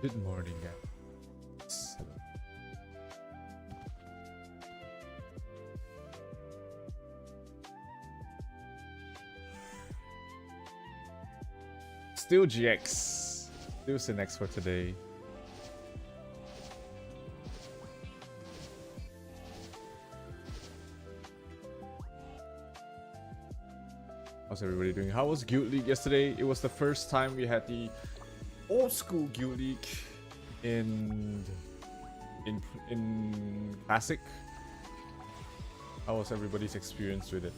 Good morning, guys. Still GX. Still Synex for today. How's everybody doing? How was Guild League yesterday? It was the first time we had the old school Guild League in Classic. How was everybody's experience with it?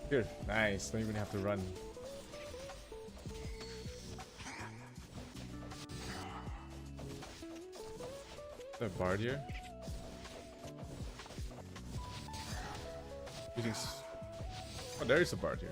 Here, nice. Don't even have to run. Is there a bard here? Oh, there is a bard here.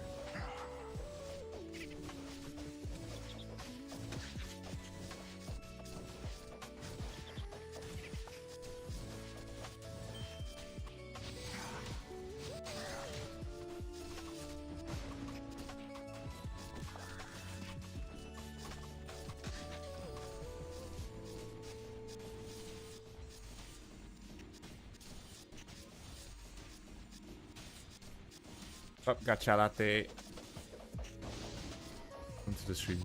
Up, gacha latte. Onto the stream.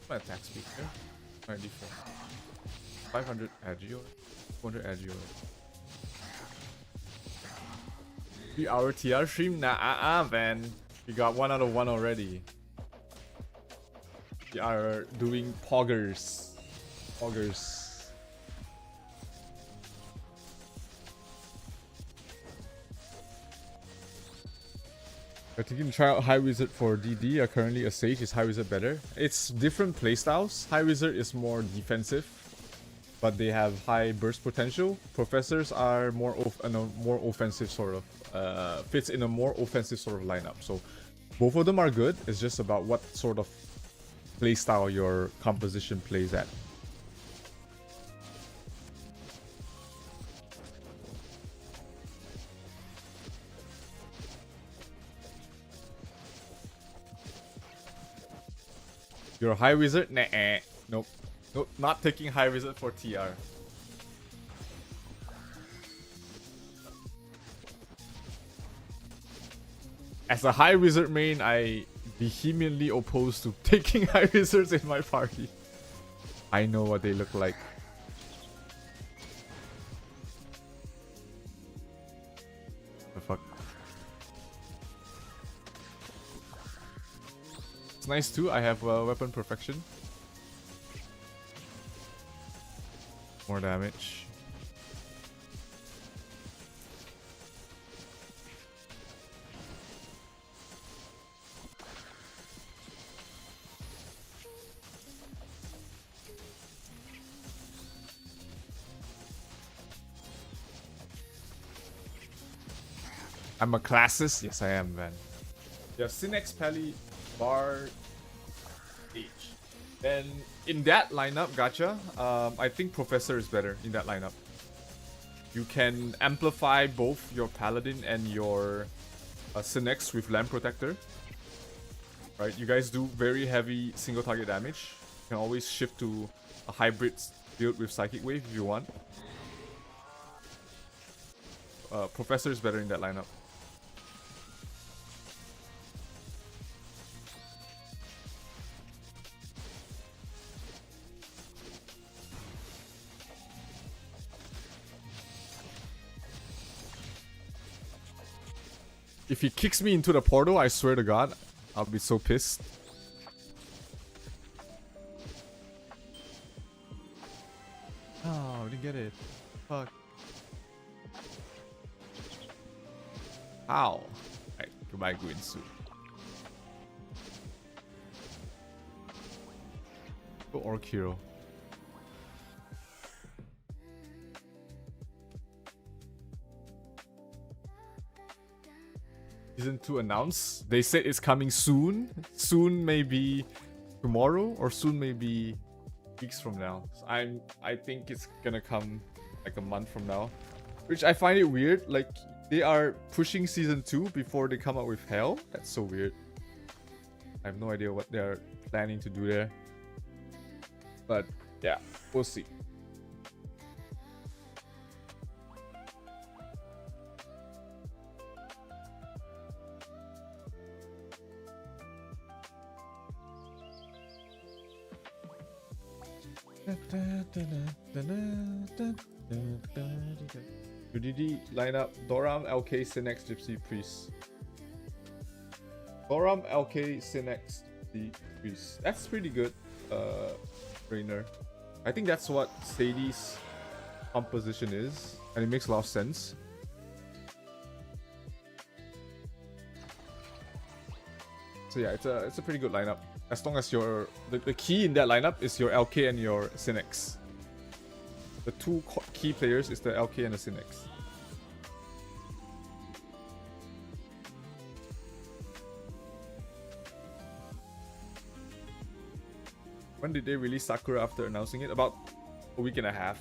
My attack speed here. 94. 500 agio. 400 agio. 3-hour TR stream? Nah, man. You got 1 out of 1 already. We are doing poggers. Poggers. We're thinking to try out High Wizard for DD. Currently a Sage. Is High Wizard better? It's different playstyles. High Wizard is more defensive, but they have high burst potential. Professors are more more offensive sort of. Fits in a more offensive sort of lineup. So both of them are good. It's just about what sort of playstyle your composition plays at. You're a High Wizard? Nah. Nope. Nope. Not taking High Wizard for TR. As a High Wizard main, I vehemently opposed to taking high wizards in my party. I know what they look like. The fuck? It's nice too. I have weapon perfection. More damage. I'm a classist? Yes, I am, man. Yeah, Synex, Pally, Bard, H. Then in that lineup, gotcha. I think Professor is better in that lineup. You can amplify both your Paladin and your Synex with Lamp Protector. Right, you guys do very heavy single target damage. You can always shift to a hybrid build with Psychic Wave if you want. Professor is better in that lineup. If he kicks me into the portal, I swear to God, I'll be so pissed. Oh, I didn't get it. Fuck. How? Alright, goodbye, Guinsu. Go Orc Hero. Season 2 announced. They said it's coming soon. Soon maybe tomorrow, or soon maybe weeks from now. So I think it's gonna come like a month from now. Which I find it weird. Like, they are pushing Season 2 before they come out with Hell. That's so weird. I have no idea what they're planning to do there. But yeah, we'll see. UDD lineup Doram, LK, Synex, Gypsy, Priest. Doram, LK, Synex, Gypsy, Priest. That's pretty good, Rainer. I think that's what Sadie's composition is, and it makes a lot of sense. So yeah, it's a pretty good lineup. As long as your the key in that lineup is your LK and your Synex. The two key players is the LK and the Synex. When did they release Sakura after announcing it? About a week and a half.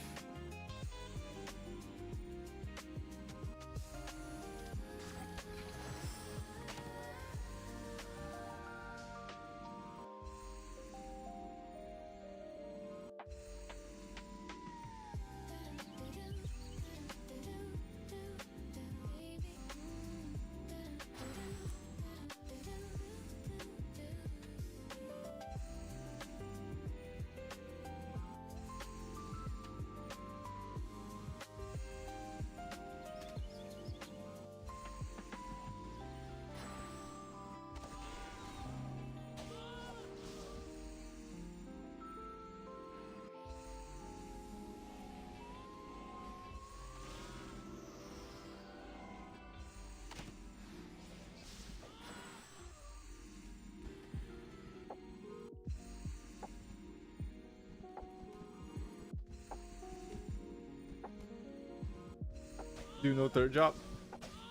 Do you know third job?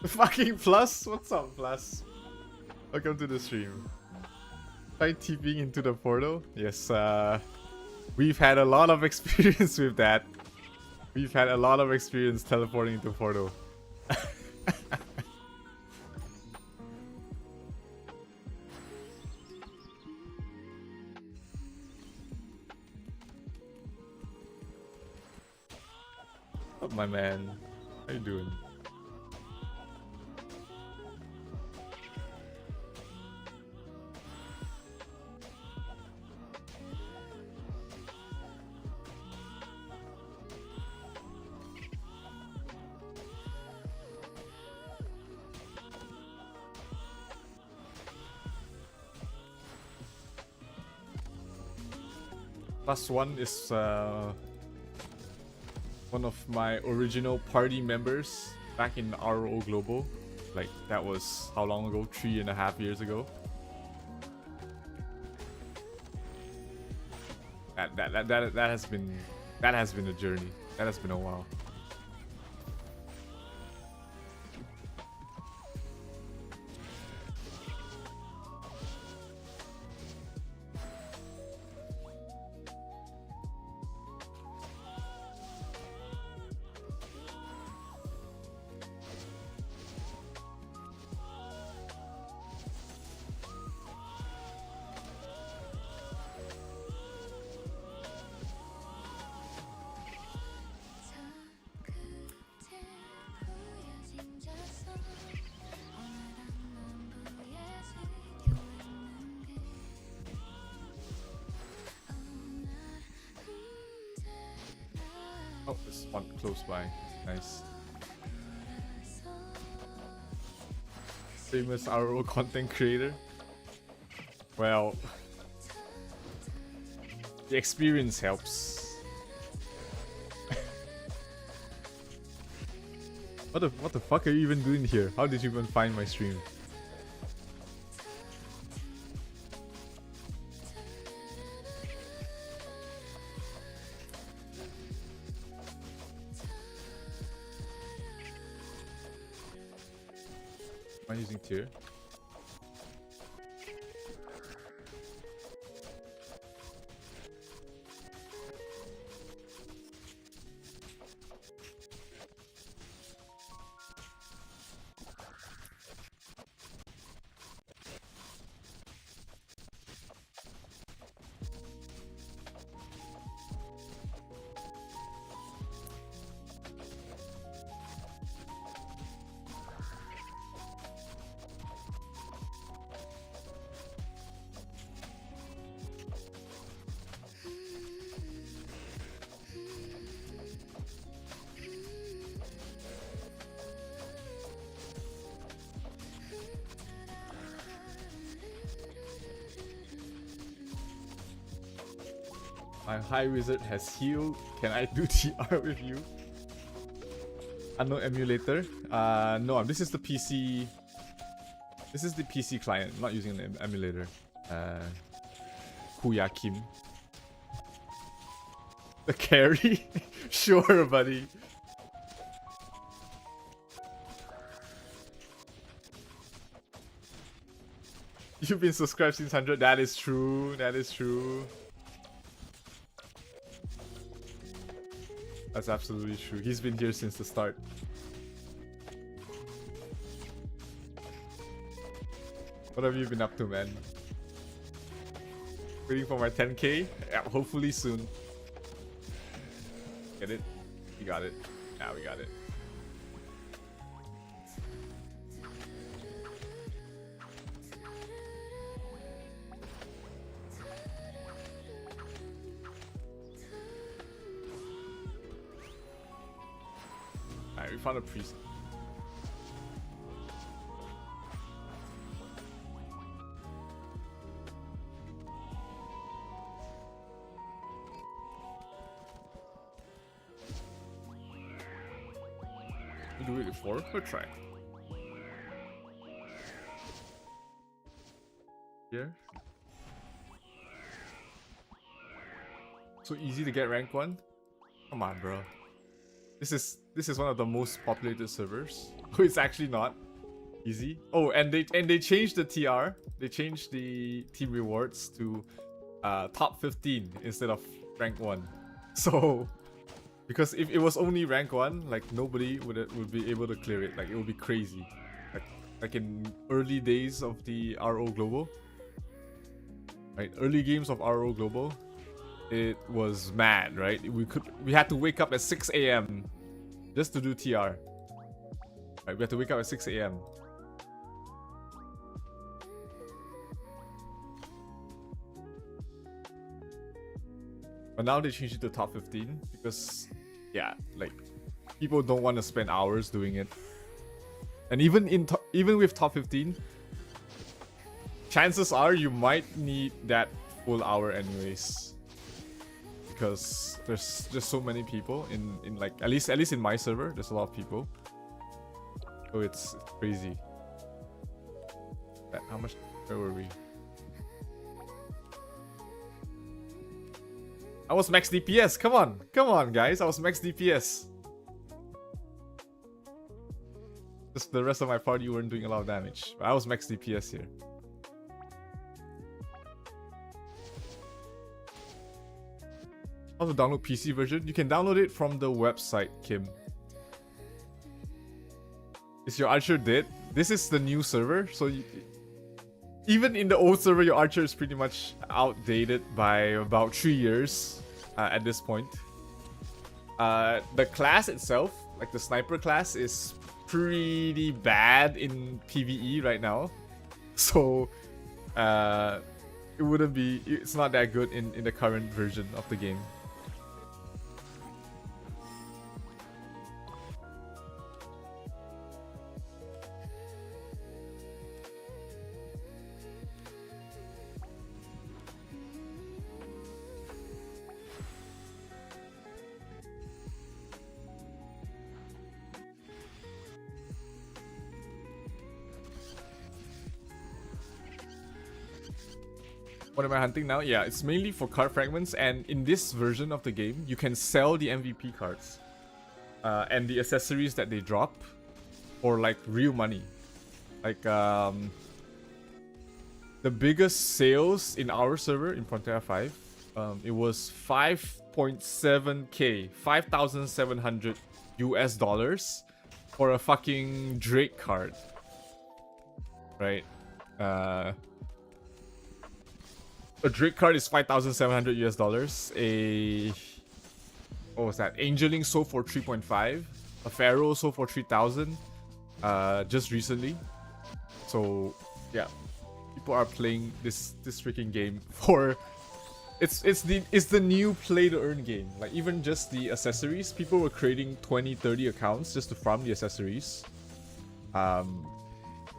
Fucking Plus? What's up, Plus? Welcome to the stream. Try TPing into the portal? Yes, we've had a lot of experience with that. We've had a lot of experience teleporting into portal. What's up, my man? How you doing? +1 is one of my original party members back in RO Global. Like, that was how long ago? 3.5 years ago. That has been a journey. That has been a while. Oh, there's one close by. Nice. Famous RO content creator. Well, the experience helps. What the fuck are you even doing here? How did you even find my stream? Am I using tier? My high wizard has healed. Can I do TR with you? Unknown emulator? No, this is the PC. This is the PC client. I'm not using an emulator. Kuya Kim. The carry? Sure, buddy. You've been subscribed since 100. That is true. That is true. That's absolutely true. He's been here since the start. What have you been up to, man? Waiting for my 10k? Yeah, hopefully soon. Get it? We got it. Yeah, we got it. Alright, we found a priest. We do it before? Let's try. Here. So easy to get rank 1? Come on, bro. This is one of the most populated servers. It's actually not easy. Oh, and they changed the TR. They changed the team rewards to top 15 instead of rank 1. So because if it was only rank 1, like nobody would be able to clear it. Like it would be crazy. Like in early days of the RO Global. Right? Early games of RO Global. It was mad, right? We had to wake up at 6 AM just to do TR. Right, we had to wake up at 6 AM. But now they changed it to top 15 because, yeah, like people don't want to spend hours doing it. And even with top 15, chances are you might need that full hour anyways. because there's just so many people in like at least in my server. There's a lot of people, so it's crazy. How much? Where were we? I was max DPS. Come on, guys. I was max DPS. Just the rest of my party weren't doing a lot of damage. I was max DPS here. How to download PC version? You can download it from the website, Kim. Is your archer dead? This is the new server, so even in the old server, your archer is pretty much outdated by about 3 years at this point. The class itself, like the sniper class, is pretty bad in PvE right now. So it's not that good in the current version of the game. What am I hunting now? Yeah, it's mainly for card fragments, and in this version of the game, you can sell the MVP cards and the accessories that they drop for like real money. Like the biggest sales in our server in Prontera-5, it was 5.7k, $5,700 for a fucking Drake card, right? A Drake card is $5,700. What was that? Angeling sold for 3.5. A Pharaoh sold for 3,000. Just recently. So yeah, people are playing this freaking game for. It's the new play to earn game. Like even just the accessories, people were creating 20, 30 accounts just to farm the accessories.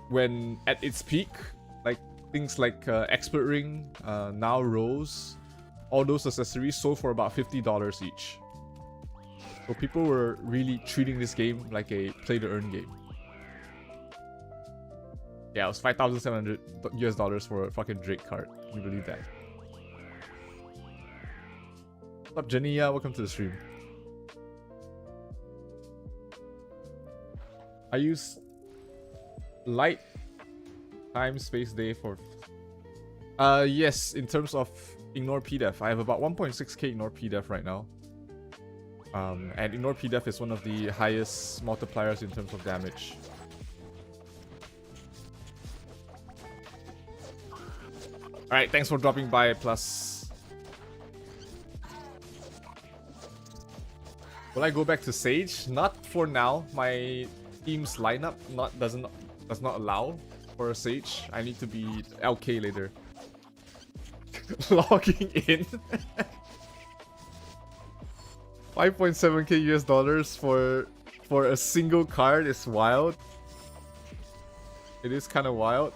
When at its peak, like things like Expert Ring, now Rose, all those accessories sold for about $50 each. So people were really treating this game like a play-to-earn game. Yeah, it was $5,700 for a fucking Drake card. Can you believe that? What's up, Jania? Welcome to the stream. I use light time space day for yes, in terms of ignore pdef, I have about 1.6k ignore pdef right now, and ignore pdef is one of the highest multipliers in terms of damage. Alright, thanks for dropping by, Plus. Will I go back to Sage? Not for now. My team's lineup does not allow for a Sage. I need to be LK later. Logging in. 5.7k US for a single card is wild. It is kind of wild.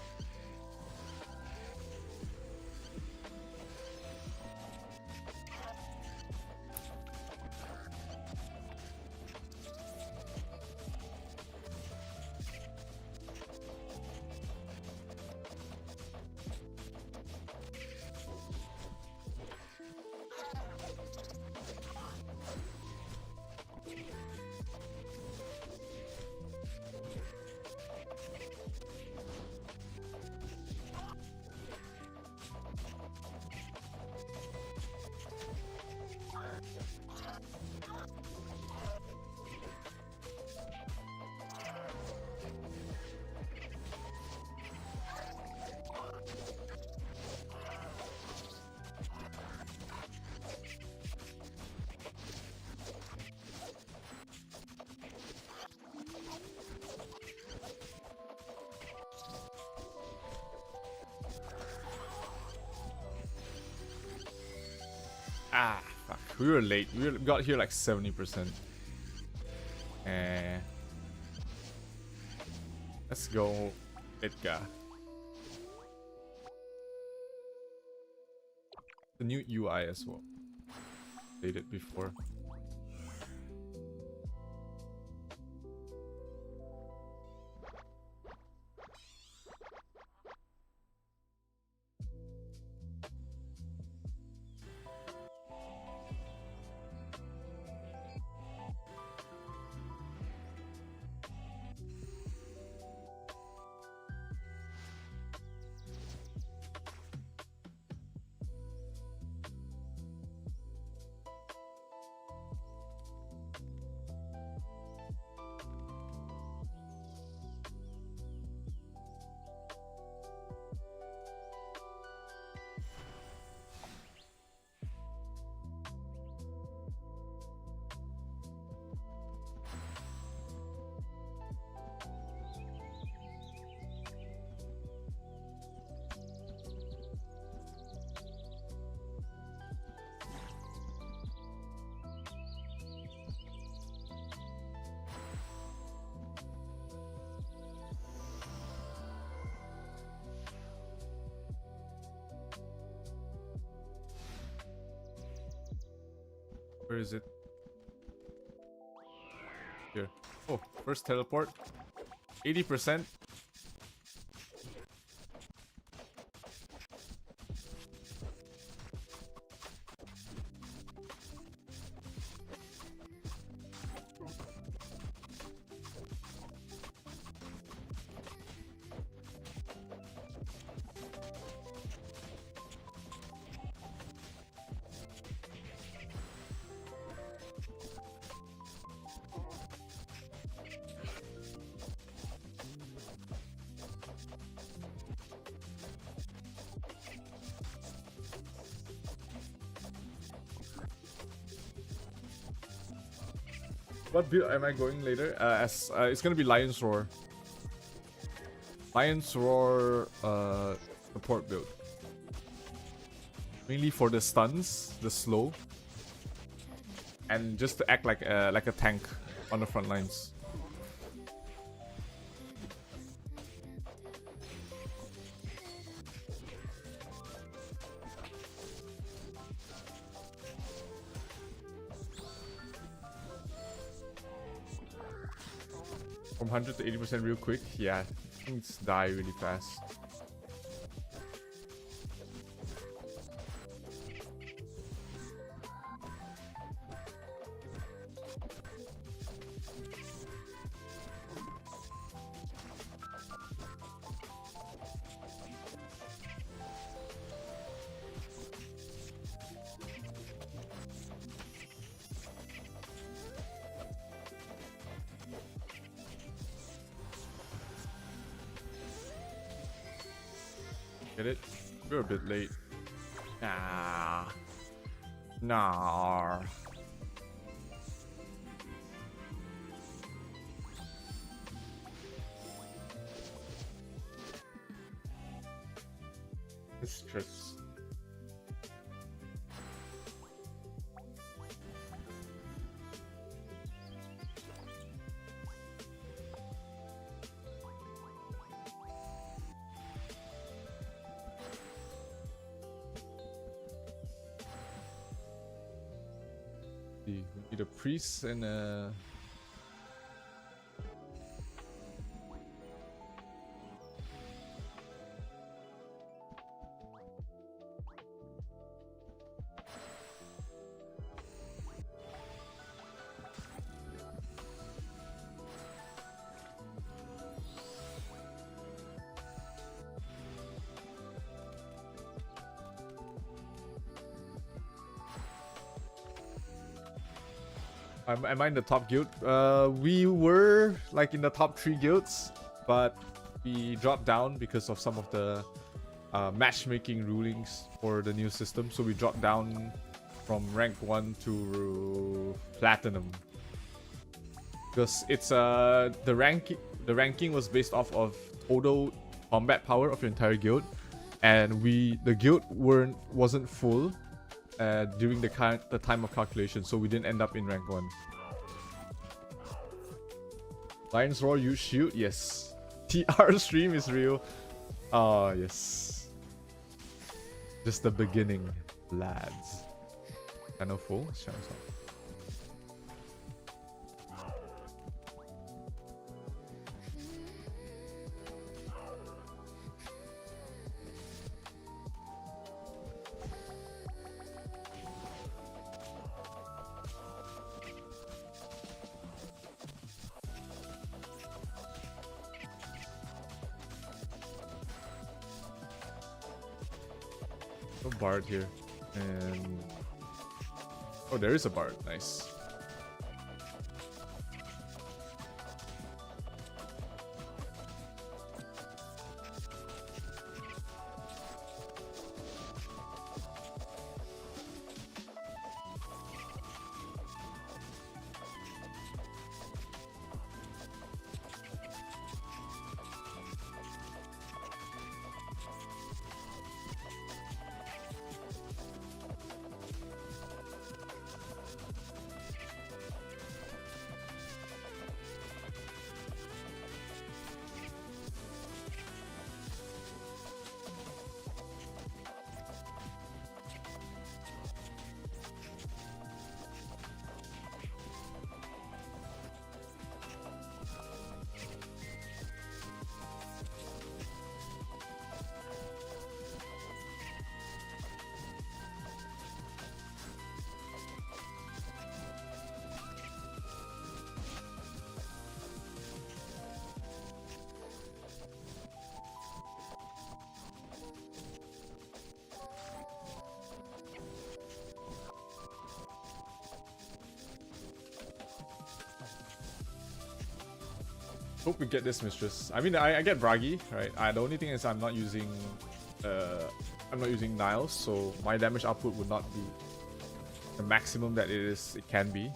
Ah, fuck. We were late. We got here like 70%. Let's go Edgar. The new UI as well. stated before. Where is it? Here. Oh, first teleport. 80%. What build am I going later? It's gonna be Lion's Roar. Lion's Roar support build. Mainly for the stuns, the slow, and just to act like a tank on the front lines. From 100 to 80% real quick, yeah, things die really fast. Get it? We're a bit late. Nah. Nah. Mistress. We need a priest and a... Am I in the top guild? We were like in the top 3 guilds, but we dropped down because of some of the matchmaking rulings for the new system. So we dropped down from rank 1 to platinum because it's the ranking was based off of total combat power of your entire guild, and the guild wasn't full during the time of calculation, so we didn't end up in rank 1. Lion's Roar, you shoot? Yes. TR stream is real. Oh, yes. Just the beginning, lads. Channel full. Channel full. No bard here. And oh, there is a bard. Nice. Hope we get this mistress. I mean, I get Bragi, right? The only thing is I'm not using Niles, so my damage output would not be the maximum that it can be.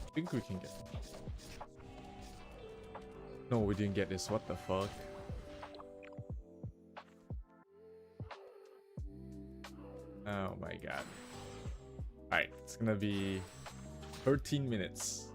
I think we can get. No, we didn't get this. What the fuck? Oh my god. Alright, it's gonna be 13 minutes.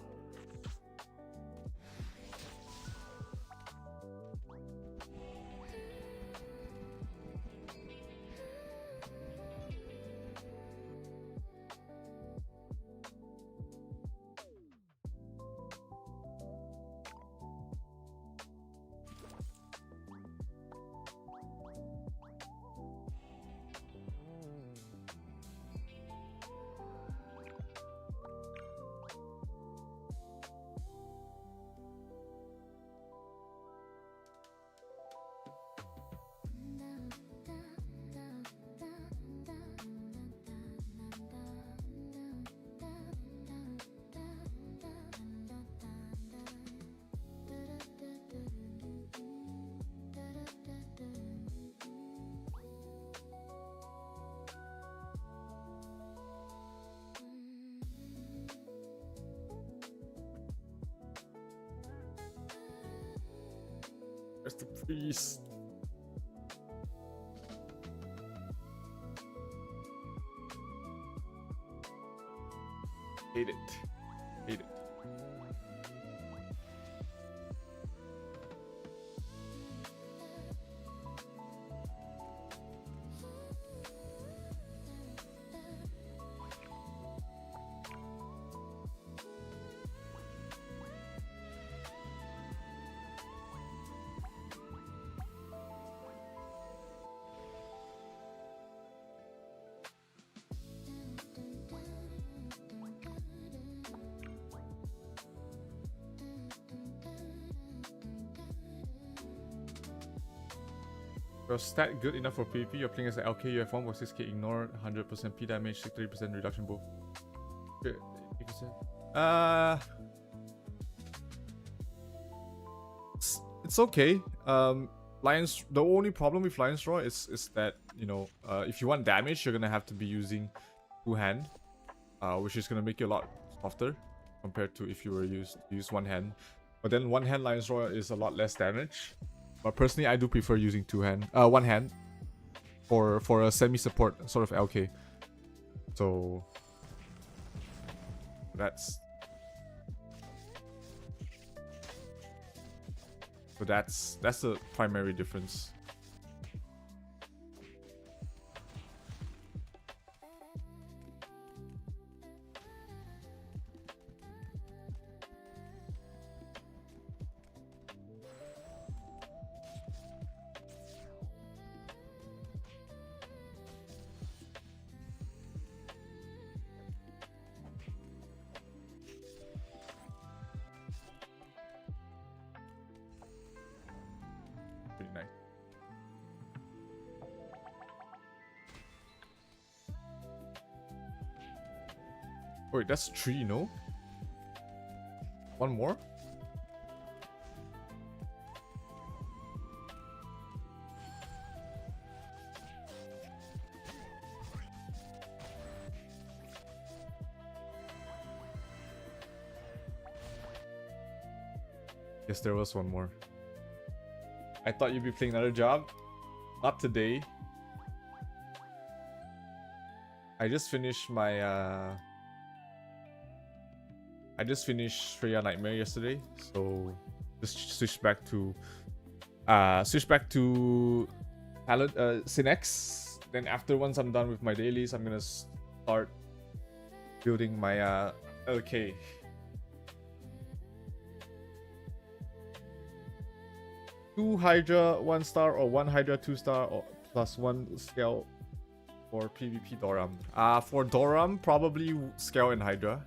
Where's the priest? Hate it. Hate it. Your stat good enough for PvP, you're playing as an LK, you have 1.6k ignore, 100% P damage, 63% reduction both. Good. 80%. It's okay. Lion's, the only problem with Lion's Roar is that, you know, if you want damage, you're gonna have to be using two hand, which is gonna make you a lot softer compared to if you were use one hand. But then one hand Lion's Roar is a lot less damage. But personally, I do prefer using one hand for a semi-support sort of LK. So that's the primary difference. Pretty nice. Wait, that's 3, no? One more? Yes, there was one more. I thought you'd be playing another job. Not today. I just finished my I just finished Freya Nightmare yesterday, so just switch back to Synex. Then after, once I'm done with my dailies, I'm gonna start building my LK. Two Hydra 1-star or one Hydra 2-star or plus 1 scale for PvP Doram. For Doram, probably scale and Hydra.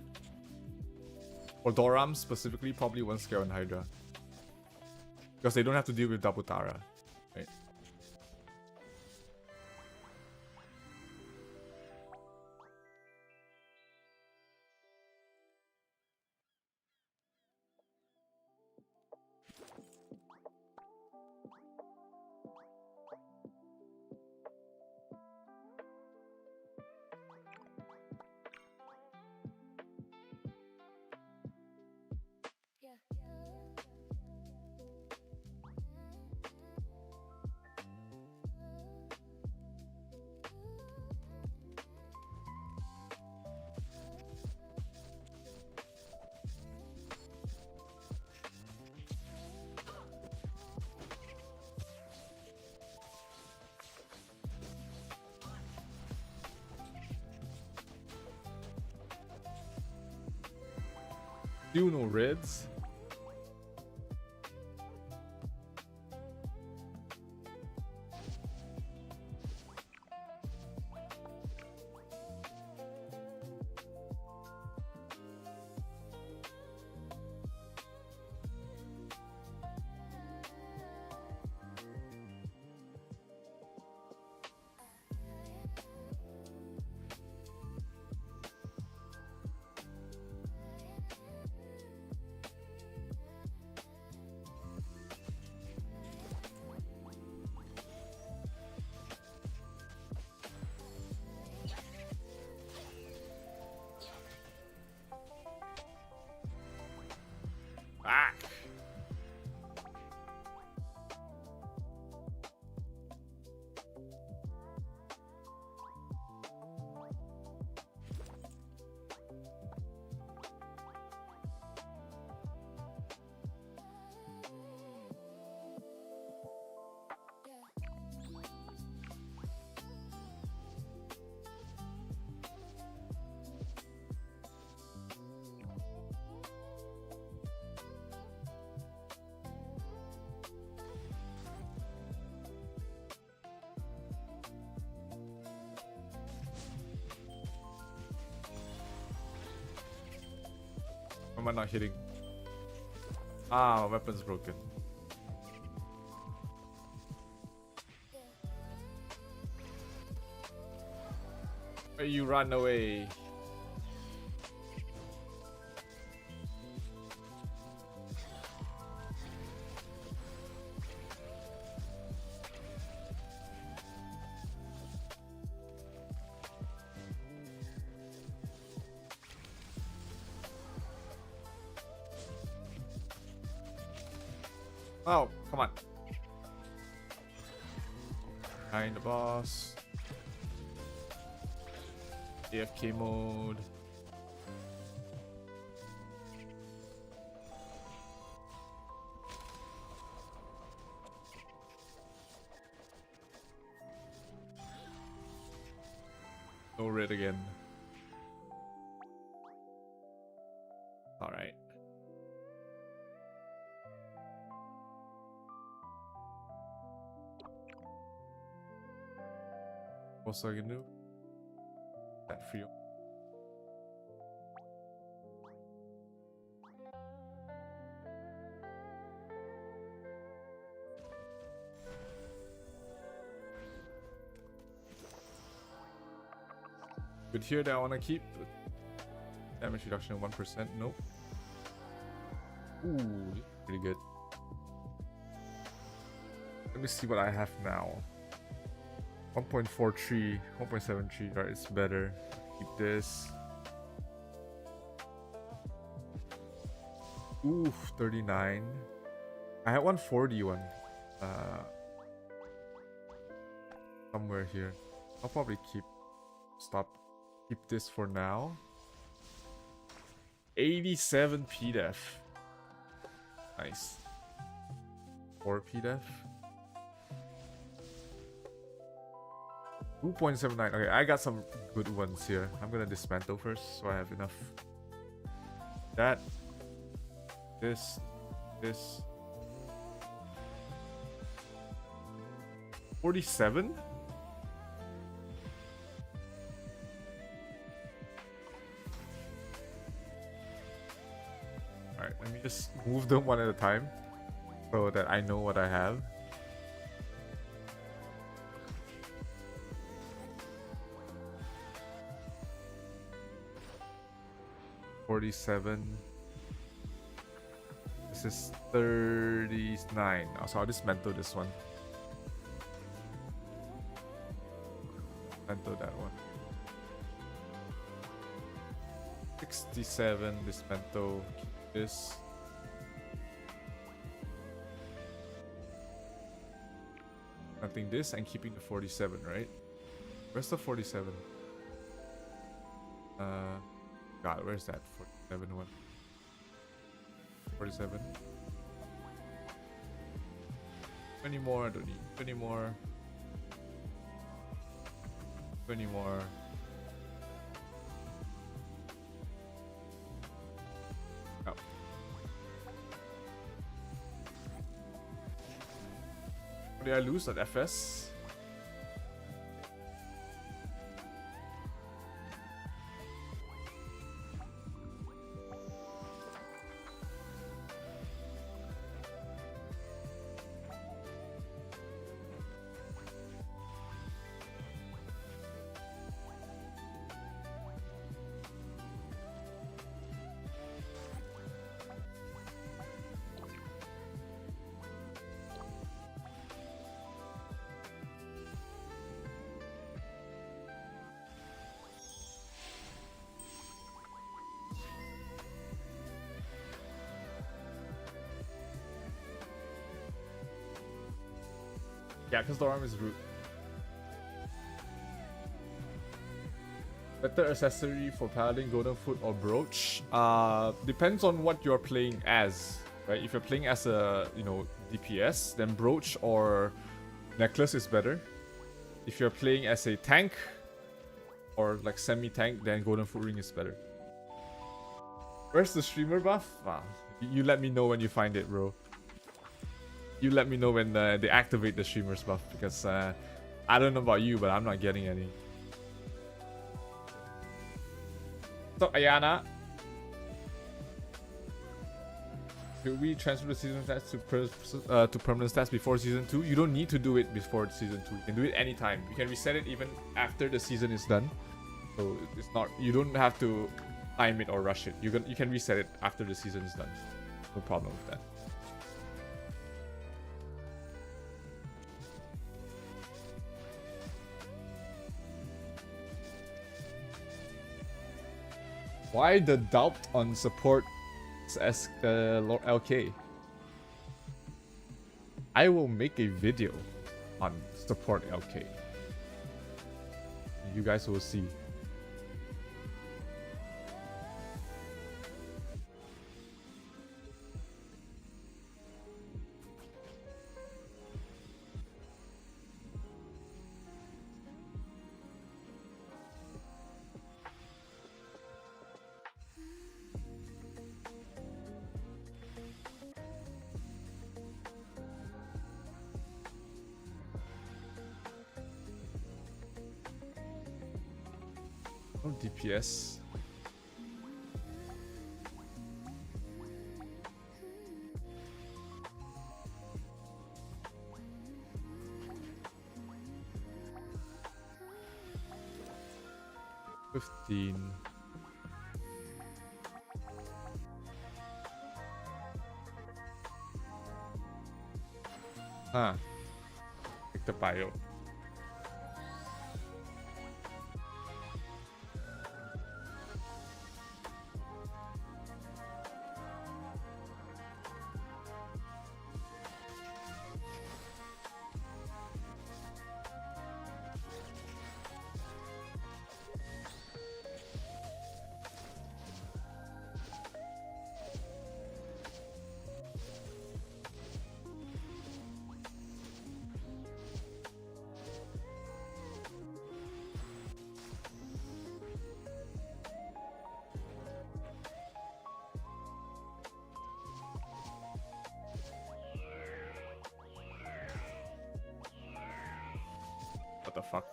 For Doram specifically, probably 1 scale and Hydra. Because they don't have to deal with double Tara, right? Still no reds. Ah! Am I not hitting? Ah, my weapon's broken. You run away. Oh, come on. Behind the boss. AFK mode. No red again. Alright. What's I can do? That for you. Good here that I want to keep. Damage reduction 1%. Nope. Ooh, pretty good. Let me see what I have now. 1.43, 1.73. Alright, it's better. Keep this. Ooh, 39. I had 141. Somewhere here. I'll probably keep this for now. 87 PDEF. Nice. 4 PDEF. 2.79. Okay, I got some good ones here. I'm gonna dismantle first, so I have enough. That. This. 47? Alright, let me just move them one at a time so that I know what I have. $47. This is 39. Oh, so I'll dismantle this one. Dismantle that one. 67. Dismantle this. Planting this and keeping the 47, right? Where's the 47? God, where's that 47 one? 47. 20 more, I don't need 20 more. 20 more. Oh. What did I lose at FS? Yeah, because the arm is root. Better accessory for paladin, golden foot or brooch. Depends on what you're playing as, right? If you're playing as a, DPS, then brooch or necklace is better. If you're playing as a tank or like semi-tank, then golden foot ring is better. Where's the streamer buff? You let me know when you find it, bro. You let me know when they activate the streamer's buff, because I don't know about you, but I'm not getting any. So Ayana, should we transfer the season stats to permanent stats before season 2? You don't need to do it before season 2. You can do it anytime. You can reset it even after the season is done. So it's not, you don't have to time it or rush it. You can reset it after the season is done. No problem with that. Why the doubt on support as LK? I will make a video on support LK. You guys will see. No DPS. Huh. Pick the bio. What the fuck?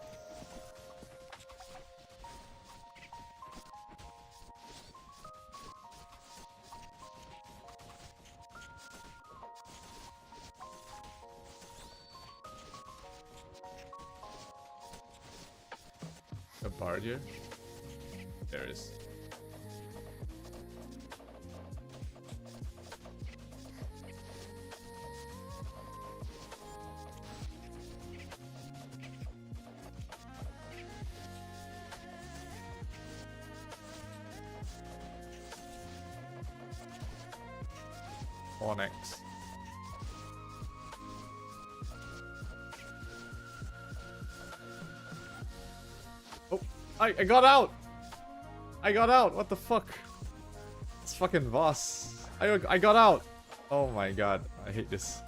A bard here? There is. On X. Oh, I got out! I got out! What the fuck? It's fucking boss. I got out! Oh my god, I hate this.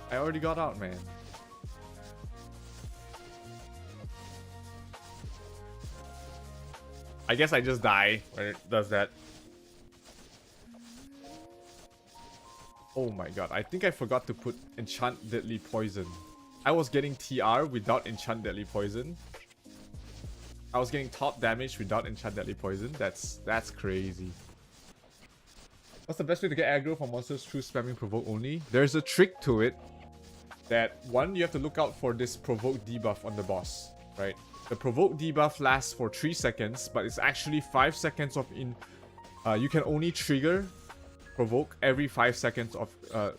I already got out, man. I guess I just die when it does that. Oh my god, I think I forgot to put Enchant Deadly Poison. I was getting TR without Enchant Deadly Poison. I was getting top damage without Enchant Deadly Poison. That's crazy. What's the best way to get aggro for monsters through spamming provoke only? There's a trick to it. That one, you have to look out for this provoke debuff on the boss, right? The provoke debuff lasts for 3 seconds, but it's actually 5 seconds of you can only trigger provoke every 5 seconds of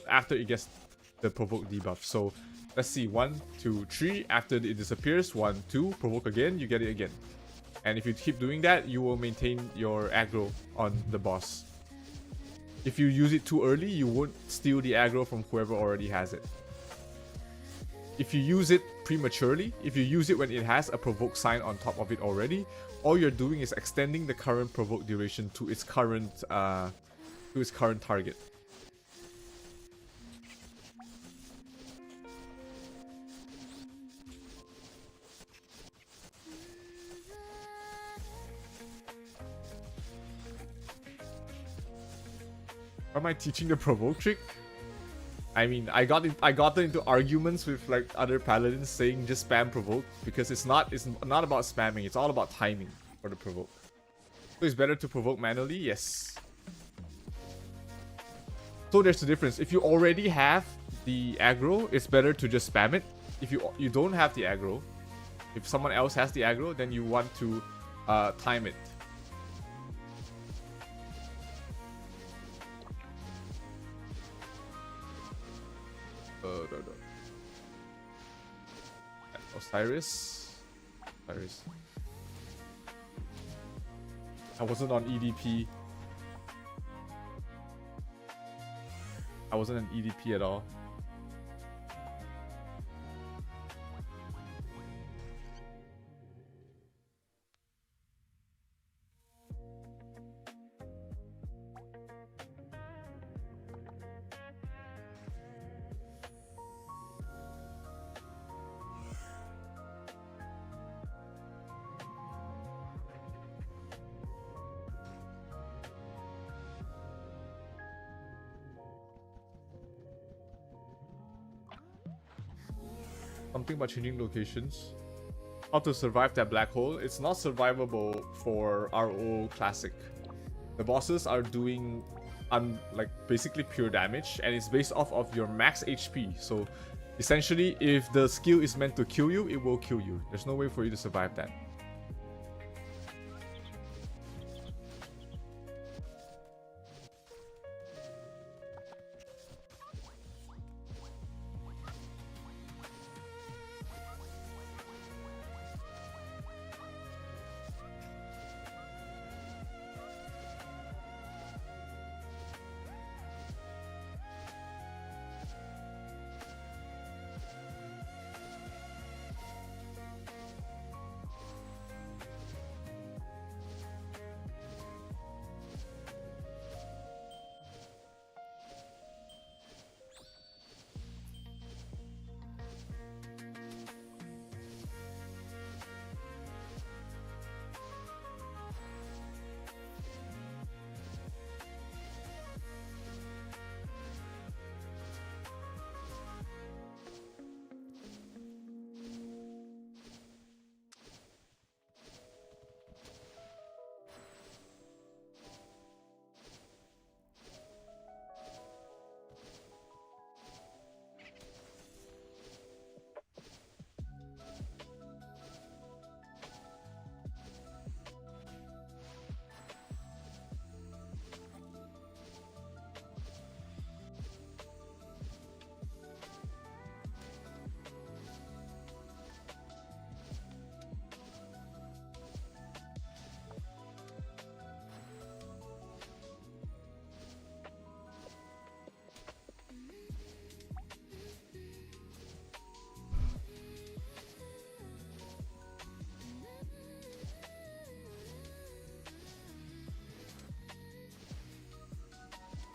after it gets the provoke debuff. So let's see, 1, 2, 3. After it disappears, 1, 2, provoke again, you get it again. And if you keep doing that, you will maintain your aggro on the boss. If you use it too early, you won't steal the aggro from whoever already has it. If you use it prematurely, if you use it when it has a provoke sign on top of it already, all you're doing is extending the current provoke duration to its current target. Am I teaching the provoke trick? I mean, I got into arguments with like other paladins saying just spam provoke because it's not about spamming, it's all about timing for the provoke. So it's better to provoke manually, yes. So there's the difference. If you already have the aggro, it's better to just spam it. If you don't have the aggro, if someone else has the aggro, then you want to time it. Osiris. I wasn't on EDP. I wasn't an EDP at all. Something about changing locations. How to survive that black hole. It's not survivable for RO Classic. The bosses are doing like basically pure damage, and it's based off of your max HP. So essentially, if the skill is meant to kill you, it will kill you. There's no way for you to survive that.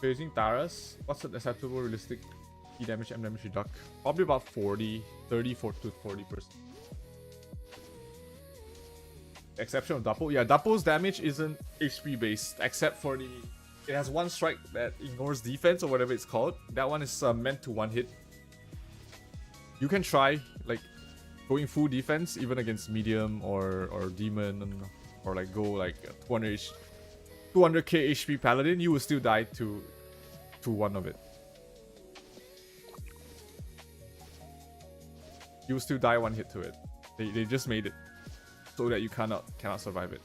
Facing Taras, what's an acceptable realistic E damage, M damage reduct? Probably about 30 to 40%. Exception of Dappo. Yeah, Dappo's damage isn't HP based, except for it has one strike that ignores defense or whatever it's called. That one is meant to one hit. You can try like going full defense even against medium or demon, or like go like 200k HP paladin. You will still die to one of it. You will still die one hit to it. They just made it so that you cannot survive it.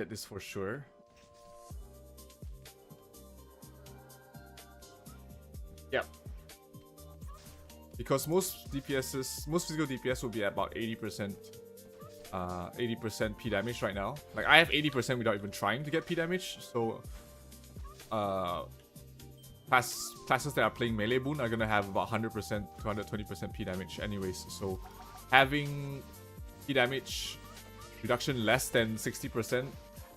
get this for sure. Yep. Because most DPSs, most physical DPS will be at about 80% P damage right now. Like I have 80% without even trying to get P damage. So classes that are playing melee boon are gonna have about 100% to 120% P damage anyways. So having P damage reduction less than 60%,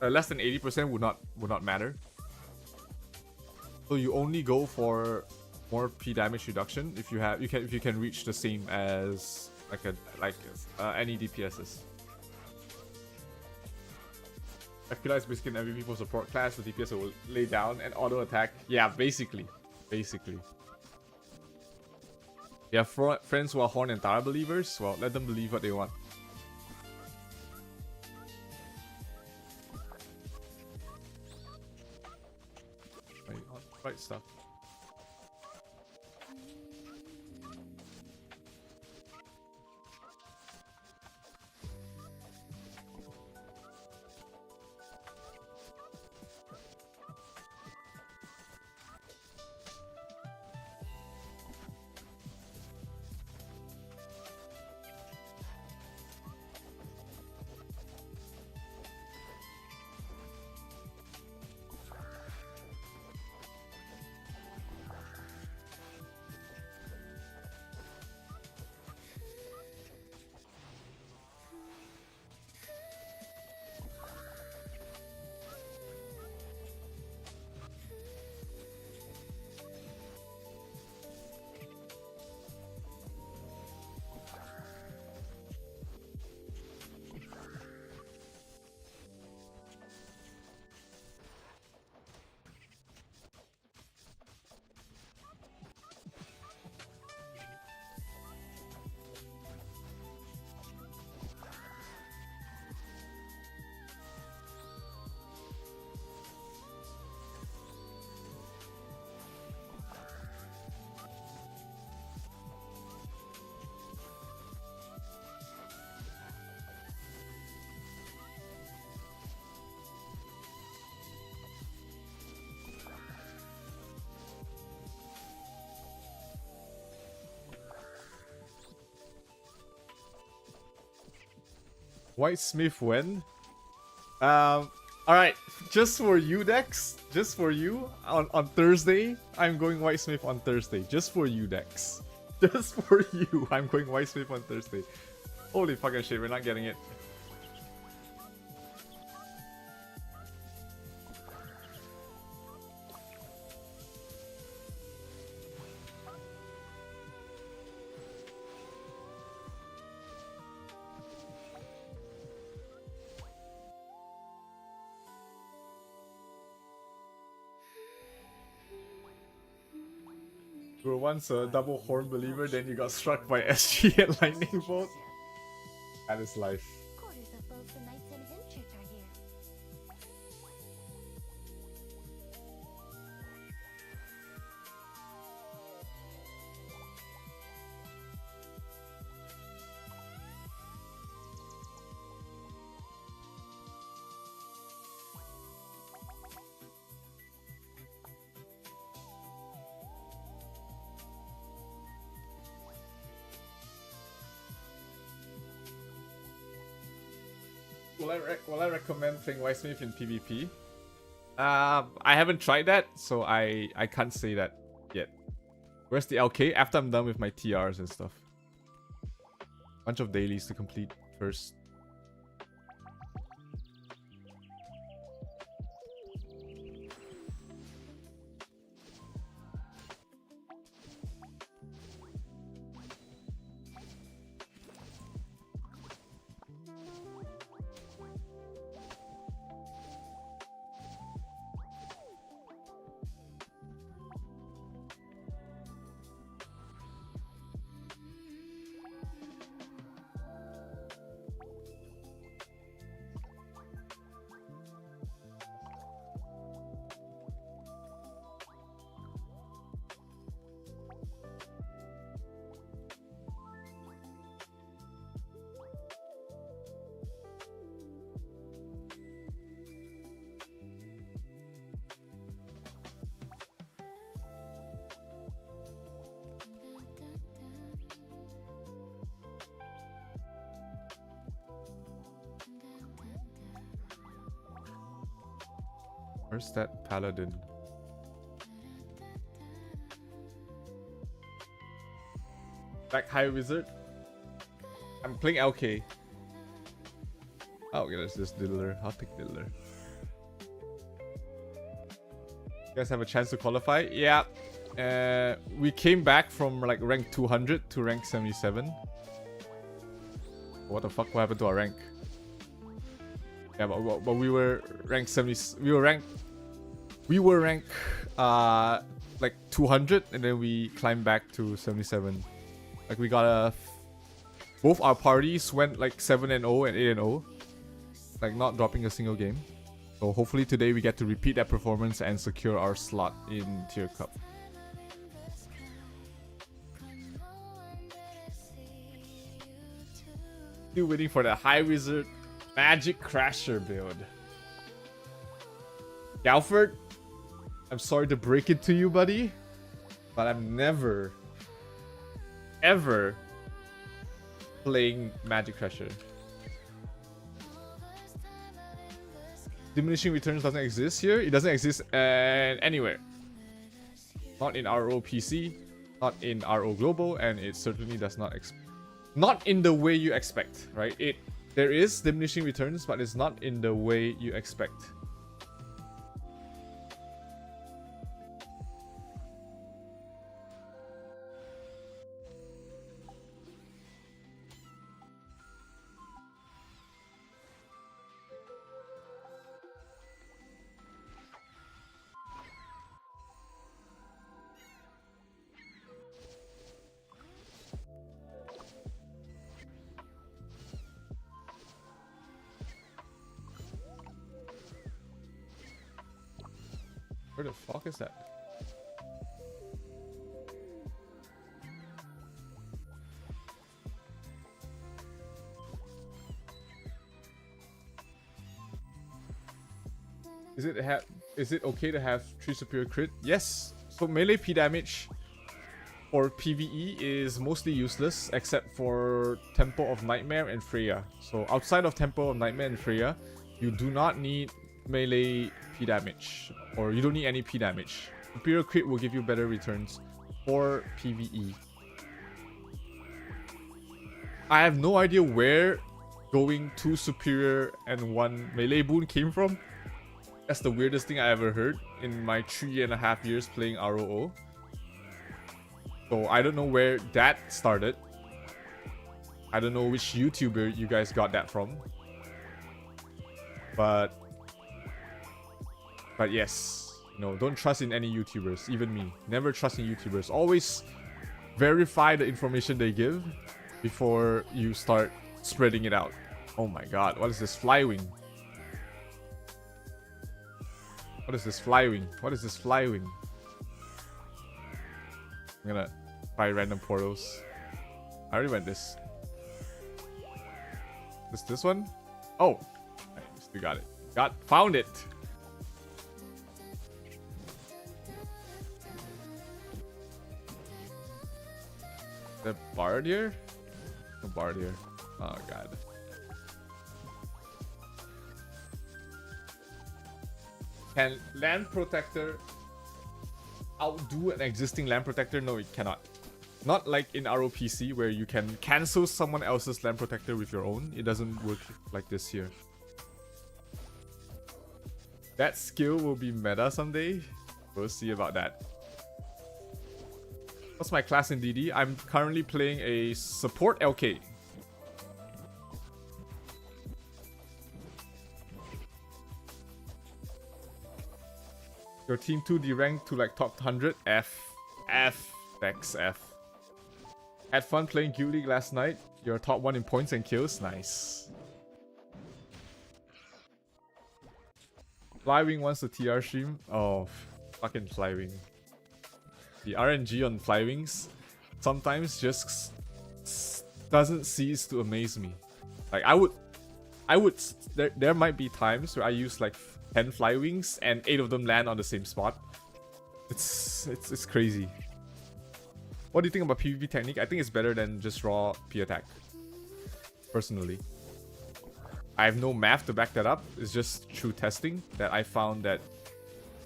less than 80% would not matter. So you only go for more P damage reduction if you can reach the same as any DPSs. Aquila is basically an MVP for support class. The DPS will lay down and auto attack. Yeah, basically. You have friends who are Horn and Tara believers. Well, let them believe what they want. Right stuff. Whitesmith when? Alright, just for you, Dex. Just for you. On Thursday, I'm going Whitesmith on Thursday. Just for you, Dex. Just for you, I'm going Whitesmith on Thursday. Holy fucking shit, we're not getting it. You were once a double horn believer, then you got struck by SG and lightning bolt. That is life. Quarters of both the knights and Henchurch are here. Will I recommend playing Whitesmith in PvP? I haven't tried that, so I can't say that yet. Where's the LK? After I'm done with my TRs and stuff. Bunch of dailies to complete first. Where's that paladin? Black High Wizard. I'm playing LK. Oh, okay, there's this Diddler. I'll take Diddler. You guys have a chance to qualify? Yeah. We came back from like rank 200 to rank 77. What the fuck? What happened to our rank? Yeah, but we were rank 70. We were rank like 200, and then we climbed back to 77. Like we got a. Both our parties went like 7-0 and 8-0, like not dropping a single game. So hopefully today we get to repeat that performance and secure our slot in Tier Cup. Still waiting for the High Wizard Magic Crasher build. Galford, I'm sorry to break it to you, buddy, but I'm never, ever playing Magic Crasher. Diminishing returns doesn't exist here. It doesn't exist anywhere. Not in RO PC, not in RO Global, and it certainly does not not in the way you expect, right? There is diminishing returns, but it's not in the way you expect. Where the fuck is that? Is it okay to have 3 superior crit? Yes. So melee P damage for PvE is mostly useless except for Temple of Nightmare and Freya. So outside of Temple of Nightmare and Freya, you do not need melee P damage, or you don't need any P damage. Superior crit will give you better returns for PvE. I have no idea where going 2 superior and 1 melee boon came from. That's the weirdest thing I ever heard in my 3.5 years playing ROO. So I don't know where that started. I don't know which YouTuber you guys got that from. But yes, no, don't trust in any YouTubers, even me. Never trust in YouTubers. Always verify the information they give before you start spreading it out. Oh my god, what is this flywing? What is this flywing? What is this flywing? I'm gonna try random portals. I already went this. This one? Oh, I still got it. Found it. The bard here? No bard here. Oh god. Can Land Protector outdo an existing Land Protector? No, it cannot. Not like in ROPC where you can cancel someone else's Land Protector with your own. It doesn't work like this here. That skill will be meta someday. We'll see about that. What's my class in DD? I'm currently playing a support LK. Your team 2 deranked to like top 100. Bex F. Had fun playing Guild League last night. You're top 1 in points and kills. Nice. Flywing wants the TR stream. Oh, fucking Flywing. The RNG on Flywings sometimes just doesn't cease to amaze me. Like there might be times where I use like 10 Flywings and 8 of them land on the same spot. It's crazy. What do you think about PvP technique? I think it's better than just raw P attack. Personally. I have no math to back that up. It's just through testing that I found that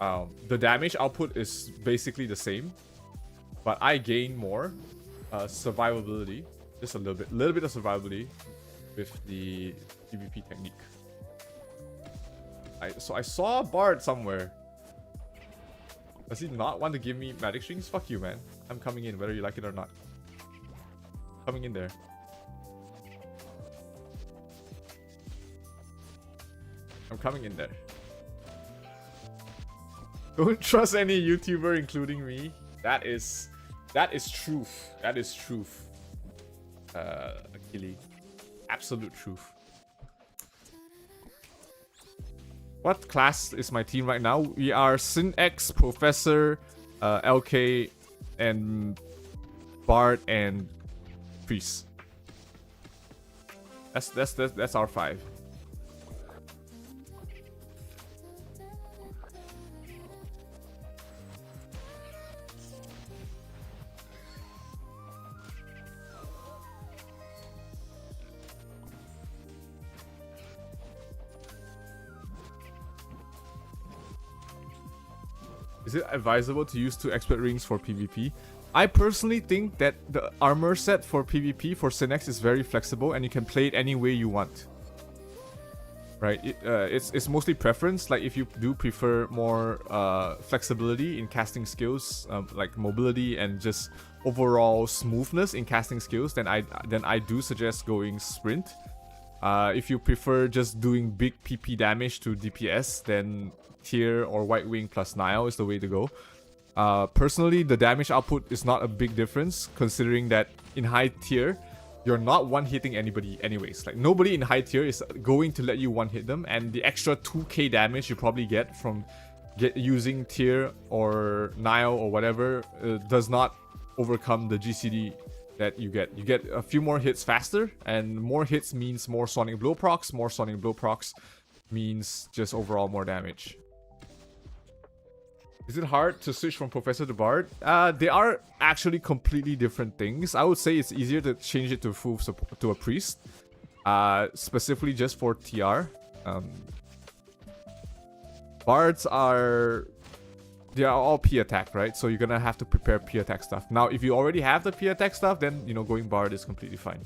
The damage output is basically the same, but I gain more survivability, just a little bit of survivability with the PvP technique. So I saw a Bard somewhere. Does he not want to give me magic strings? Fuck you, man. I'm coming in, whether you like it or not. Coming in there. I'm coming in there. Don't trust any YouTuber, including me. That is truth. That is truth. Achille. Absolute truth. What class is my team right now? We are Sin-X, Professor, LK, and Bard and Priest. That's our 5. Is it advisable to use 2 expert rings for PvP? I personally think that the armor set for PvP for Sin-X is very flexible and you can play it any way you want. Right? It's mostly preference. Like if you do prefer more flexibility in casting skills, like mobility and just overall smoothness in casting skills, then I do suggest going sprint. If you prefer just doing big PP damage to DPS, then Tier or White Wing plus Nile is the way to go. Personally, the damage output is not a big difference, considering that in high tier, you're not one-hitting anybody anyways. Like, nobody in high tier is going to let you one-hit them, and the extra 2k damage you probably get from using Tier or Nile or whatever does not overcome the GCD that you get. You get a few more hits faster, and more hits means more Sonic Blow procs. More Sonic Blow procs means just overall more damage. Is it hard to switch from Professor to Bard? They are actually completely different things. I would say it's easier to change it to full support, to a Priest. Specifically just for TR. Bards are... They are all P attack, right? So you're gonna have to prepare P attack stuff. Now, if you already have the P attack stuff, then, you know, going Bard is completely fine.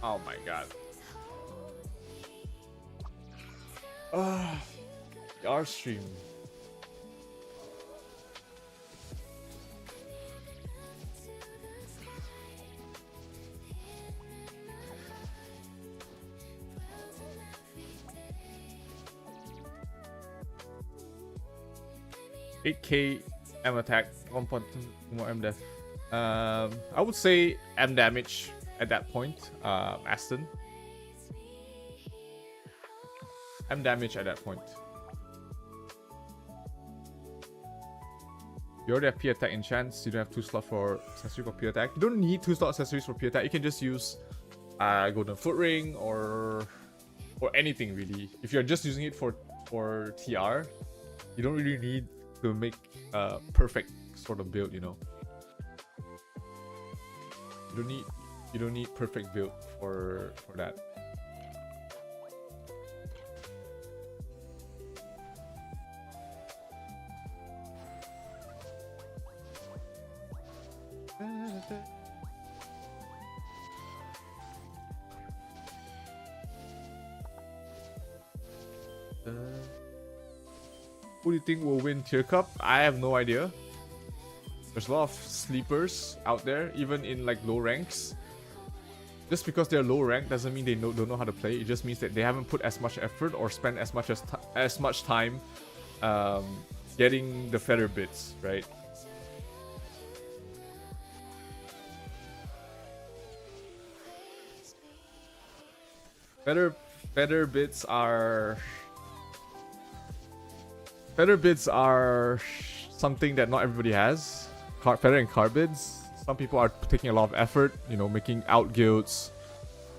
Oh my god. Our stream. $8k M attack, 1.2 more M def. I would say M damage at that point, Aston. M damage at that point. You already have P attack enchants. You don't have 2 slots for accessory for P attack. You don't need 2 slot accessories for P attack. You can just use golden foot ring or anything really. If you're just using it for TR, you don't really need to make a perfect sort of build, you know. You don't need perfect build for that. Who do you think will win Tier Cup? I have no idea. There's a lot of sleepers out there, even in like low ranks. Just because they're low rank doesn't mean they don't know how to play. It just means that they haven't put as much effort or spent as much time getting the feather bits, right? Feather bits are Feather bids are something that not everybody has. Feather and card bids. Some people are taking a lot of effort, you know, making out guilds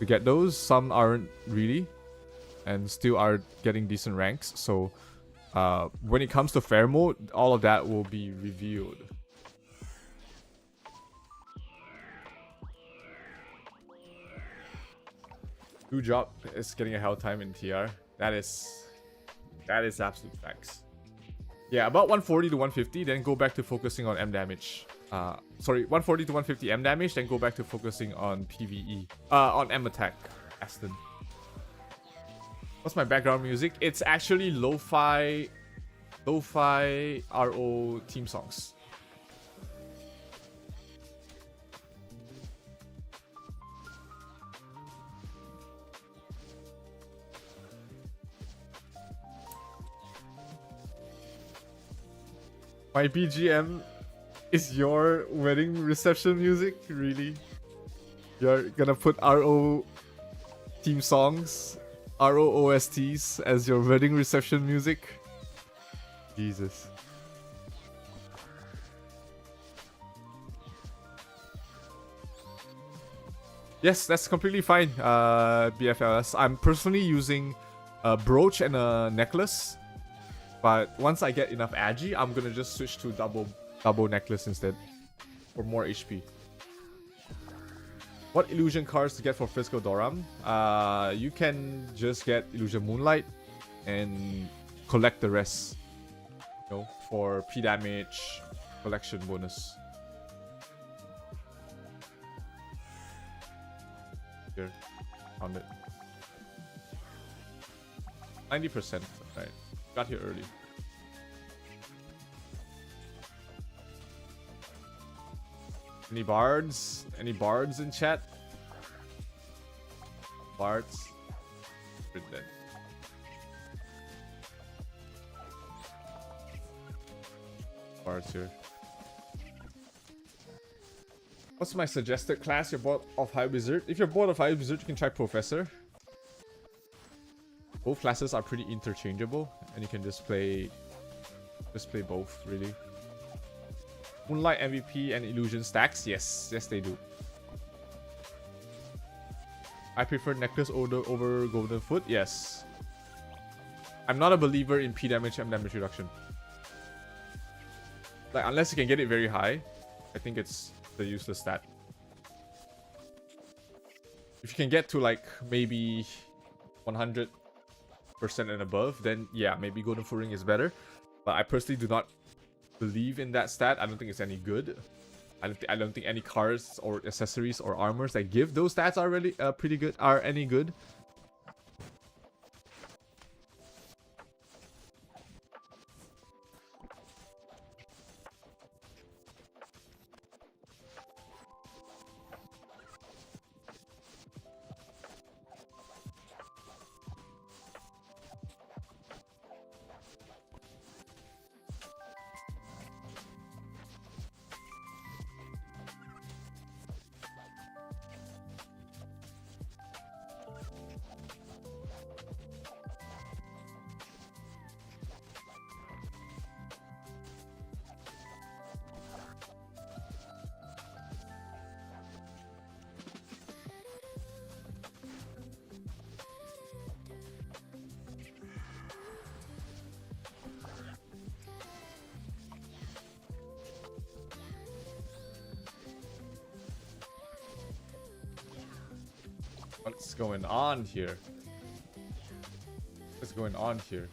to get those. Some aren't really, and still are getting decent ranks. So when it comes to fair mode, all of that will be revealed. Good job is getting a hell time in TR. That is absolute facts. Yeah, about 140 to 150, then go back to focusing on M damage. Sorry, 140 to 150 M damage, then go back to focusing on PvE. On M attack, Aston. What's my background music? It's actually lo-fi RO theme songs. My BGM is your wedding reception music? Really? You're gonna put RO theme songs, RO OSTs as your wedding reception music? Jesus. Yes, that's completely fine, BFLS. I'm personally using a brooch and a necklace. But once I get enough agi, I'm gonna just switch to double necklace instead. For more HP. What illusion cards to get for physical Doram? You can just get Illusion Moonlight and collect the rest. You know, for P damage collection bonus. Here, found it. 90%. Right. Got here early. Any bards? Any bards in chat? Bards? Then. Bards here. What's my suggested class you're bored of High Wizard? If you're bored of High Wizard, you can try Professor. Both classes are pretty interchangeable, and you can just play both, really. Moonlight MVP and Illusion stacks? Yes, they do. I prefer Necklace over Golden Foot? Yes. I'm not a believer in P damage, M damage reduction. Like, unless you can get it very high, I think it's the useless stat. If you can get to, like, maybe 100% and above, then yeah, maybe Golden Foot Ring is better. But I personally do not believe in that stat. I don't think it's any good. I don't think any cards or accessories or armors that give those stats are really pretty good, are any good. What's going on here? What's going on here?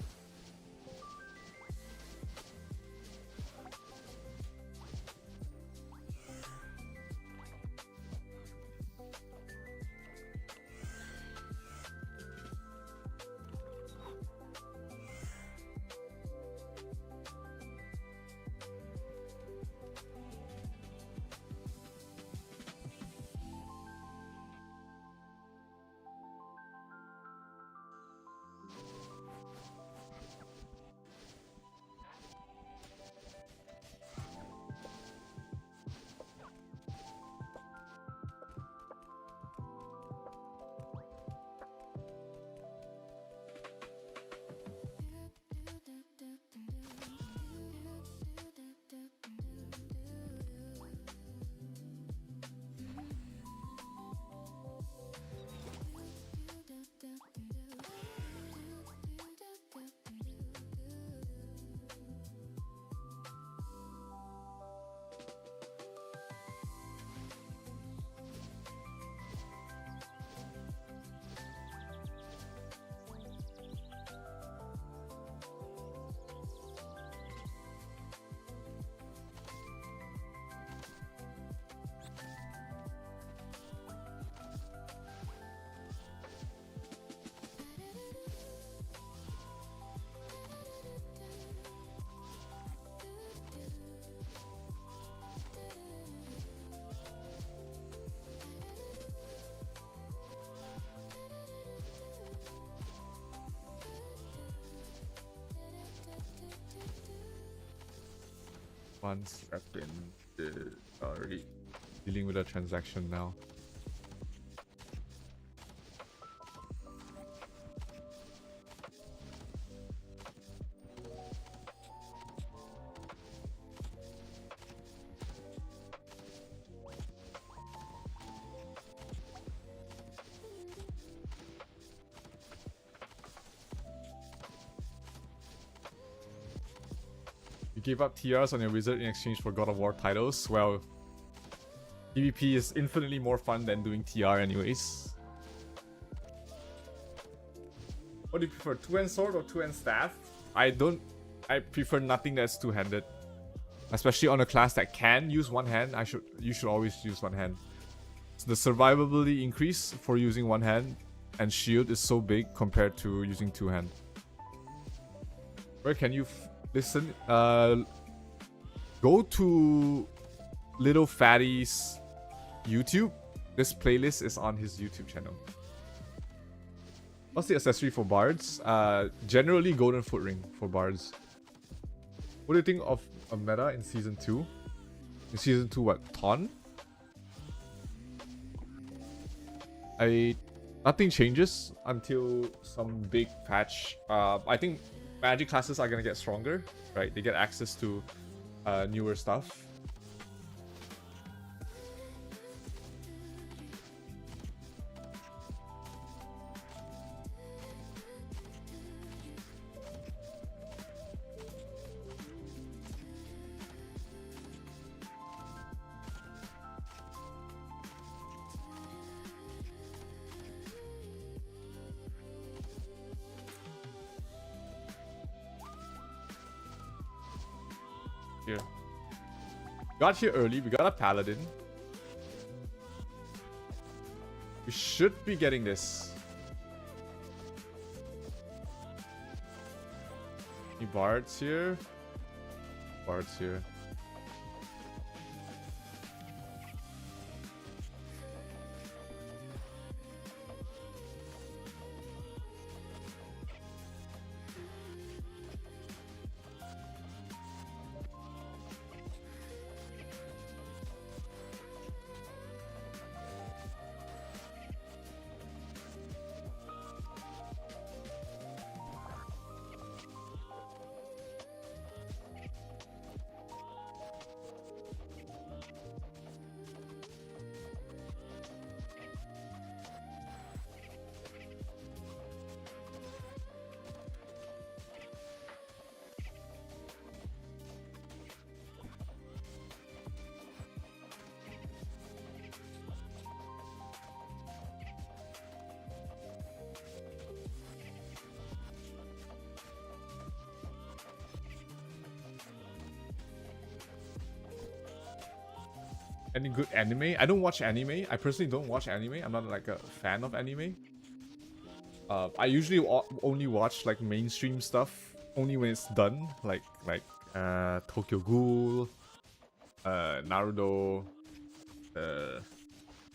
One step in. Already dealing with a transaction now. You gave up TRs on your wizard in exchange for God of War titles. Well, PvP is infinitely more fun than doing TR anyways. What do you prefer, 2-hand sword or 2-hand staff? I prefer nothing that's two-handed. Especially on a class that can use one hand, you should always use one hand. So the survivability increase for using one hand and shield is so big compared to using two hand. Where can you listen? Go to Little Fatty's YouTube. This playlist is on his YouTube channel. What's the accessory for bards? Generally golden foot ring for bards. What do you think of a meta in season 2? In season 2 what? Ton? Nothing changes until some big patch. I think magic classes are gonna get stronger, right? They get access to newer stuff. Here. Got here early, we got a paladin. We should be getting this. Any bards here? Bards here. Any good anime? I don't watch anime. I personally don't watch anime. I'm not like a fan of anime. I usually only watch like mainstream stuff only when it's done, like Tokyo Ghoul, Naruto.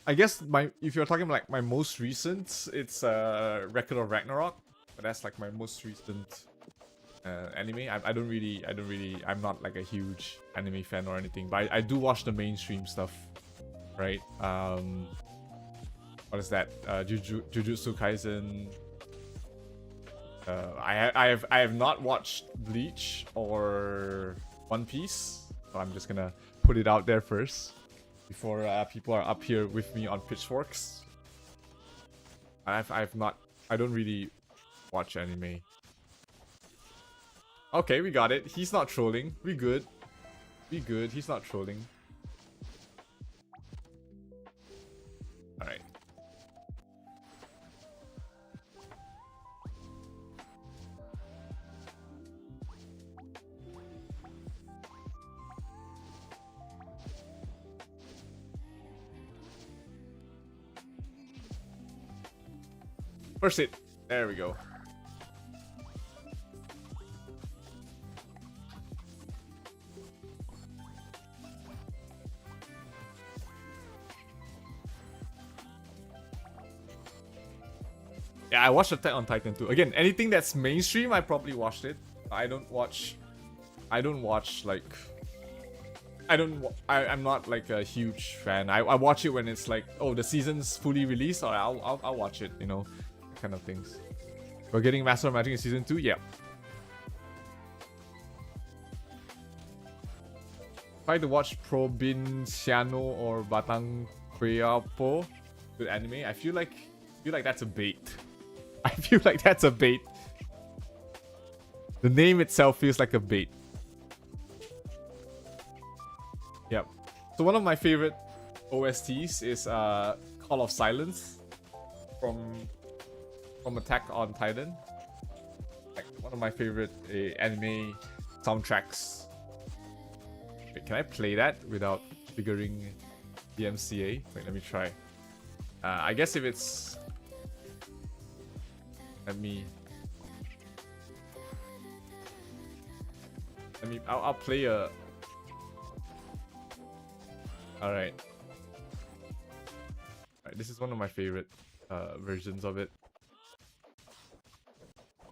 I guess if you're talking like my most recent, it's Record of Ragnarok, but that's like my most recent anime. I'm not like a huge anime fan or anything, but I do watch the mainstream stuff, right? What is that? Jujutsu Kaisen. I have not watched Bleach or One Piece, so I'm just gonna put it out there first before people are up here with me on pitchforks. I don't really watch anime. Okay, we got it. He's not trolling. We good. We good. He's not trolling. Alright. First hit. There we go. Yeah, I watched Attack on Titan too. Again, anything that's mainstream, I probably watched it. I don't watch like I'm not like a huge fan. I watch it when it's like, oh, the season's fully released, or I'll watch it, you know, kind of things. We're getting Master of Magic in season 2, yeah. Try to watch Provinciano or Batang Quiapo with anime. I feel like that's a bait. I feel like that's a bait. The name itself feels like a bait. Yep. So one of my favorite OSTs is Call of Silence from Attack on Titan. Like one of my favorite anime soundtracks. Wait, can I play that without triggering the MCA? Wait, let me try. I guess if it's... I'll play a... Alright. This is one of my favorite versions of it.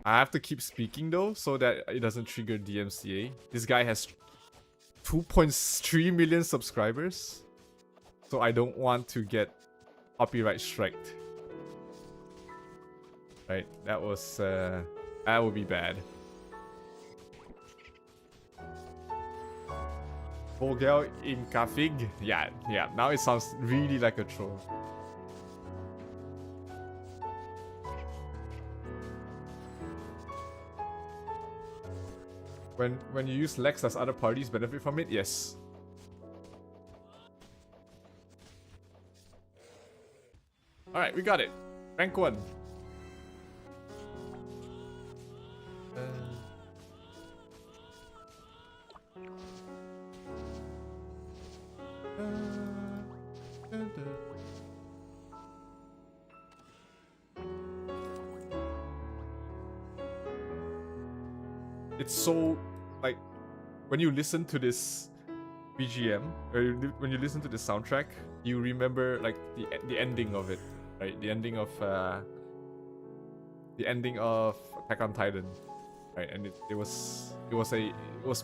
I have to keep speaking though, so that it doesn't trigger DMCA. This guy has 2.3 million subscribers, so I don't want to get copyright striked. Right, that would be bad. Vogel im Kafig. Yeah, now it sounds really like a troll. When you use Lex, does other parties benefit from it? Yes. Alright, we got it. Rank 1. It's so, like, when you listen to this BGM, or when you listen to the soundtrack, you remember like the ending of it, right? The ending of Attack on Titan, right? And it was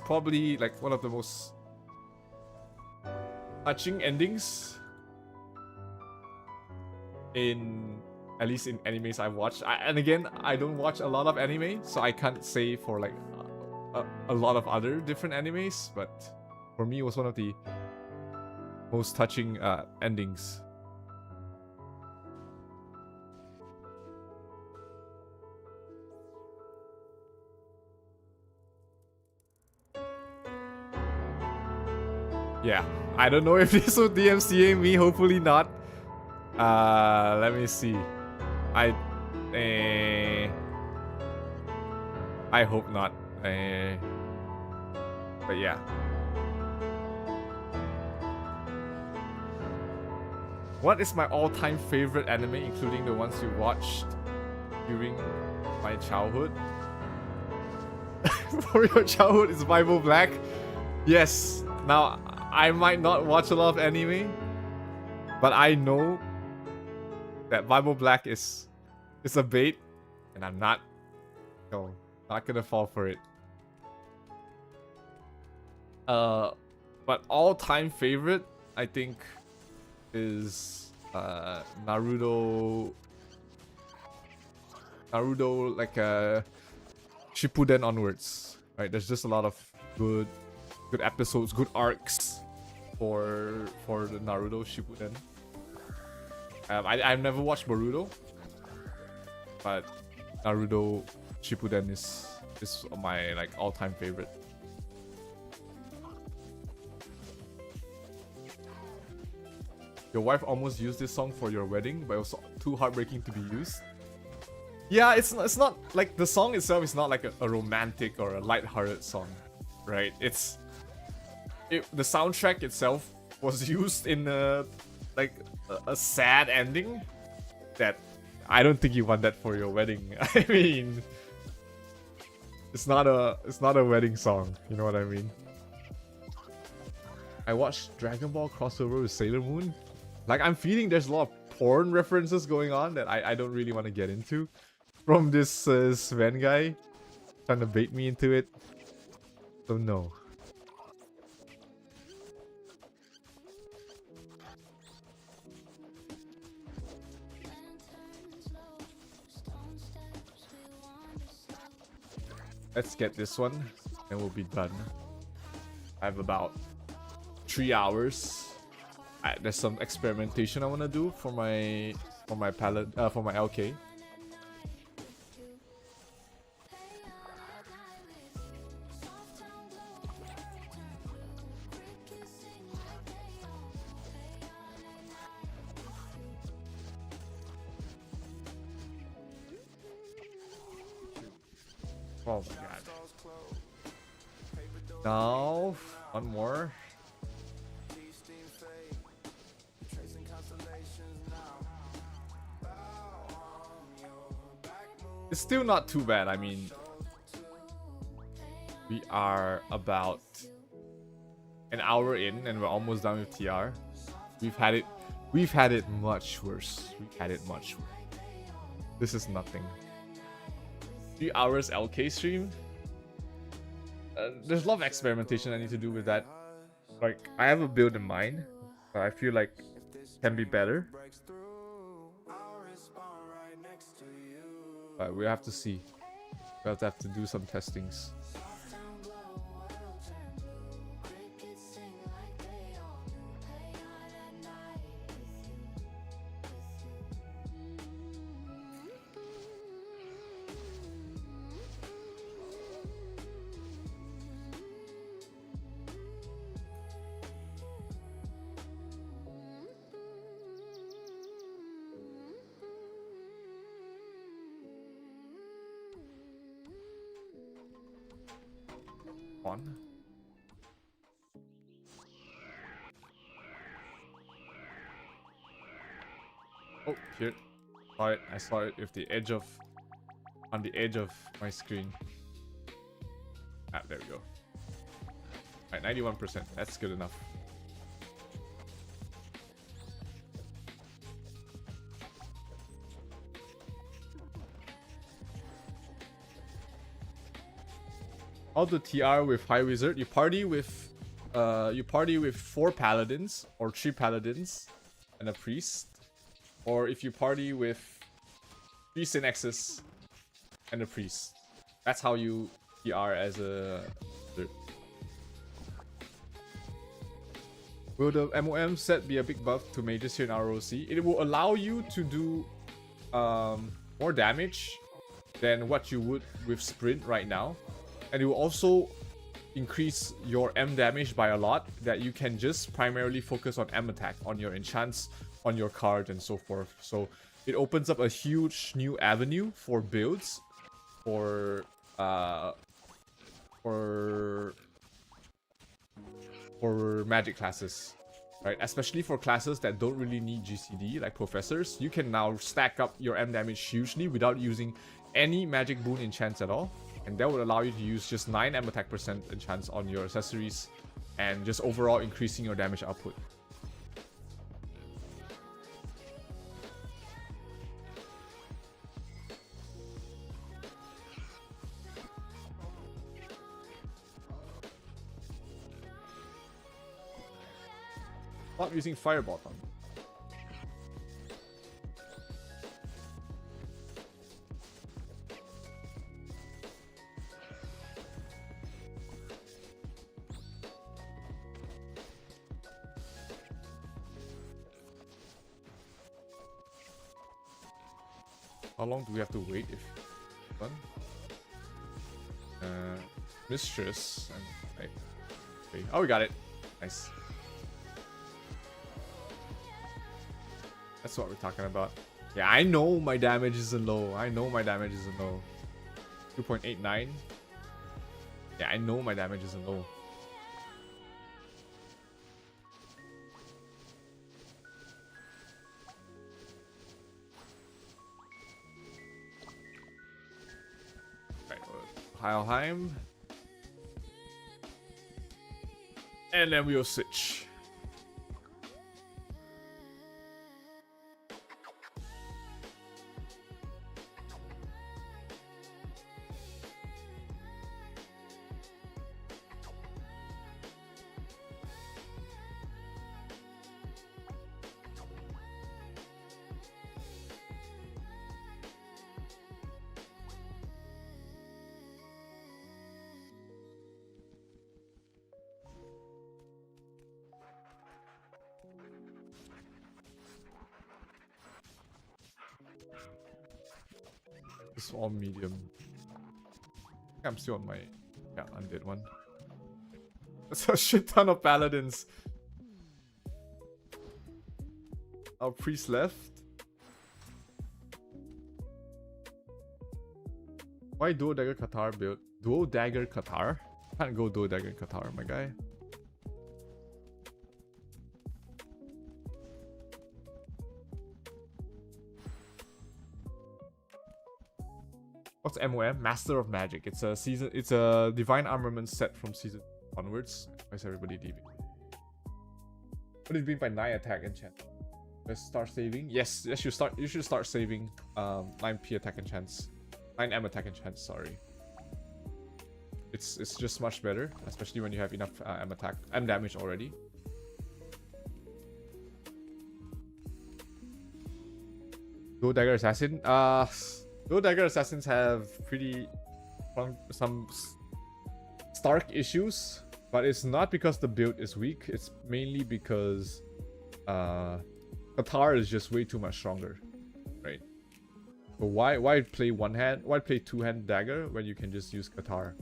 probably like one of the most touching endings in, at least in animes I've watched. And again, I don't watch a lot of anime, so I can't say for like a lot of other different animes, but for me it was one of the most touching endings. Yeah, I don't know if this will DMCA me, hopefully not. Let me see. I hope not. But yeah. What is my all-time favorite anime, including the ones you watched during my childhood? For your childhood, is Bible Black? Yes. Now, I might not watch a lot of anime, but I know that Bible Black is a bait, and I'm not gonna fall for it. But all-time favorite, I think, is Naruto like Shippuden onwards, right? There's just a lot of good episodes, good arcs for the Naruto Shippuden. I've never watched Boruto, but Naruto Shippuden is my like all-time favorite. Your wife almost used this song for your wedding, but it was too heartbreaking to be used. Yeah, it's not like the song itself is not like a romantic or a light-hearted song, right? The soundtrack itself was used in a sad ending that I don't think you want that for your wedding. I mean, it's not a wedding song, you know what I mean? I watched Dragon Ball crossover with Sailor Moon. Like, I'm feeling there's a lot of porn references going on that I don't really want to get into from this Sven guy trying to bait me into it. So no. Let's get this one, and we'll be done. I have about 3 hours. There's some experimentation I want to do for my for my LK. Oh my god. Now, one more. It's still not too bad. I mean, we are about an hour in and we're almost done with TR. We've had it much worse. This is nothing. 3 hours LK stream. There's a lot of experimentation I need to do with that. Like, I have a build in mind, but I feel like can be better. But we have to see. We have to do some testings. On. Oh, here. I saw it with the edge of on the edge of my screen. Ah, there we go. Alright, 91%. That's good enough. How to TR with High Wizard? You party with 4 paladins or 3 paladins and a priest, or if you party with 3 Synexes and a priest. That's how you TR as a wizard. Will the MOM set be a big buff to mages here in ROC? It will allow you to do more damage than what you would with sprint right now. And it will also increase your M damage by a lot, that you can just primarily focus on M attack, on your enchants, on your cards, and so forth. So it opens up a huge new avenue for builds for magic classes, right? Especially for classes that don't really need GCD, like professors. You can now stack up your M damage hugely without using any magic boon enchants at all. And that would allow you to use just 9 M attack percent enchants on your accessories and just overall increasing your damage output. Stop using Fireball on. How long do we have to wait if done? Mistress and okay. Oh, we got it. Nice. That's what we're talking about. Yeah, I know my damage isn't low. 2.89. Yeah, I know my damage isn't low. Heilheim. And then we'll switch. It's all medium. I'm still on my undead one. That's a shit ton of paladins. Our priest left. Why Duo Dagger Qatar build? Duo Dagger Qatar? Can't go Duo Dagger Qatar, my guy. What's MOM? Master of Magic. It's a divine armament set from season onwards. Why is everybody leaving? What do you mean by 9 attack enchant? Let's start saving. Yes, you should start saving 9p attack enchants. 9M attack enchants, sorry. It's just much better, especially when you have enough M damage already. Duo Dagger Assassin. Duo Dagger Assassins have some stark issues, but it's not because the build is weak. It's mainly because Qatar is just way too much stronger, right? But why play one hand? Why play two-hand dagger when you can just use Qatar?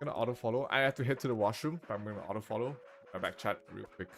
I'm gonna auto follow. I have to head to the washroom, but I'm gonna auto follow. My back chat real quick.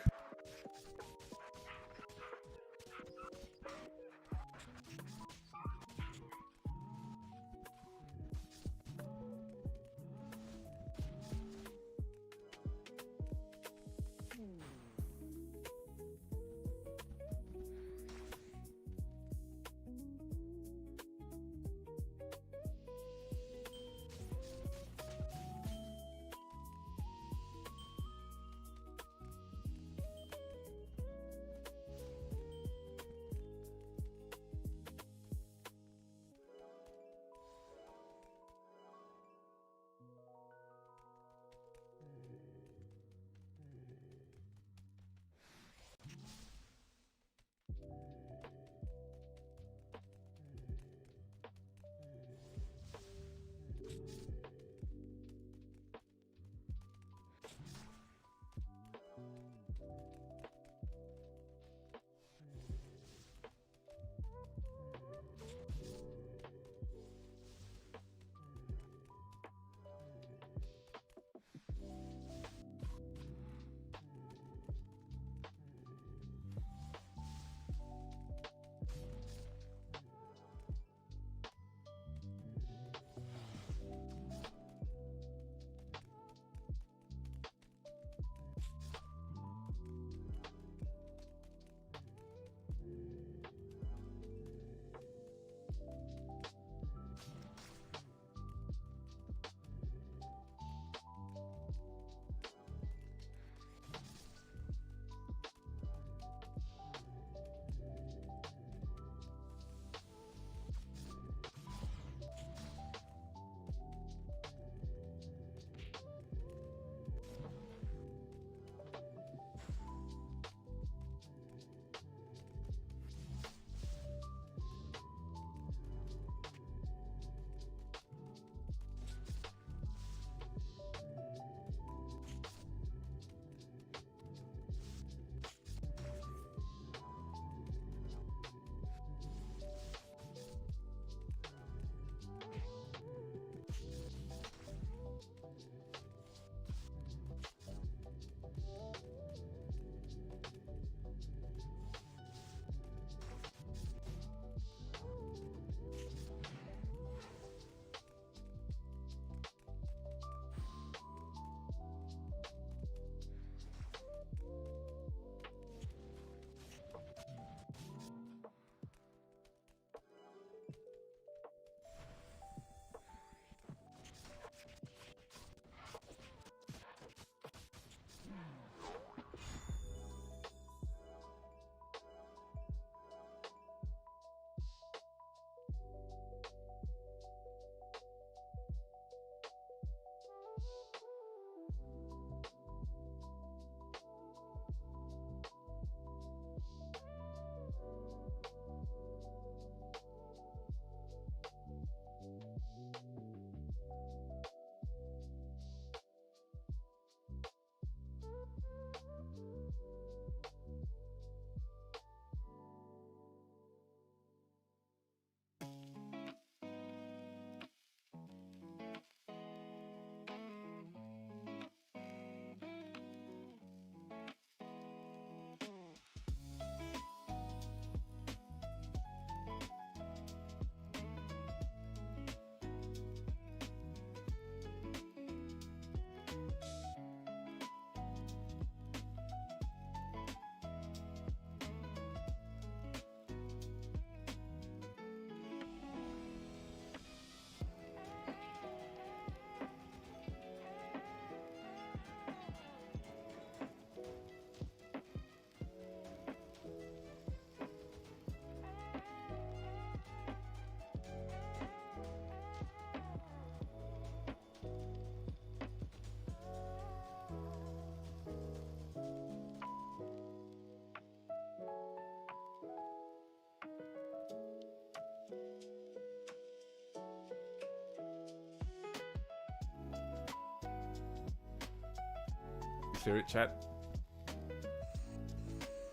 clear it, chat?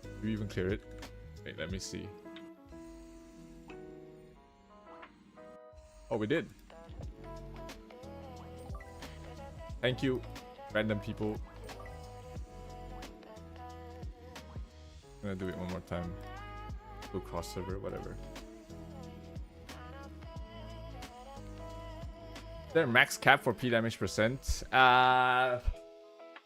Did we even clear it? Wait, let me see. Oh, we did. Thank you, random people. I'm gonna do it one more time. Go cross server, whatever. Is there a max cap for P damage percent?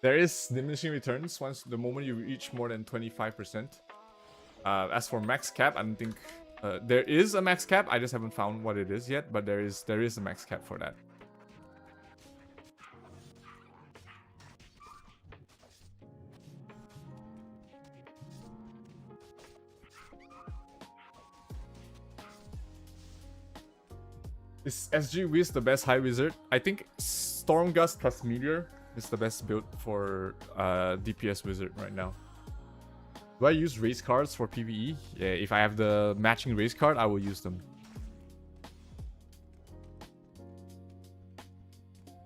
There is diminishing returns once the moment you reach more than 25%. As for max cap, I don't think there is a max cap. I just haven't found what it is yet, but there is a max cap for that. Is SG Wiz the best high wizard? I think Stormgust plus Meteor is the best build for DPS wizard right now. Do I use race cards for PvE? Yeah, if I have the matching race card, I will use them.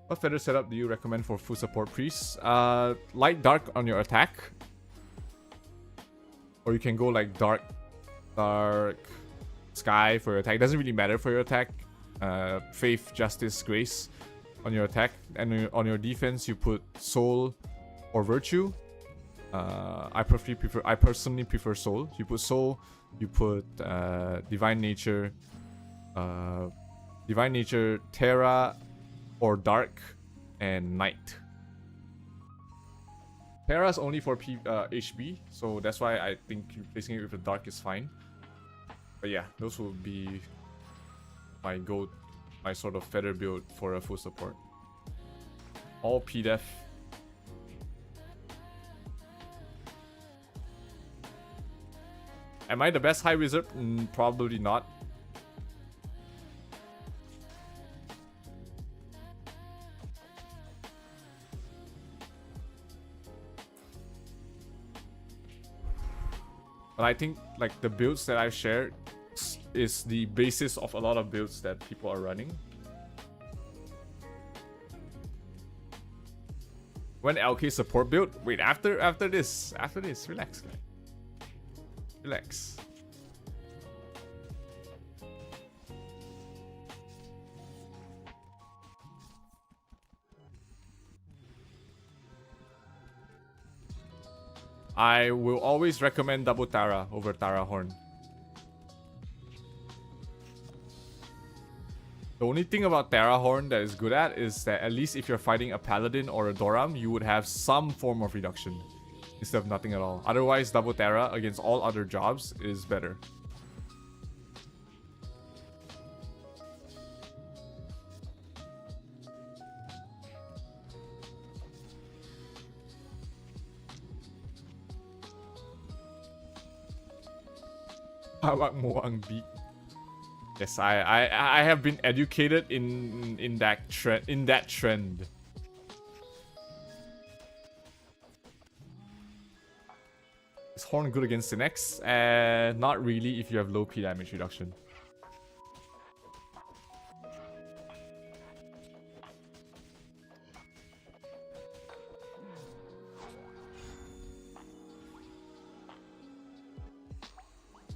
What feather setup do you recommend for full support priests? Light dark on your attack. Or you can go like dark sky for your attack. Doesn't really matter for your attack. Faith, Justice, Grace on your attack, and on your defense you put Soul or Virtue. I personally prefer Soul. You put Soul, you put Divine Nature, Terra, or Dark, and Night. Terra's only for HB, so that's why I think replacing it with the Dark is fine. But yeah, those will be my sort of feather build for a full support. All PDEF. Am I the best high wizard? Probably not. But I think like the builds that I've shared is the basis of a lot of builds that people are running. When LK support build? Wait, after this, relax, guy. Relax. I will always recommend double Tara over Tara Horn. The only thing about Tara Horn that is good at is that at least if you're fighting a Paladin or a Doram, you would have some form of reduction instead of nothing at all. Otherwise, double Tara against all other jobs is better. Hawak Moang beat. Yes, I have been educated in that trend. Is Horn good against the next? Not really if you have low P damage reduction.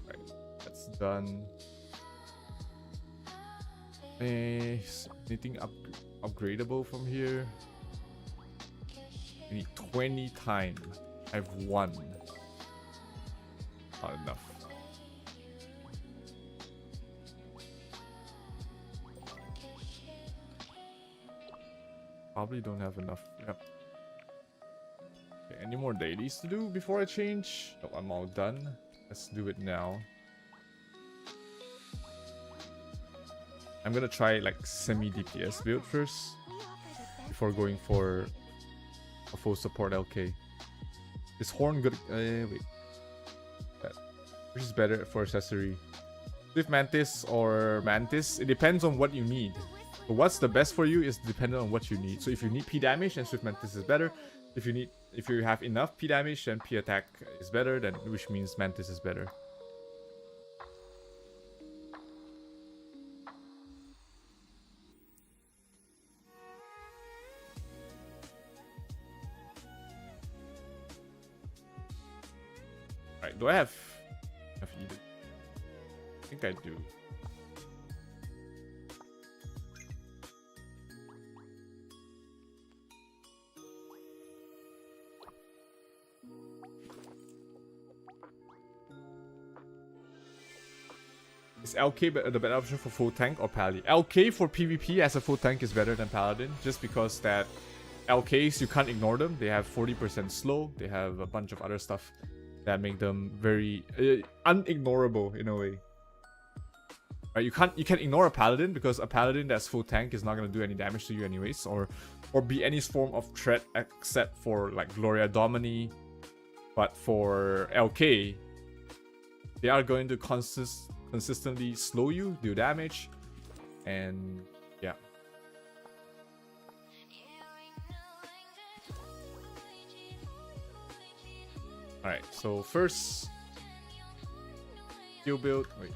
Right, that's done. Anything upgradable from here? We need 20 time. I have 1. Not enough. Probably don't have enough. Yep. Okay, any more dailies to do before I change? No, I'm all done. Let's do it now. I'm gonna try like semi-DPS build first before going for a full support LK. Is Horn good? Wait. Which is better for accessory? Swift Mantis or Mantis? It depends on what you need. So what's the best for you is dependent on what you need. So if you need P damage, then Swift Mantis is better. If you have enough P damage, then P attack is better. Then which means Mantis is better. Right, do I have either? I think I do. Is LK the better option for full tank or Pally? LK for PvP as a full tank is better than Paladin, just because that LKs, you can't ignore them. They have 40% slow. They have a bunch of other stuff that make them very unignorable in a way. Right? You can ignore a Paladin because a Paladin that's full tank is not gonna do any damage to you anyways, or be any form of threat except for like Gloria Domini. But for LK, they are going to consistently slow you, do damage, and yeah. Alright, so first skill build. Wait.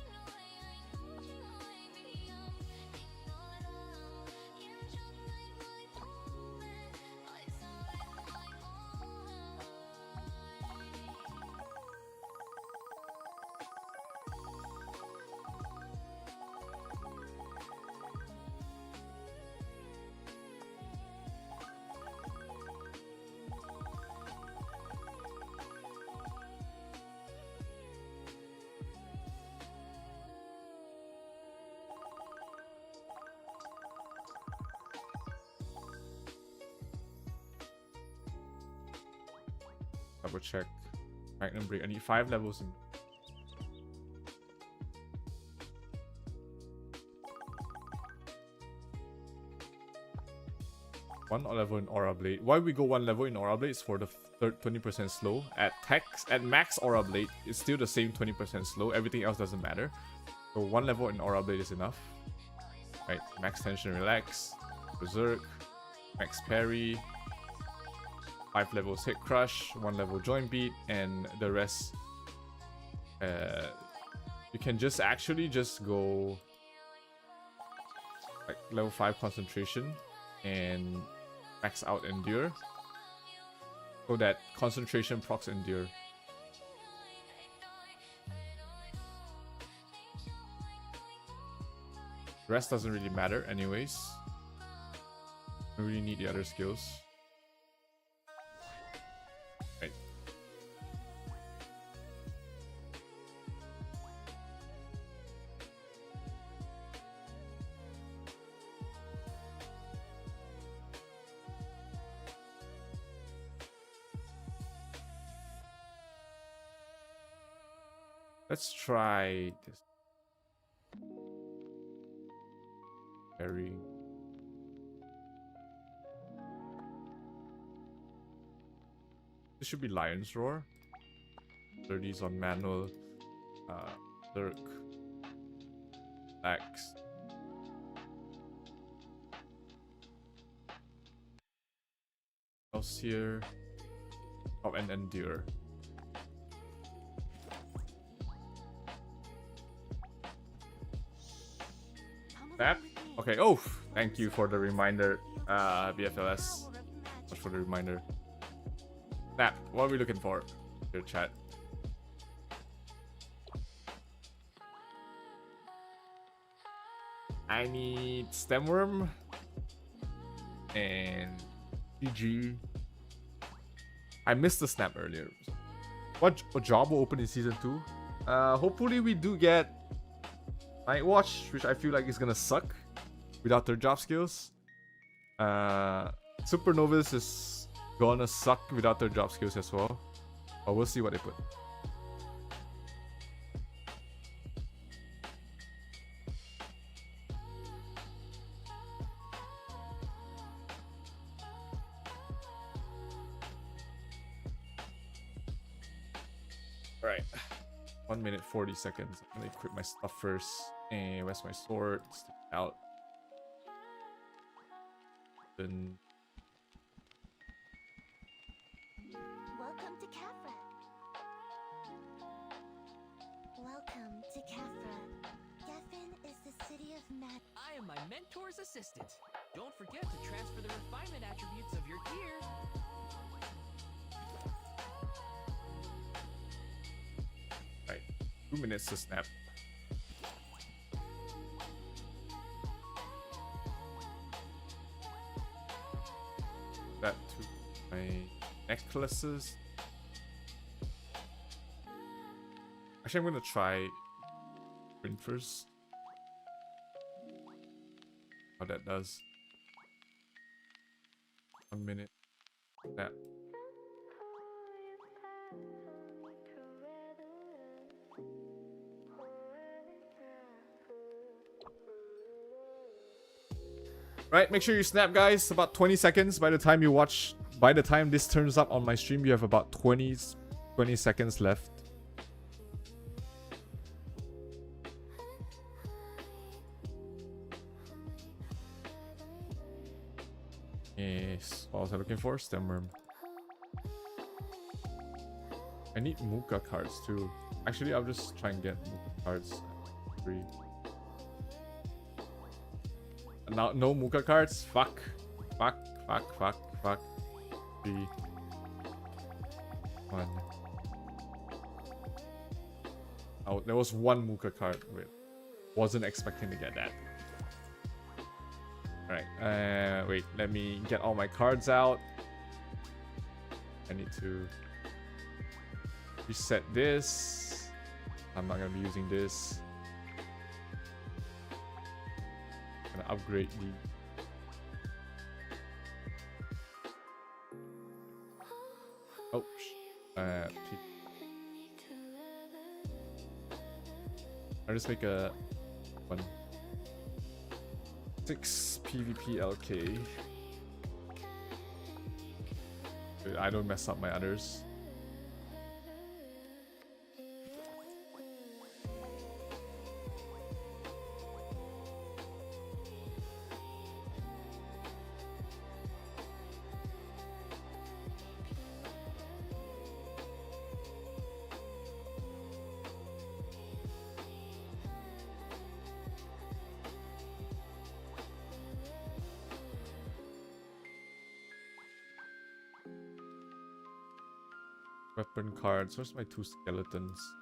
Double check. Magnum break. I need 5 levels in. One level in Aura Blade. Why we go 1 level in Aura Blade is for the 20% slow. At max Aura Blade, it's still the same 20% slow. Everything else doesn't matter. So 1 level in Aura Blade is enough. Right, max tension relax, berserk, max parry, 5 levels hit crush, 1 level joint beat, and the rest you can just go like level 5 concentration and max out endure, so that concentration procs endure. The rest doesn't really matter anyways. You really need the other skills. Right. Let's try this. Very. This should be Lion's Roar. 30s on manual. Dirk. Axe. Else here. Oh, and endure. That? Okay. Oh, thank you for the reminder, BFLS. Much for the reminder. Snap. What are we looking for? Your chat. I need Stemworm and GG. I missed the snap earlier. What job will open in season 2? Hopefully we do get Night Watch, which I feel like is gonna suck without their job skills. Supernovas is gonna suck without their job skills as well. But we'll see what they put. Alright. 1 minute 40 seconds. I'm gonna equip my stuff first. And where's my sword? Stick it out. Then Welcome to Kafra. Welcome to Kafra. Geffen is the city of Mad. I am my mentor's assistant. Don't forget to transfer the refinement attributes of your gear. 2 minutes to snap. That to my necklaces. Actually, I'm gonna try print first. How that does. 1 minute. That. Right, make sure you snap, guys. About 20 seconds by the time you watch. By the time this turns up on my stream, you have about 20 seconds left. Yes. What was I looking for? Stem worm. I need Muka cards too. Actually, I'll just try and get Muka cards. Free. Now, no Muka cards? Fuck. Fuck. 3, 1. Oh, there was one Muka card. Wait. Wasn't expecting to get that. Alright, wait, let me get all my cards out. I need to reset this. I'm not gonna be using this. I'm gonna upgrade the I'll just make a 6 PvP LK. I don't mess up my others. Weapon cards. Where's my 2 skeletons?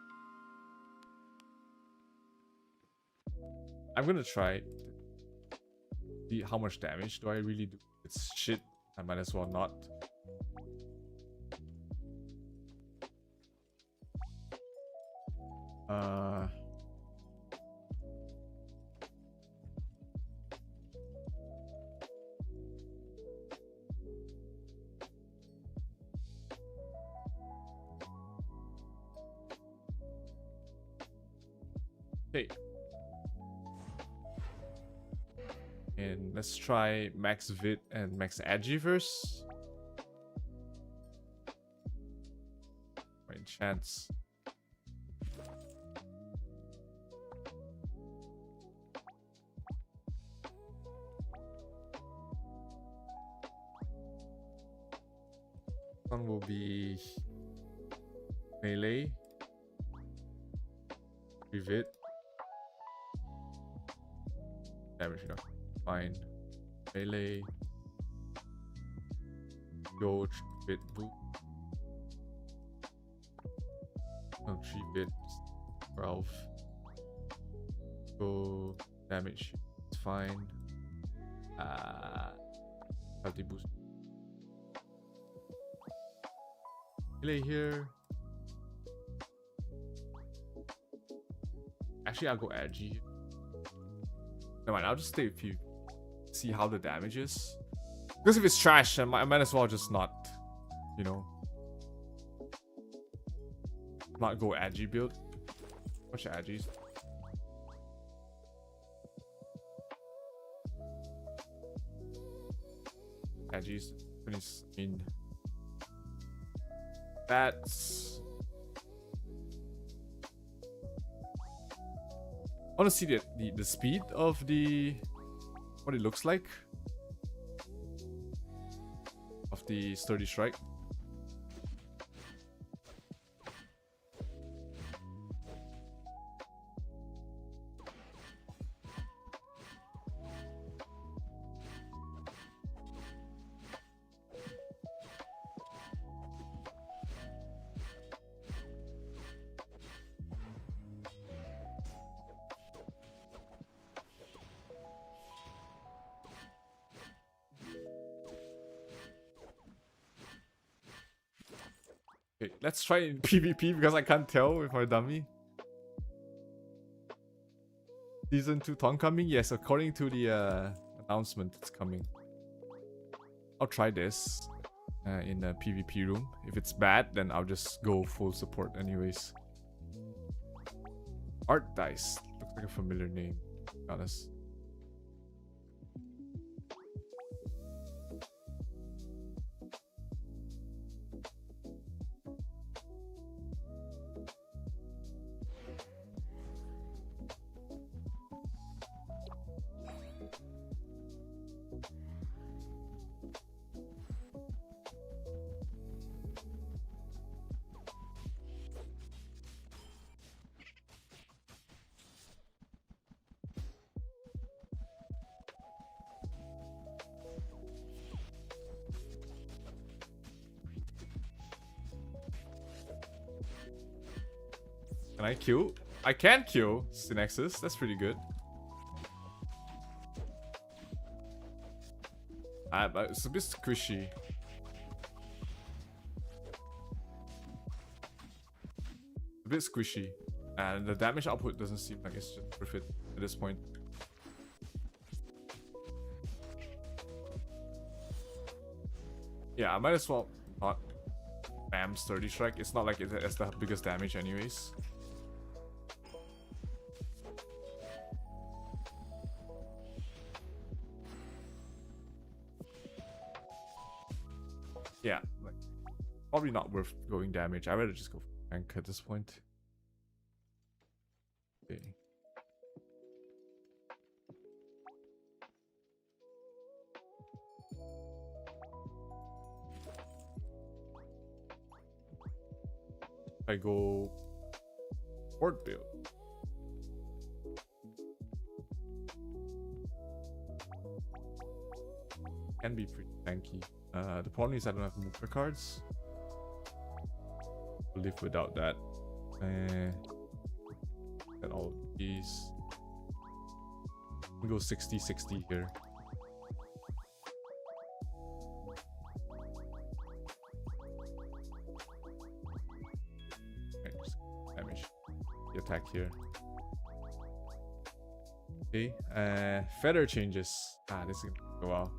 I'm gonna try. See how much damage do I really do? It's shit. I might as well not. Okay. And let's try max vid and max agi first. Right, chance. One will be melee. Vid. Damage enough. Fine. Melee. Go bit boot. No, 3 bits. 12. Go damage. It's fine. Healthy boost. Melee here. Actually, I'll go edgy. Never mind, I'll just stay with you. See how the damage is. Because if it's trash, I might as well just not, you know, not go edgy build. What's your edgies? Edgies. I mean, that's. I want to see the speed of what it looks like of the sturdy strike. Okay, let's try in PvP because I can't tell with my dummy. Season 2 Tong coming? Yes, according to the announcement, it's coming. I'll try this in the PvP room. If it's bad, then I'll just go full support anyways. Art Dice. Looks like a familiar name, to be honest. Can I kill? I can kill Synexus. That's pretty good. But it's a bit squishy. A bit squishy. And the damage output doesn't seem like it's just worth it at this point. Yeah, I might as well not spam Sturdy Strike. It's not like it's the biggest damage anyways. Yeah, like, probably not worth going damage. I'd rather just go for tank at this point. Okay. I go port build. Can be pretty tanky. The problem is I don't have Mooper cards. I'll live without that. And all these. We go 60-60 here. Okay, just damage. The attack here. Okay, feather changes. This is gonna take a while.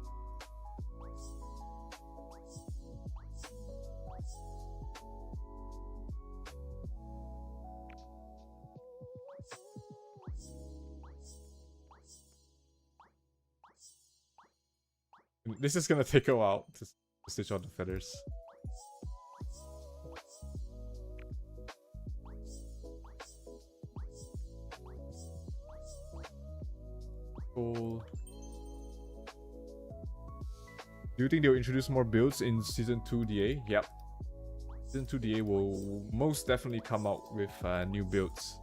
This is gonna take a while to stitch all the feathers. Cool. Do you think they'll introduce more builds in Season 2 DA? Yep. Season 2 DA will most definitely come out with new builds.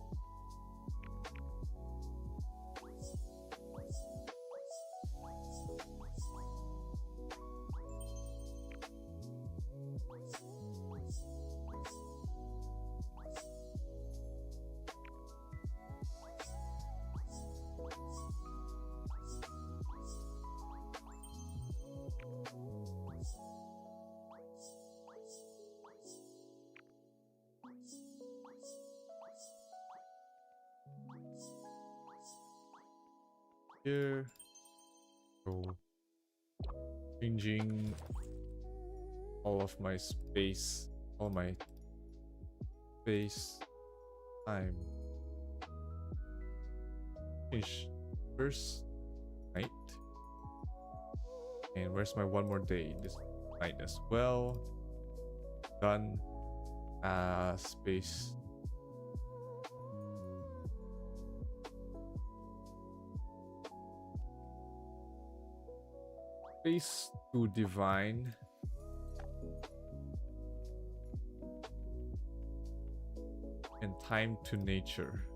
Here, so changing all of my space, all my space time. Finish first night, and where's my one more day? This night as well. Done. Space. Space to divine. And time to nature.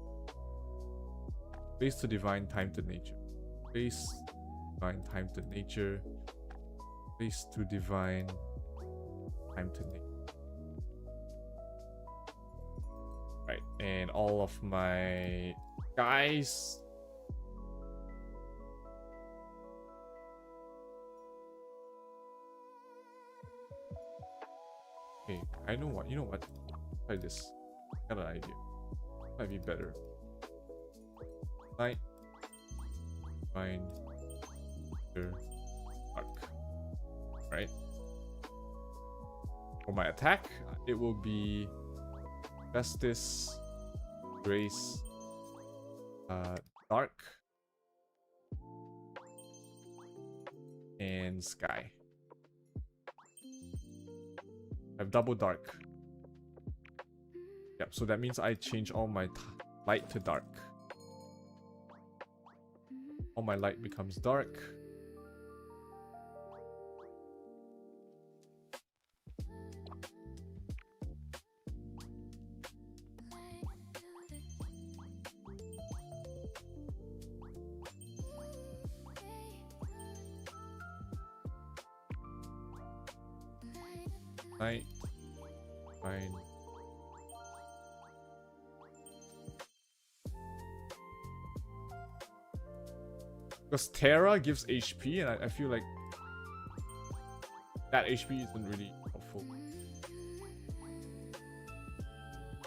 Space to divine, time to nature. Space, divine, time to nature. Space to divine, time to nature. Right, and all of my guys. Okay, I know what. You know what? Try this. Got an idea. Might be better. Night. Fine. Dark. Right. For my attack, it will be Justice, Grace, Dark, and Sky. I have double Dark. Yep, so that means I change all my light to dark. All my light becomes dark. Night. Fine. Because Terra gives HP, and I feel like that HP isn't really helpful.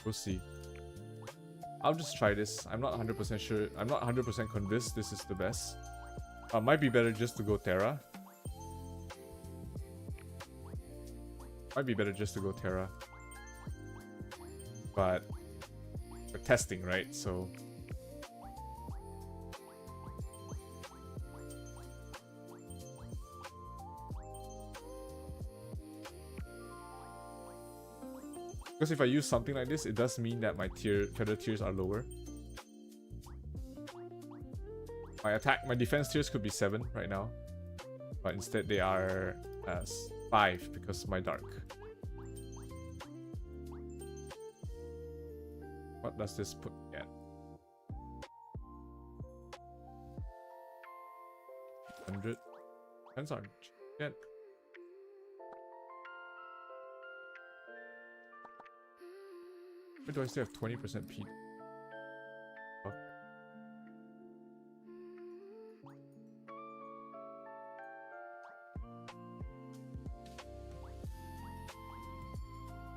We'll see. I'll just try this. I'm not 100% sure. I'm not 100% convinced this is the best. Might be better just to go Terra. Might be better just to go Terra. But we're testing, right? So because if I use something like this, it does mean that my feather tiers are lower. My defense tiers could be 7 right now, but instead they are 5 because of my dark. What does this put me at? 100. Depends on shit. Why do I still have 20% P? Fuck.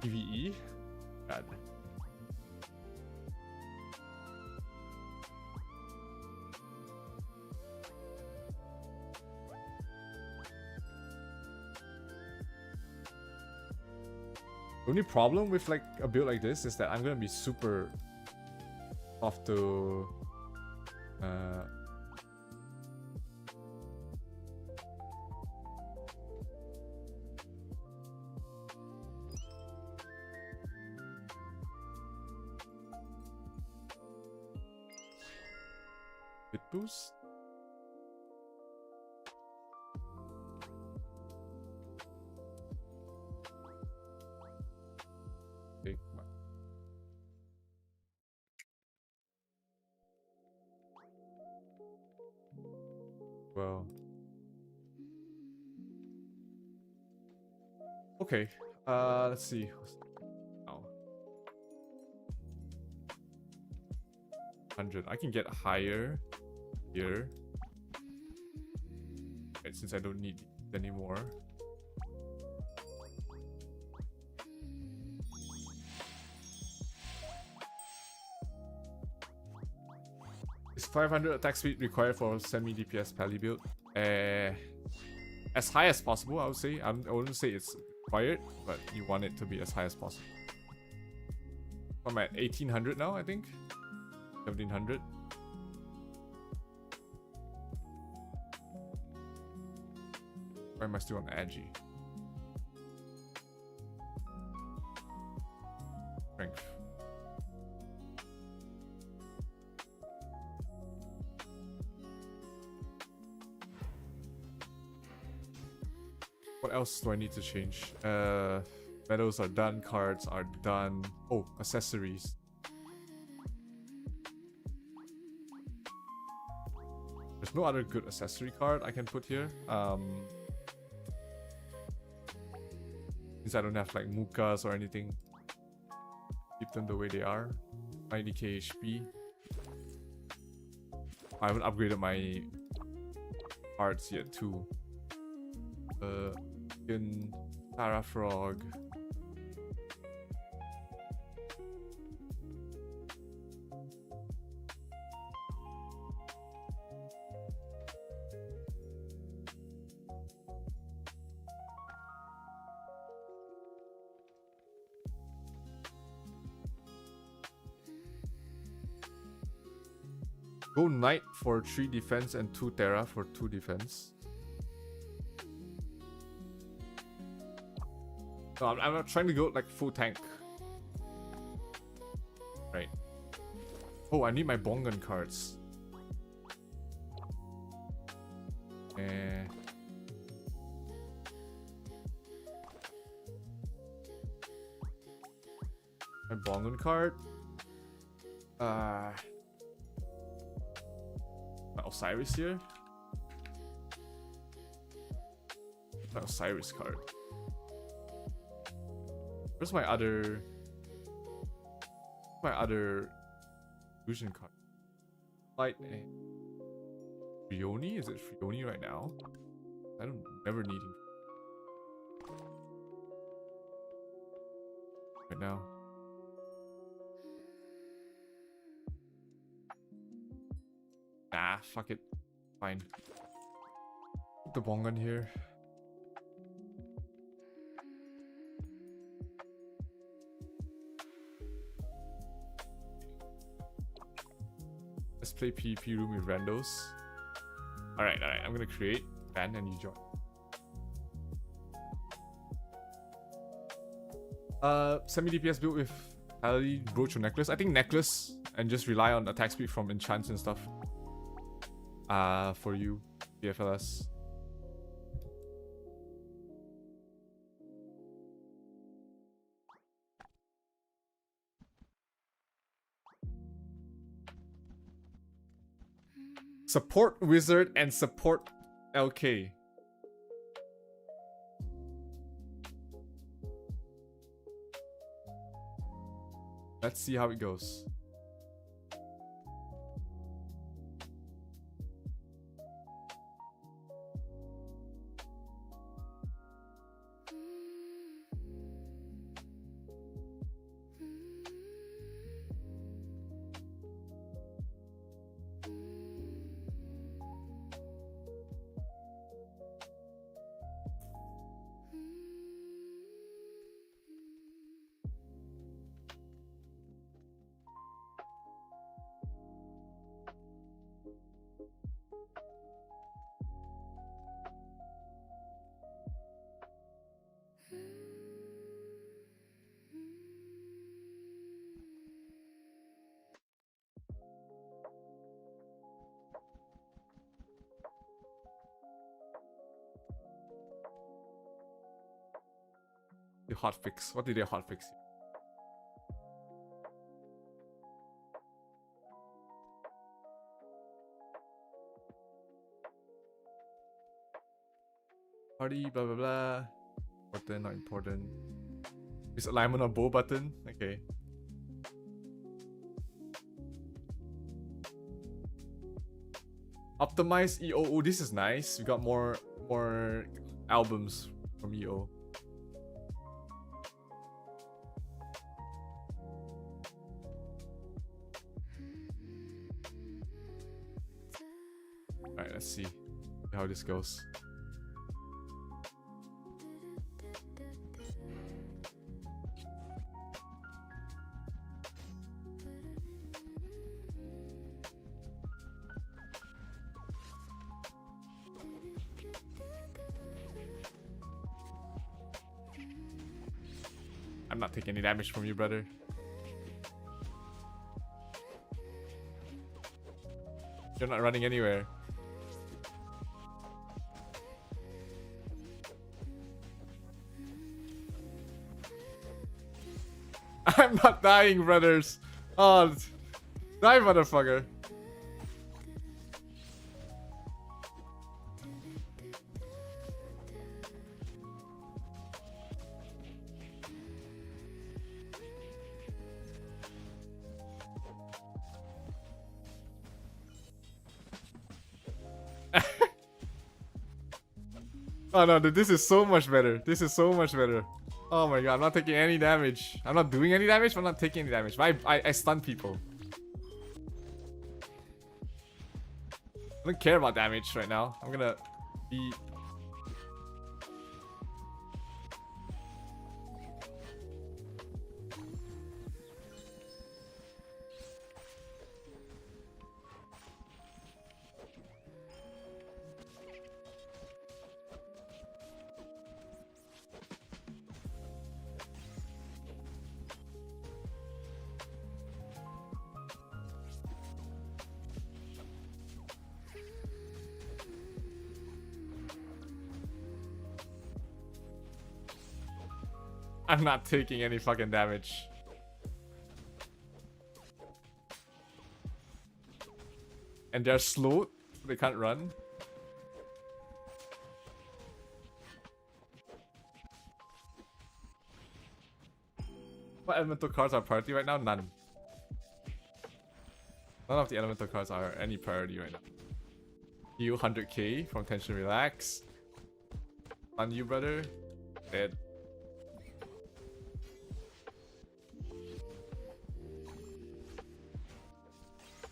PvE? God. The only problem with like a build like this is that I'm gonna be super off to bit boost. Well, okay. Let's see. Oh, 100. I can get higher here, right, since I don't need it anymore. Is 500 attack speed required for semi DPS pally build? As high as possible, I would say. I wouldn't say it's required, but you want it to be as high as possible. I'm at 1800 now, I think. 1700. Why am I still on Agi? Strength. What else do I need to change? Medals are done, cards are done. Oh, accessories. There's no other good accessory card I can put here. Since I don't have like Mukas or anything. Keep them the way they are. 90k HP. I haven't upgraded my cards yet too. Tara Frog. Go Knight for 3 defense and 2 Terra for 2 defense. No, I'm not trying to go like full tank. Right. Oh, I need my Bongan cards. My Bongan card. My Osiris here. My Osiris card. Where's my other fusion card? Light Frioni? Is it Frioni right now? I don't never need him right now. Nah, fuck it. Fine. Put the Bongan here. Let's play PvP room with randos. Alright, I'm gonna create ban and you join. Semi DPS build with Ali, brooch or necklace. I think necklace and just rely on attack speed from enchants and stuff. For you, BFLS. Support wizard and support LK. Let's see how it goes. The hotfix. What did they hotfix? Party, blah blah blah. Important, not important. Misalignment on bow button. Okay. Optimize EO. This is nice. We got more albums from EO. Alright, let's see how this goes. I'm not taking any damage from you, brother. You're not running anywhere. I'm not dying, brothers. Oh, die, motherfucker. Oh no, dude, this is so much better. This is so much better. Oh my god, I'm not taking any damage. I'm not doing any damage, but I'm not taking any damage. I stun people. I don't care about damage right now. I'm gonna be... I'm not taking any fucking damage. And they're slowed, so they can't run. What elemental cards are priority right now? None. None of the elemental cards are any priority right now. You 100k from Tension Relax. On you, brother. Dead.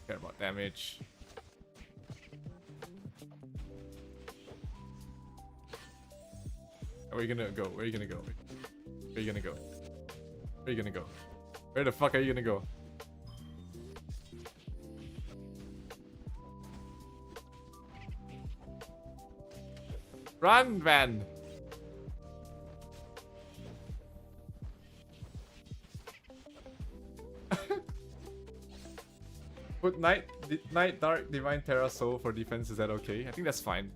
Care about damage. Where are you gonna go? Where are you gonna go? Where are you gonna go? Where are you gonna go? Where the fuck are you gonna go? Run, Van! Put Night Dark Divine Terra Soul for defense, is that okay? I think that's fine.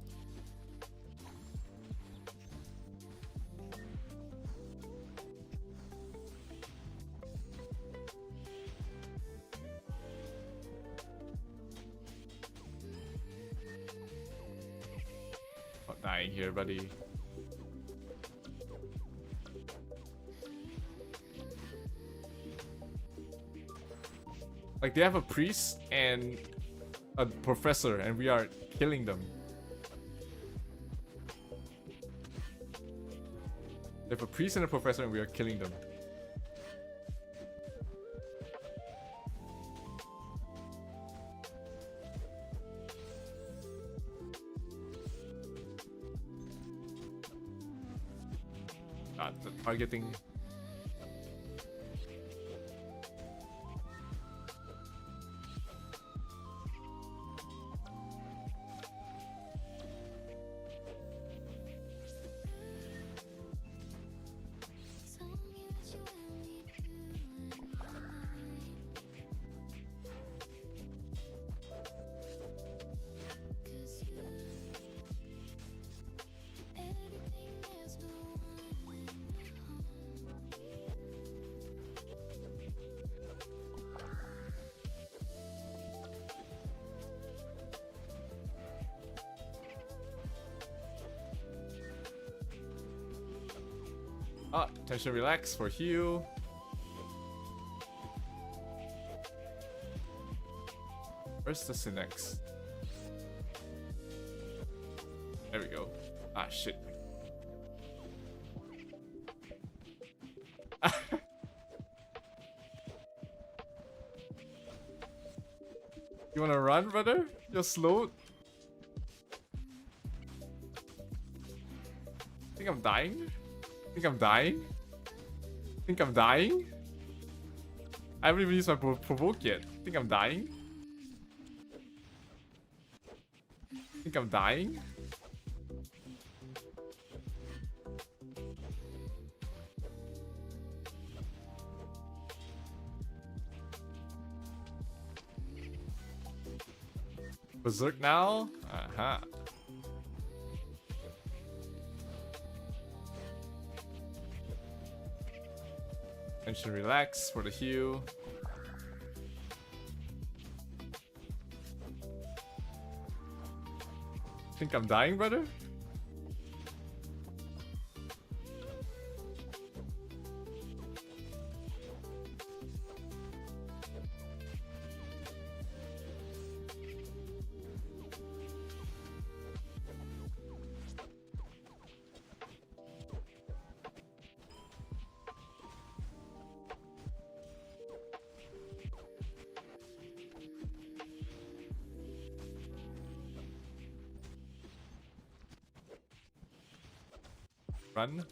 Not dying here, buddy. Like, they have a priest and a professor, and we are killing them. They have a priest and a professor, and we are killing them. God, the targeting. Tension Relax for heal. Where's the Synex? There we go. Ah, shit. You wanna run, brother? You're slowed. Think I'm dying? Think I'm dying? Think I'm dying? I haven't even used my provoke yet. Think I'm dying? Think I'm dying? Berserk now? Aha. Tension Relax for the heal. Think I'm dying, brother? Run.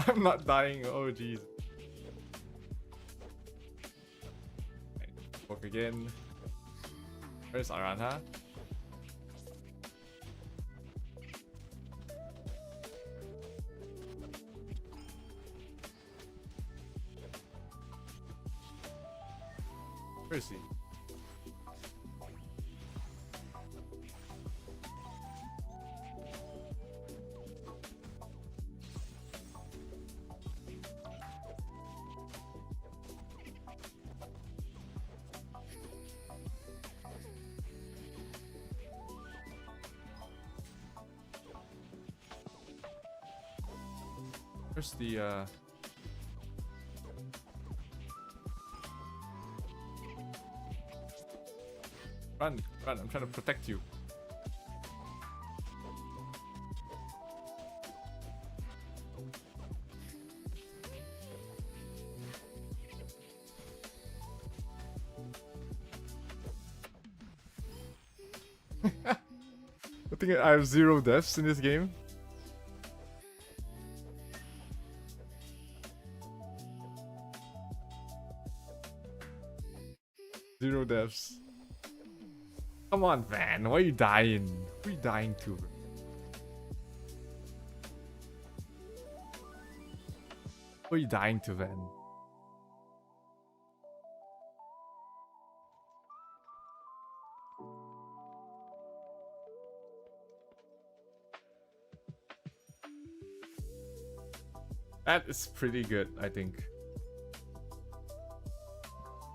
I'm not dying, oh jeez. Again. Where's Arana? Where is he? Where's the Run, run, I'm trying to protect you. I think I have 0 deaths in this game. Zero deaths. Come on, Van. Why are you dying? Who are you dying to? Who are you dying to, Van? That is pretty good, I think.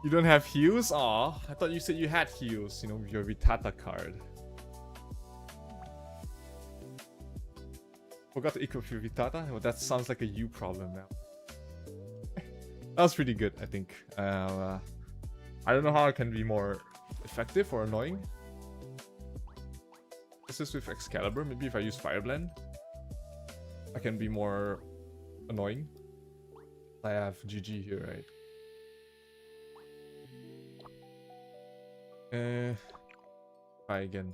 You don't have heals? Aw, I thought you said you had heals, you know, with your Vitata card. Forgot to equip your Vitata? Well, that sounds like a you problem now. That was pretty good, I think. I don't know how I can be more effective or annoying. This is with Excalibur. Maybe if I use Fire Blend, I can be more annoying. I have GG here, right? Try again.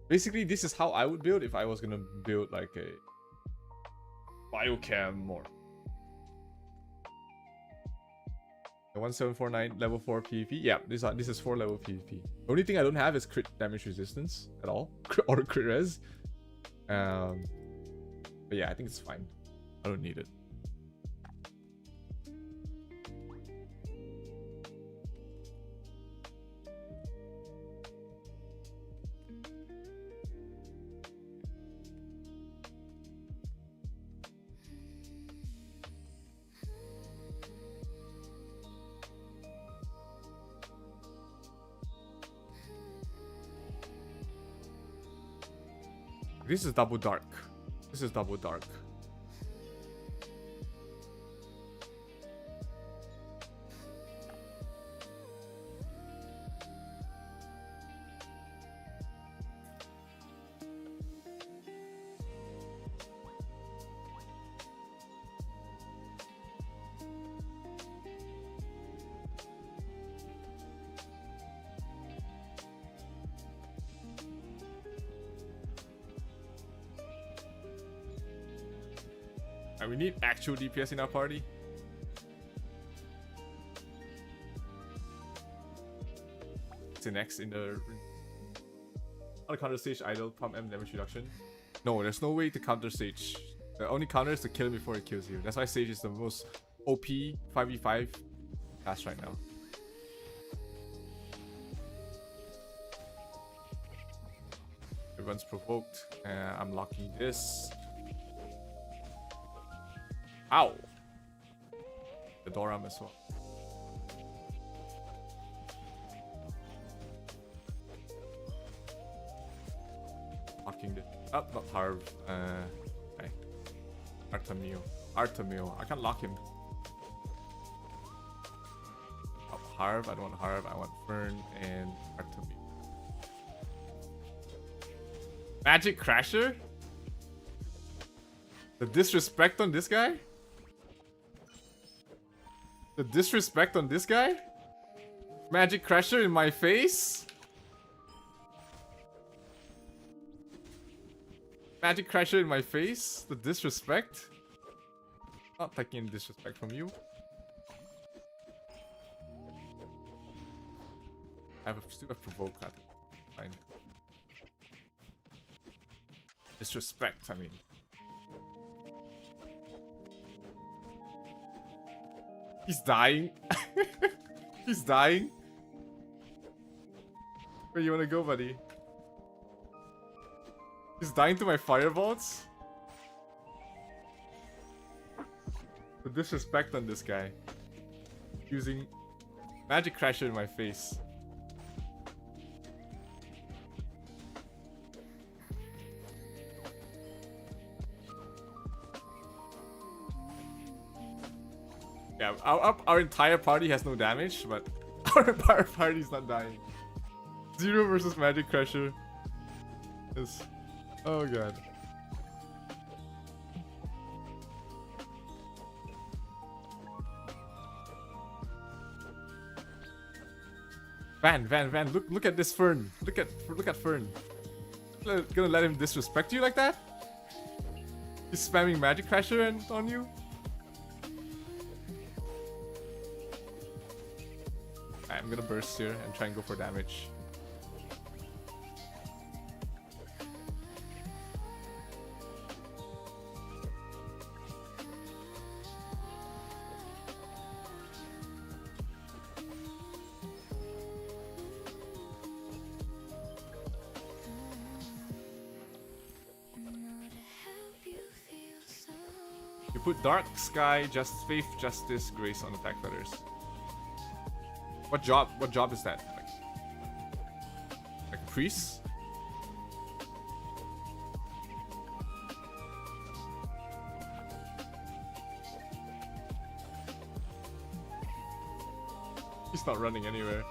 Basically, this is how I would build if I was gonna build like a biochem or 1749 level 4 PvP. Yeah, this is 4 level PvP. The only thing I don't have is crit damage resistance at all, or crit res. But yeah, I think it's fine. I don't need it. This is double dark. This is double dark. And we need actual DPS in our party. What's next in the... On the counter stage, idle, pump M damage reduction. No, there's no way to counter stage. The only counter is to kill it before it kills you. That's why stage is the most OP 5v5 class right now. Everyone's provoked. I'm locking this. Ow! The Doram as well. Locking this. Oh, not Harv. Okay. Artemio. Artemio. I can't lock him. Oh, Harv. I don't want Harv. I want Fern and Artemio. Magic Crasher? The disrespect on this guy? The disrespect on this guy? Magic Crasher in my face? Magic Crasher in my face? The disrespect? Not taking any disrespect from you. I have still have provoke. Fine. Disrespect, I mean. He's dying. He's dying. Where you wanna go, buddy? He's dying to my firebolts? The disrespect on this guy. Using Magic Crasher in my face. Yeah, our entire party has no damage, but our entire party is not dying. 0 versus Magic Crasher. Yes. Oh god. Van, look at this Fern. Look at Fern. Gonna let him disrespect you like that? He's spamming Magic Crasher on you? I'm gonna burst here and try and go for damage. You put Dark Sky, Faith, Justice, Grace on attack feathers. What job is that? Like a priest? He's not running anywhere.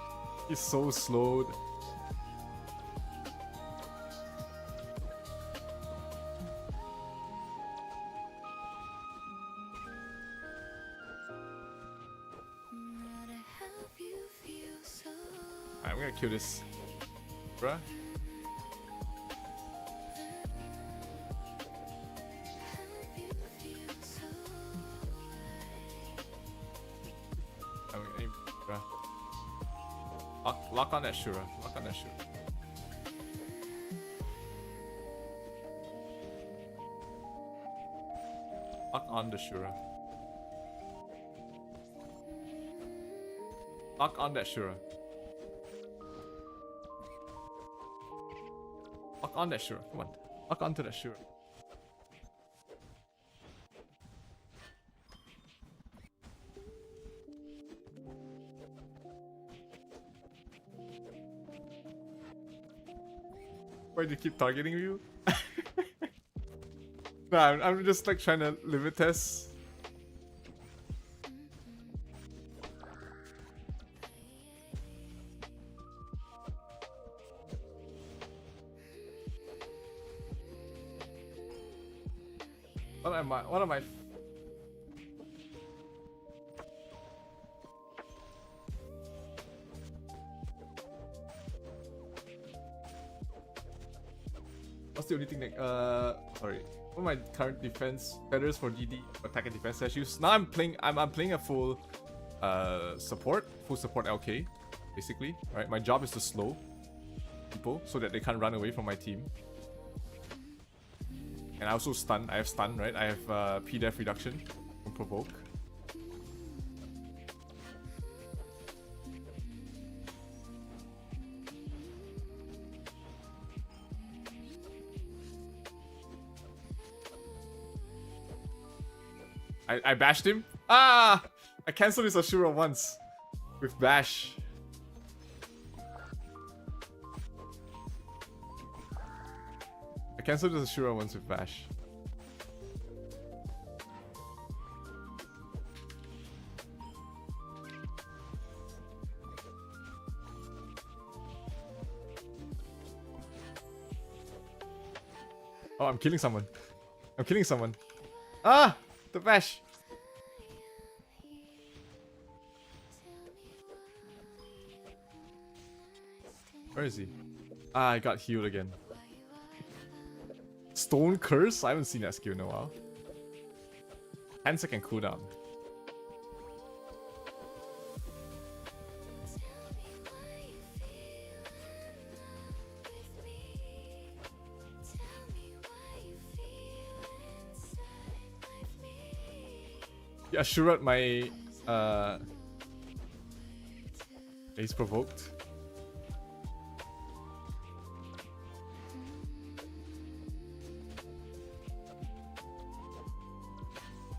He's so slowed. I'm gonna kill this, bruh. I'm gonna aim, bruh. Lock on that Shura. Lock on that Shura. Lock on the Shura. Lock on that Shura. Lock on that Shura. Come on. Lock onto that Shura. Why do you keep targeting you? Nah, I'm just like trying to limit test. What am I? What's the only thing that sorry. What are my current defense feathers for DD attack and defense issues? Now I'm playing a full support LK, basically. Alright, my job is to slow people so that they can't run away from my team. And I also stun. I have stun, right? I have P-Def reduction from provoke. I bashed him. Ah! I cancelled his Ashura once with bash. I cancelled his Ashura once with bash. Oh, I'm killing someone. I'm killing someone. Ah! The bash! Where is he? Ah, I got healed again. Stone Curse? I haven't seen that skill in a while. 10-second cooldown. Yeah, sure. My he's provoked.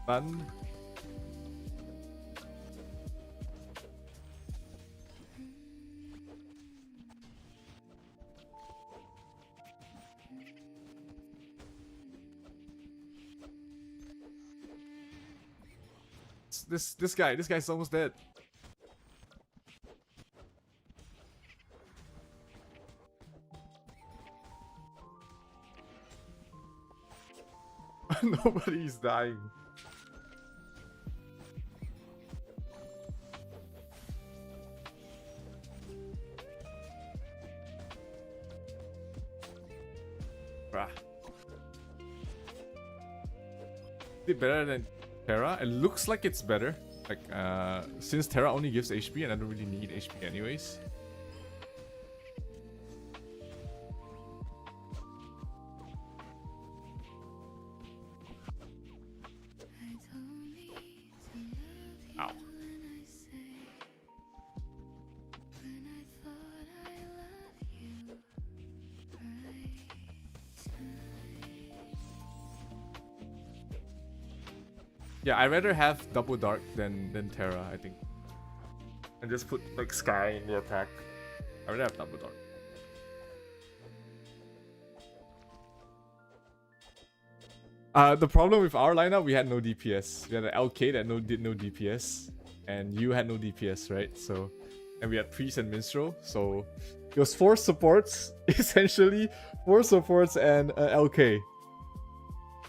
Done. This guy's almost dead. Nobody's dying. Bruh. Is it better than Terra? It looks like it's better. Like, since Terra only gives HP and I don't really need HP anyways. Ow. Yeah, I'd rather have double dark than Terra, I think. And just put like Sky in the attack. I'd rather have double dark. The problem with our lineup, we had no DPS. We had an LK that did no DPS, and you had no DPS, right? So, and we had Priest and Minstrel, so it was 4 supports, essentially 4 supports and LK.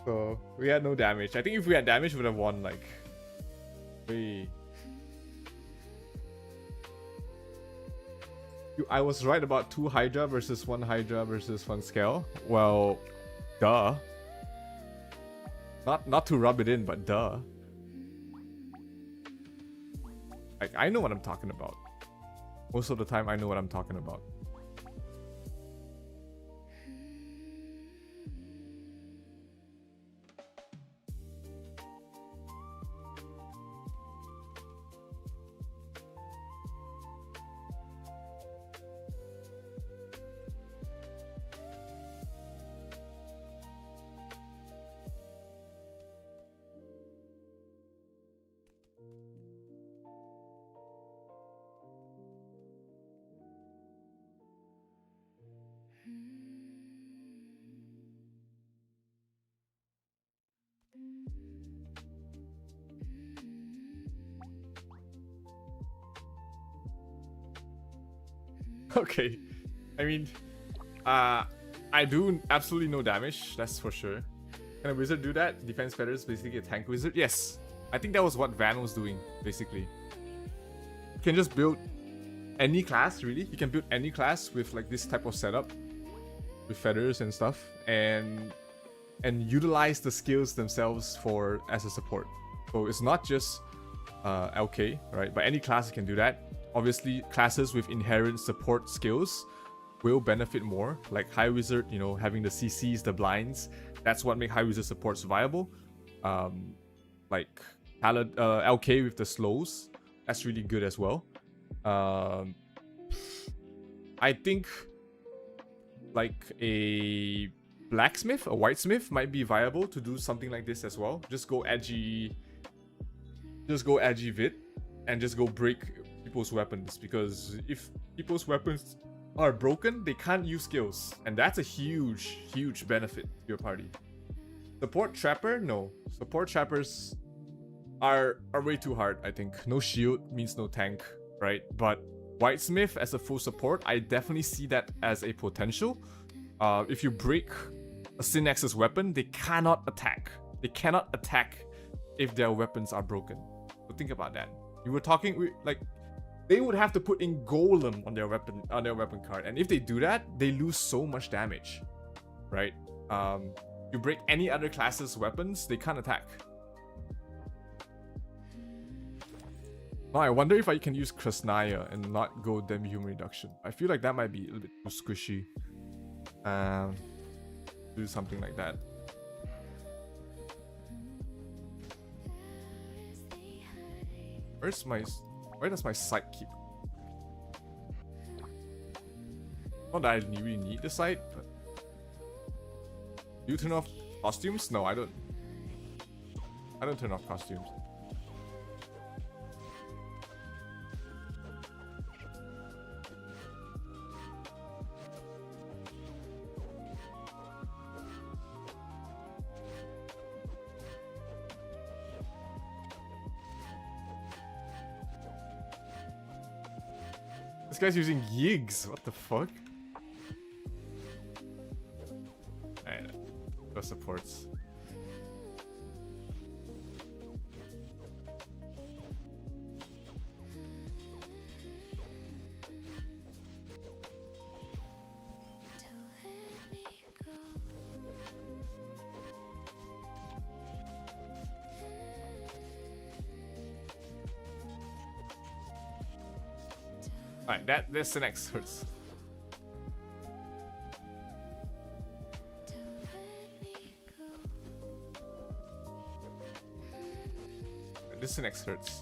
So we had no damage. I think if we had damage, we would have won. Like, I was right about 2 Hydra versus 1 Hydra versus 1 Scale. Well, duh. Not to rub it in, but duh. Like, I know what I'm talking about. Most of the time, I know what I'm talking about. Okay, I mean, I do absolutely no damage, that's for sure. Can a wizard do that? Defense feathers, basically a tank wizard? Yes, I think that was what Van was doing, basically. You can just build any class, really. You can build any class with like this type of setup, with feathers and stuff, and utilize the skills themselves for as a support. So it's not just LK, right? But any class can do that. Obviously, classes with inherent support skills will benefit more. Like High Wizard, you know, having the CCs, the blinds, that's what make High Wizard supports viable. Like LK with the slows, that's really good as well. I think like a blacksmith, a whitesmith might be viable to do something like this as well. Just go edgy Vit and just go break people's weapons, because if people's weapons are broken, they can't use skills, and that's a huge benefit to your party. Support Trapper? No. Support Trappers are way too hard, I think. No shield means no tank, right? But Whitesmith as a full support, I definitely see that as a potential. If you break a Synax's weapon, they cannot attack. They cannot attack if their weapons are broken. So think about that. You were talking like they would have to put in Golem on their weapon card, and if they do that, they lose so much damage, right? You break any other class's weapons, they can't attack. Now I wonder if I can use Krasnaya and not go Demi-Human Reduction. I feel like that might be a little bit too squishy. Do something like that. Where does my sight keep? Not that I really need the sight, but do you turn off costumes? No, I don't. I don't turn off costumes. This guy's using Yigs. What the fuck? Alright, the supports. Alright, this the next hurts. This the next hurts.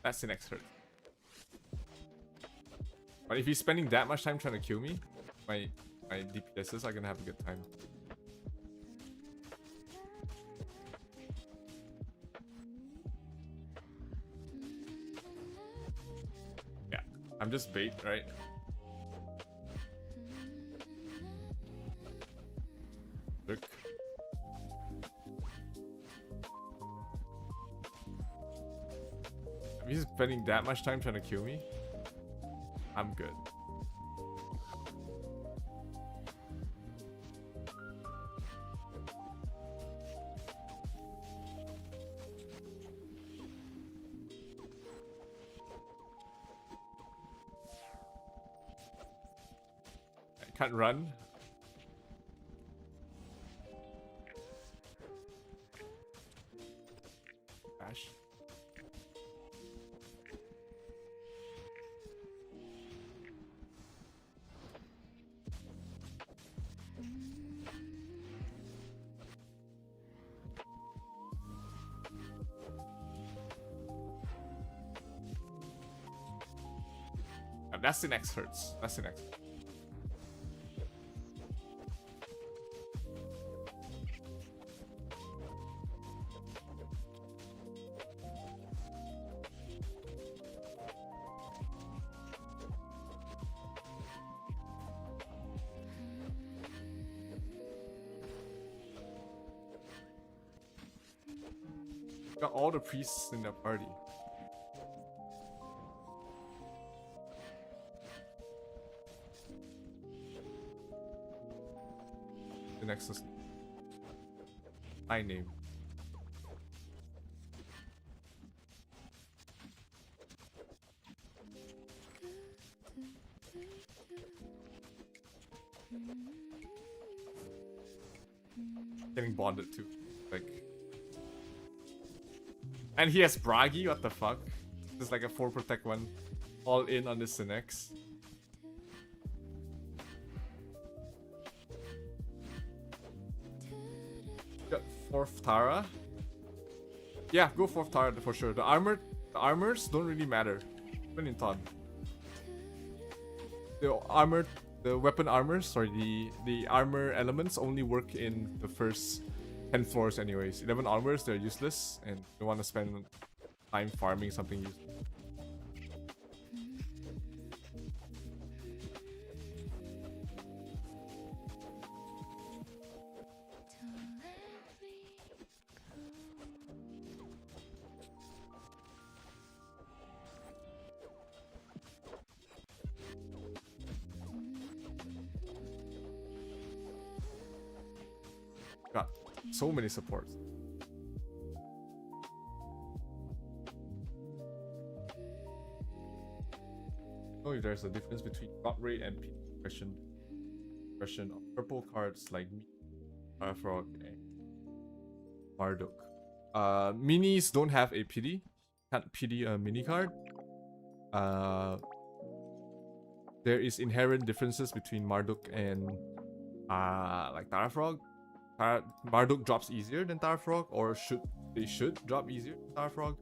That's the next hurt. But if he's spending that much time trying to kill me, my DPSs are gonna have a good time. Yeah, I'm just bait, right? Look. If he's spending that much time trying to kill me, I'm good. I can't run. Dash. That's the next hurts. That's the next. Got all the priests in the party. The next is my name. Getting bonded too, like. And he has Bragi, what the fuck? There's like a 4 protect one. All in on this Sinex. Got 4th Tara. Yeah, go 4th Tara for sure. The armors don't really matter. Even in Todd. The weapon armors, sorry, the armor elements only work in the first 10 floors anyways. 11 onwards, they're useless, and you want to spend time farming something useful. got so many supports. Know if there's a difference between god rate and PD question of purple cards like Frog and Marduk. Minis don't have a PD. Can't PD a mini card. There is inherent differences between Marduk and like Tara Frog. Marduk drops easier than Tara Frog, or should drop easier than Tara Frog.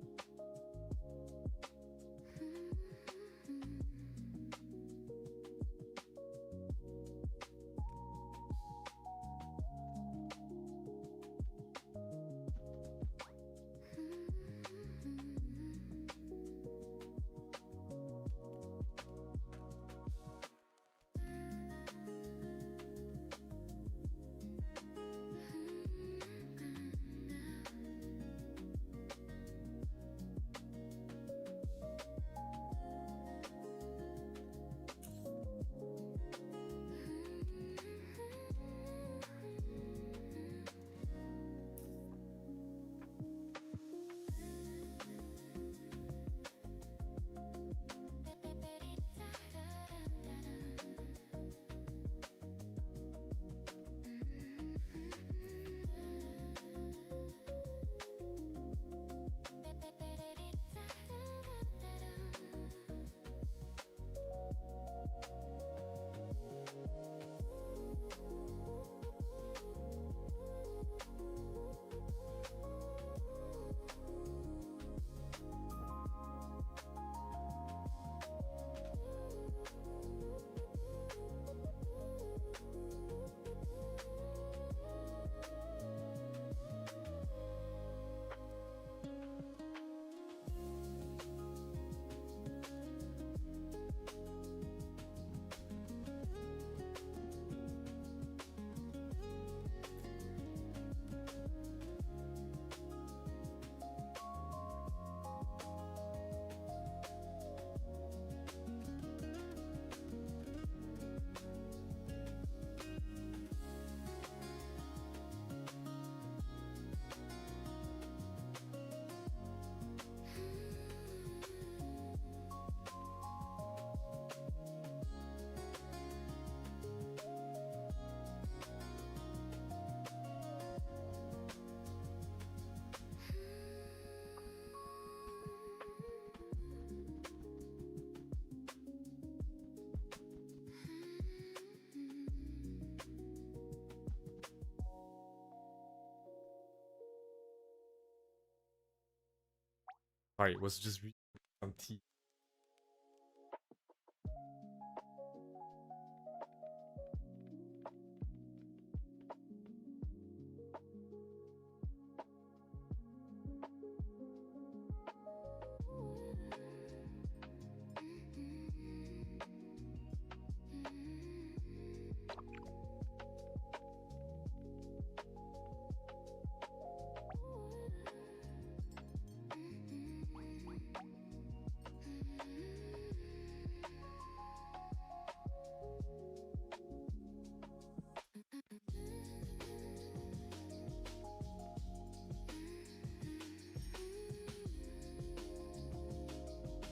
Sorry, it was just reading some tea.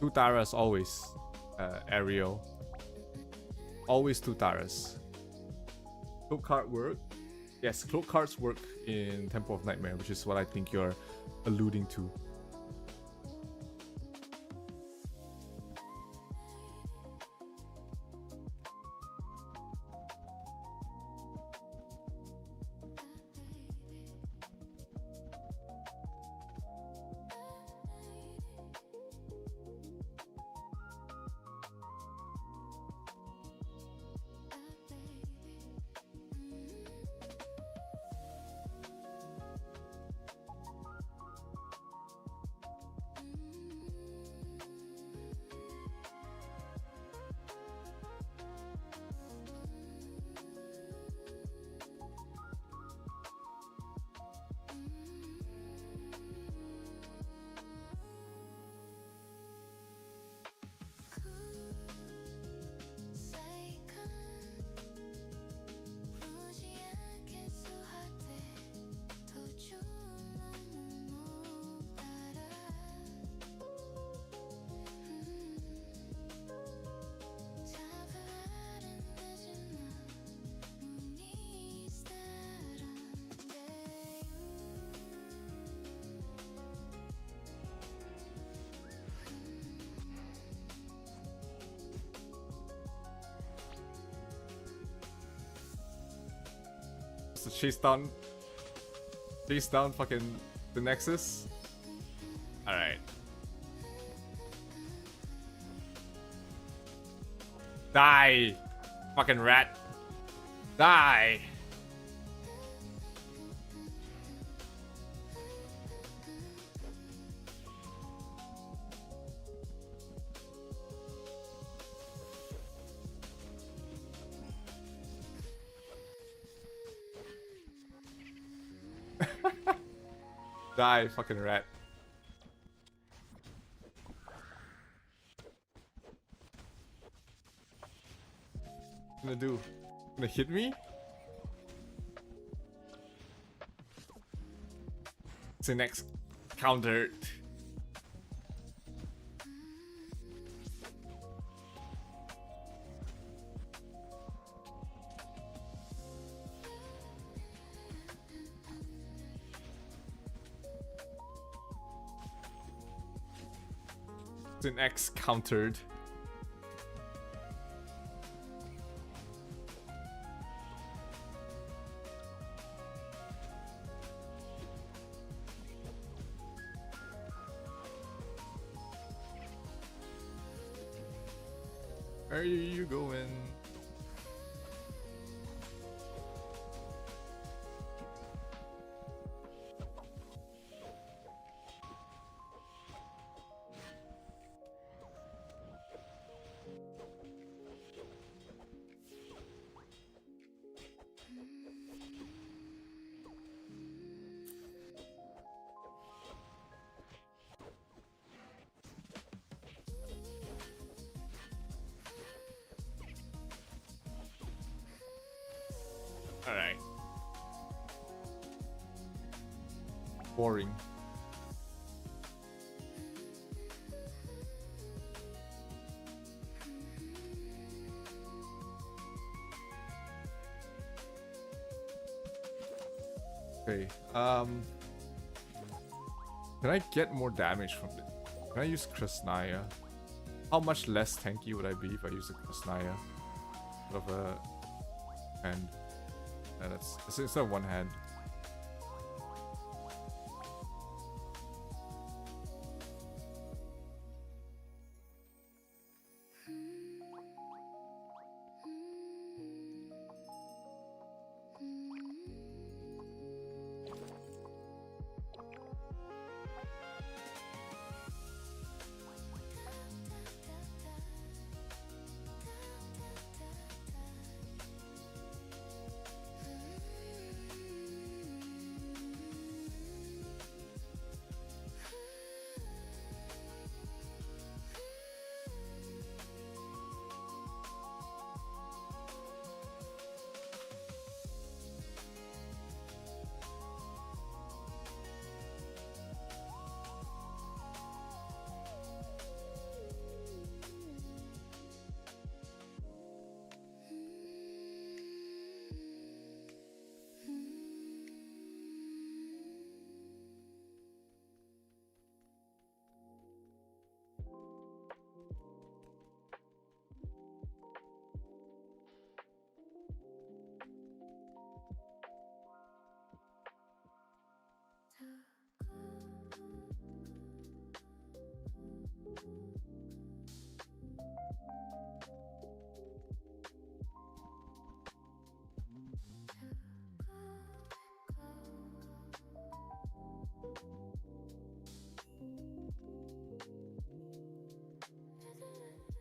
Two Taras always, Ariel. Always two Taras. Cloak card work? Yes, cloak cards work in Temple of Nightmare, which is what I think you're alluding to. Just to chase down fucking the Nexus. Alright. Die! Fucking rat. Die! Die, fucking rat. What gonna do? Gonna hit me? It's the next counter. It's an X countered. Where are you going? Alright. Boring. Okay, can I get more damage from it? Can I use Krasnaya? How much less tanky would I be if I use a Krasnaya? Of a hand. Yeah, it's not one hand.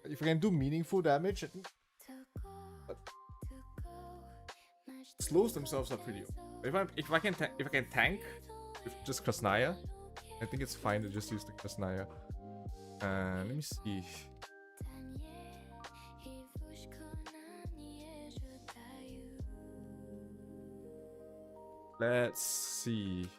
If I can do meaningful damage, I think slows themselves up pretty well. If I can tank with just Krasnaya, I think it's fine to just use the Krasnaya. Let me see. Let's see.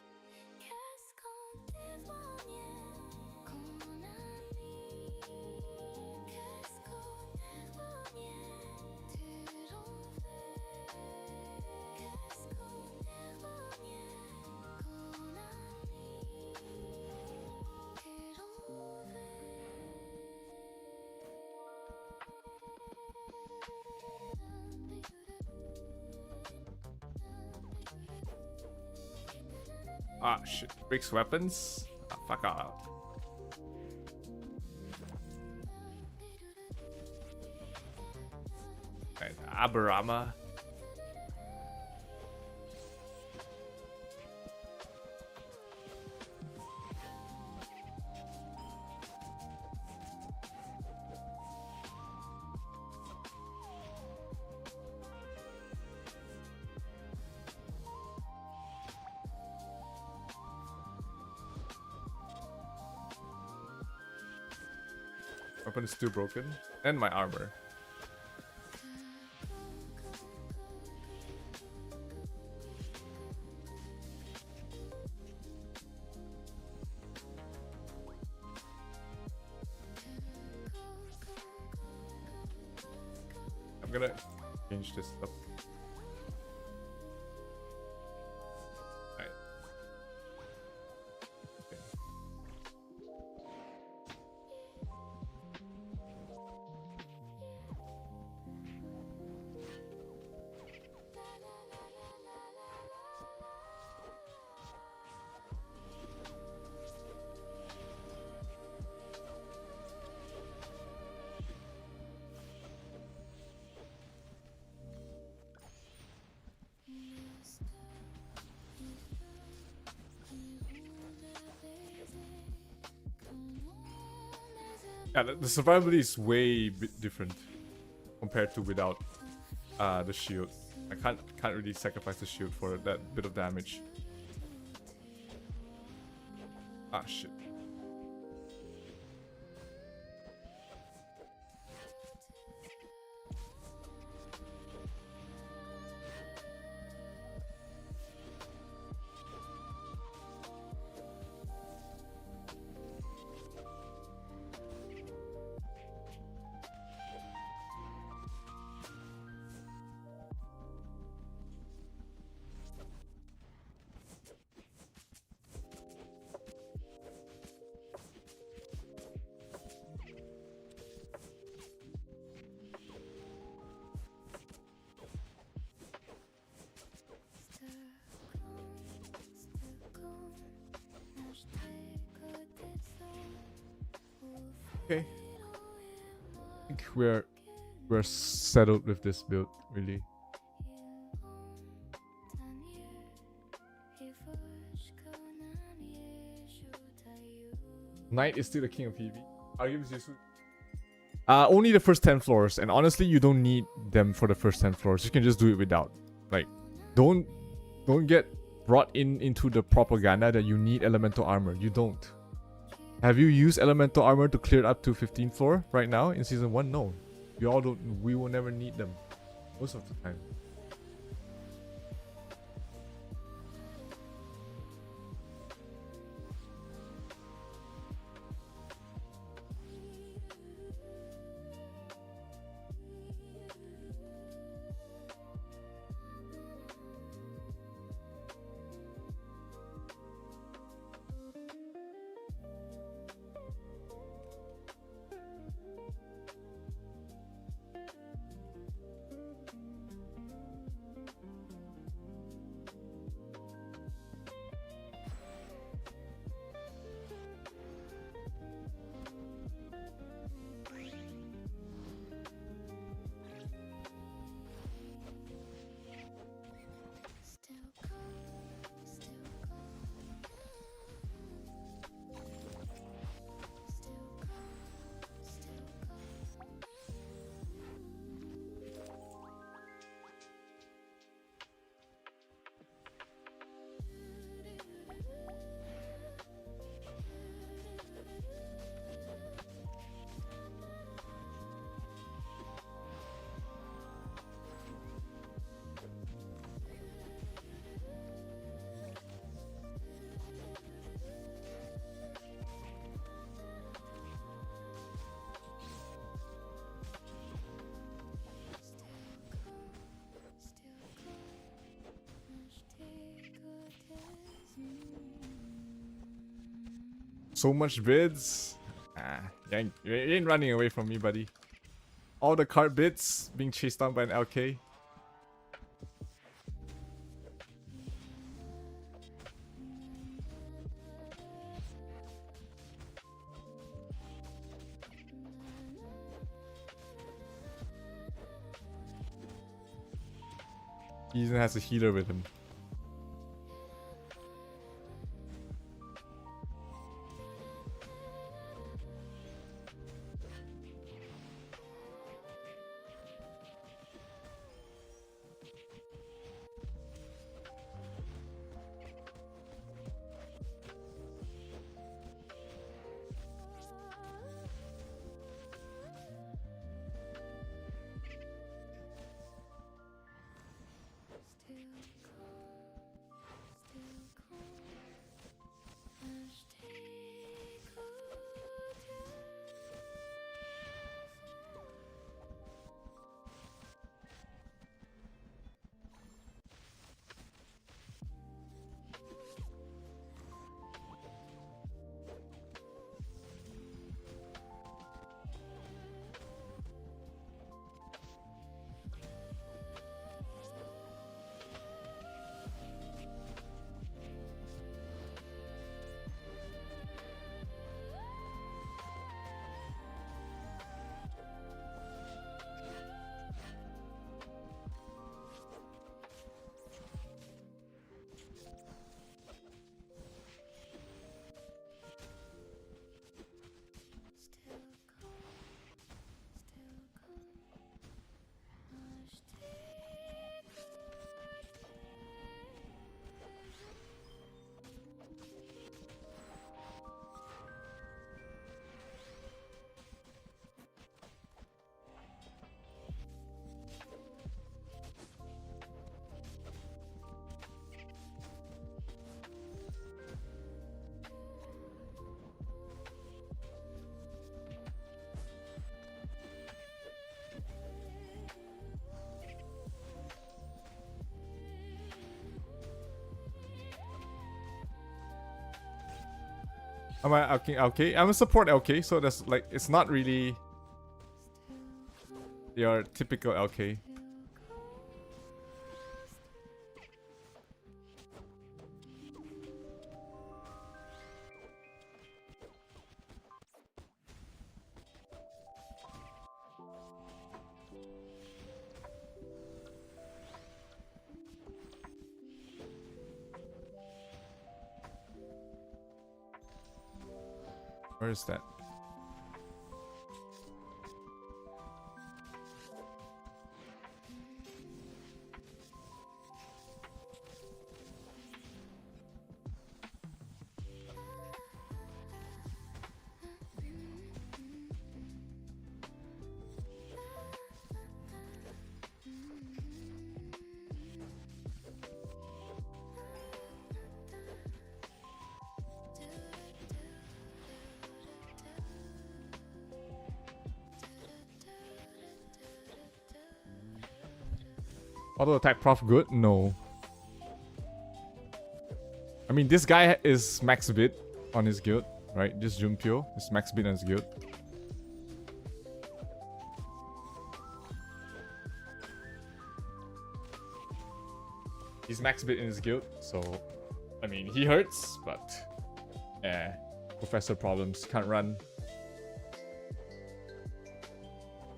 Ah, shit. Breaks weapons? Ah, fuck out. Right, Aberama. Weapon is still broken. And my armor. I'm gonna change this up. Alright. Okay. Yeah, the survivability is way different compared to without the shield. I can't really sacrifice the shield for that bit of damage. Ah, shit. Okay. I think we're settled with this build, really. Knight is still the king of PvP. Arguments useful. Only the first 10 floors, and honestly, you don't need them for the first 10 floors. You can just do it without. Like, don't get brought into the propaganda that you need elemental armor. You don't. Have you used elemental armor to clear it up to 15th floor right now in season 1? No. We will never need them most of the time. So much bids. You ain't running away from me, buddy. All the card bids being chased down by an LK. He even has a healer with him. Am I okay? I'm a support LK, so that's like it's not really your typical LK. Where is that? Auto attack prof good? No. I mean, this guy is max bid on his guild, right? This Jumpio is max bid on his guild. He's max bid in his guild, so I mean, he hurts, but professor problems, can't run.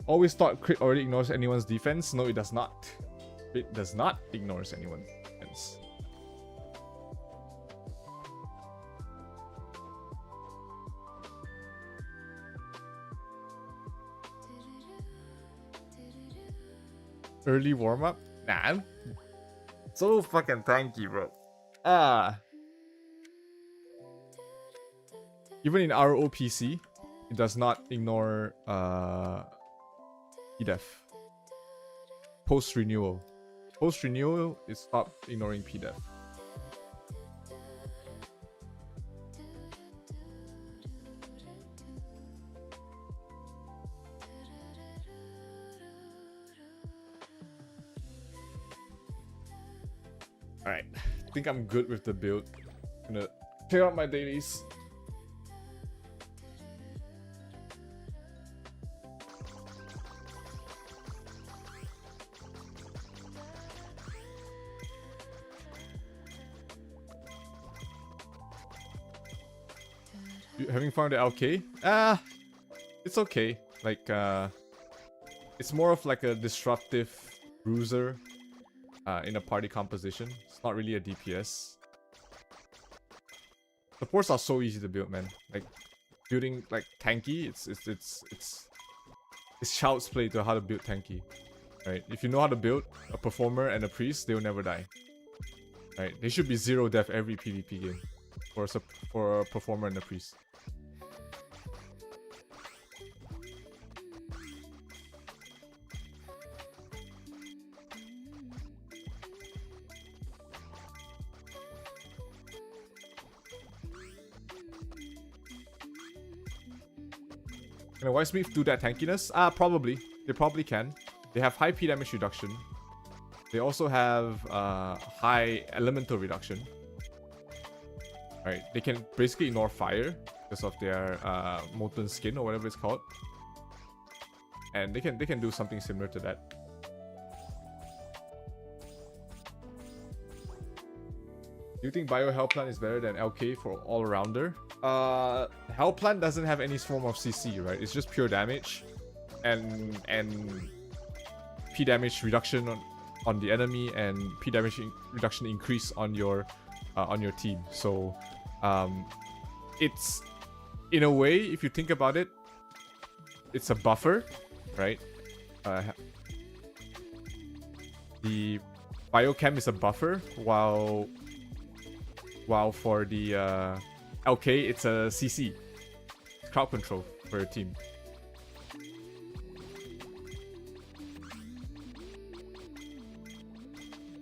Always thought crit already ignores anyone's defense. No, it does not. It does not ignore anyone's defense. Early warm up? Nah, I'm so fucking tanky, bro. Even in ROPC, it does not ignore PDEF. Post renewal. Post renewal is stop ignoring PDEF. Alright, I think I'm good with the build. I'm gonna pick up my dailies. You having fun with the LK? It's okay. Like, it's more of like a disruptive bruiser in a party composition. It's not really a DPS. Supports are so easy to build, man. Like building like tanky, it's child's play to how to build tanky. Right? If you know how to build a performer and a priest, they'll never die. Right? They should be 0 death every PvP game for a performer and a priest. Can a White Smith do that tankiness? Probably. They probably can. They have high P damage reduction. They also have high elemental reduction. Right? They can basically ignore fire because of their molten skin or whatever it's called. And they can do something similar to that. Do you think Bio Hellplant is better than LK for all-rounder? Hellplant doesn't have any form of CC, right? It's just pure damage and P damage reduction on the enemy and P damage reduction increase on your team. So it's, in a way, if you think about it, it's a buffer, right? The biochem is a buffer, while for the LK it's a CC, it's crowd control for your team.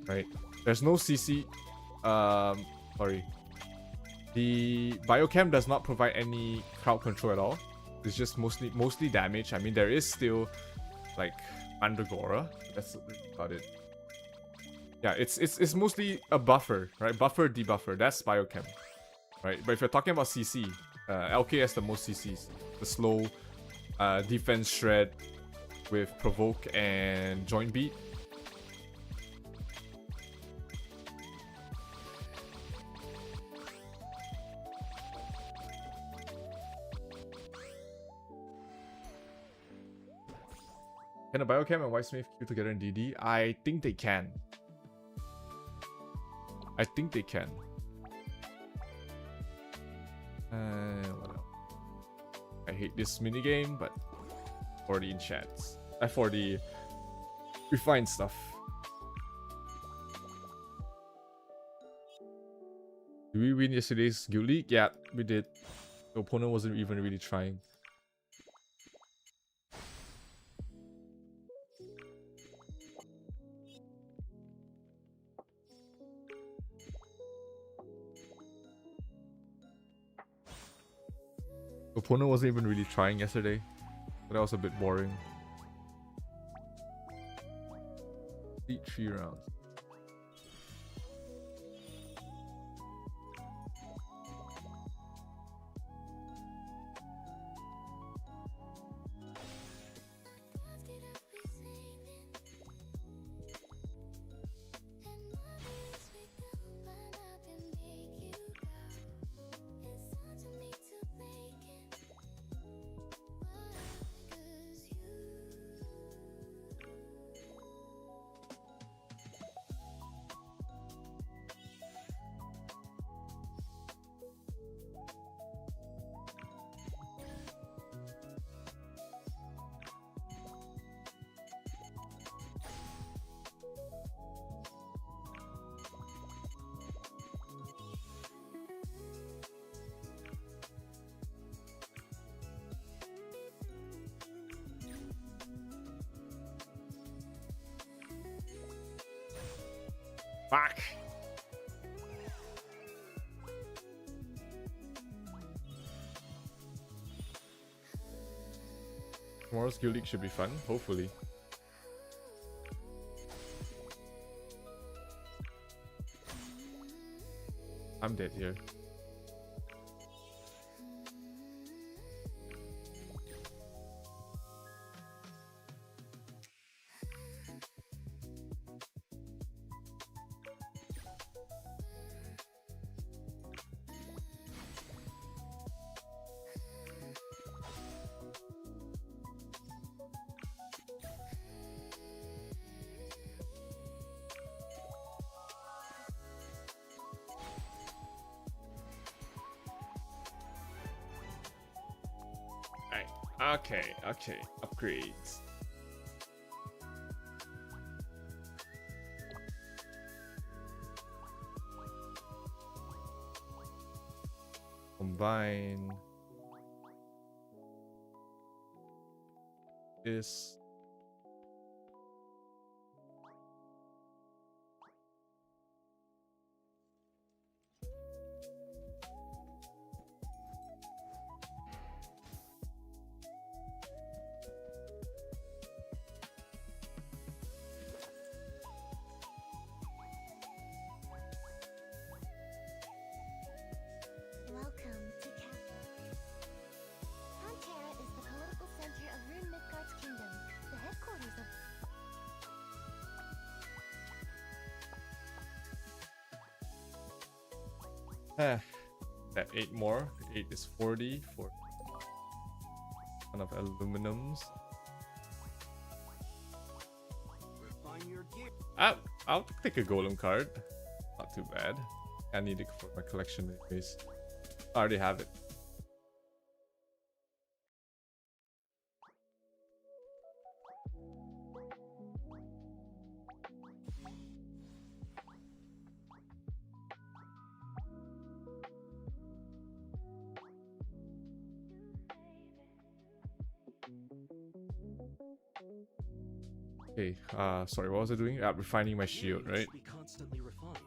Right? There's no CC. Sorry. The biochem does not provide any crowd control at all. It's just mostly damage. I mean, there is still like Mandragora. That's about it. Yeah, it's mostly a buffer, right? Buffer, debuffer. That's biochem, right? But if you're talking about CC, LK has the most CCs. The slow defense shred with provoke and joint beat. Can a biochem and Whitesmith queue together in DD? I think they can. I think they can. What else? I hate this minigame, but for the enchants. For the refined stuff. Did we win yesterday's Guild League? Yeah, we did. The opponent wasn't even really trying. The opponent wasn't even really trying yesterday, but that was a bit boring. Beat 3 rounds. Fuck. Tomorrow's Guild League should be fun, hopefully. I'm dead here. Okay, okay. Upgrades. Combine this. Welcome to Capra. Prontera is the political center of Rune Midgard's kingdom, the headquarters of... That 8 more. 8 is 40 for ton of aluminums. Refine your gear. I'll take a golem card. Not too bad. I need it for my collection anyways. I already have it. Okay, sorry, what was I doing? Refining my shield, right? Be constantly refined,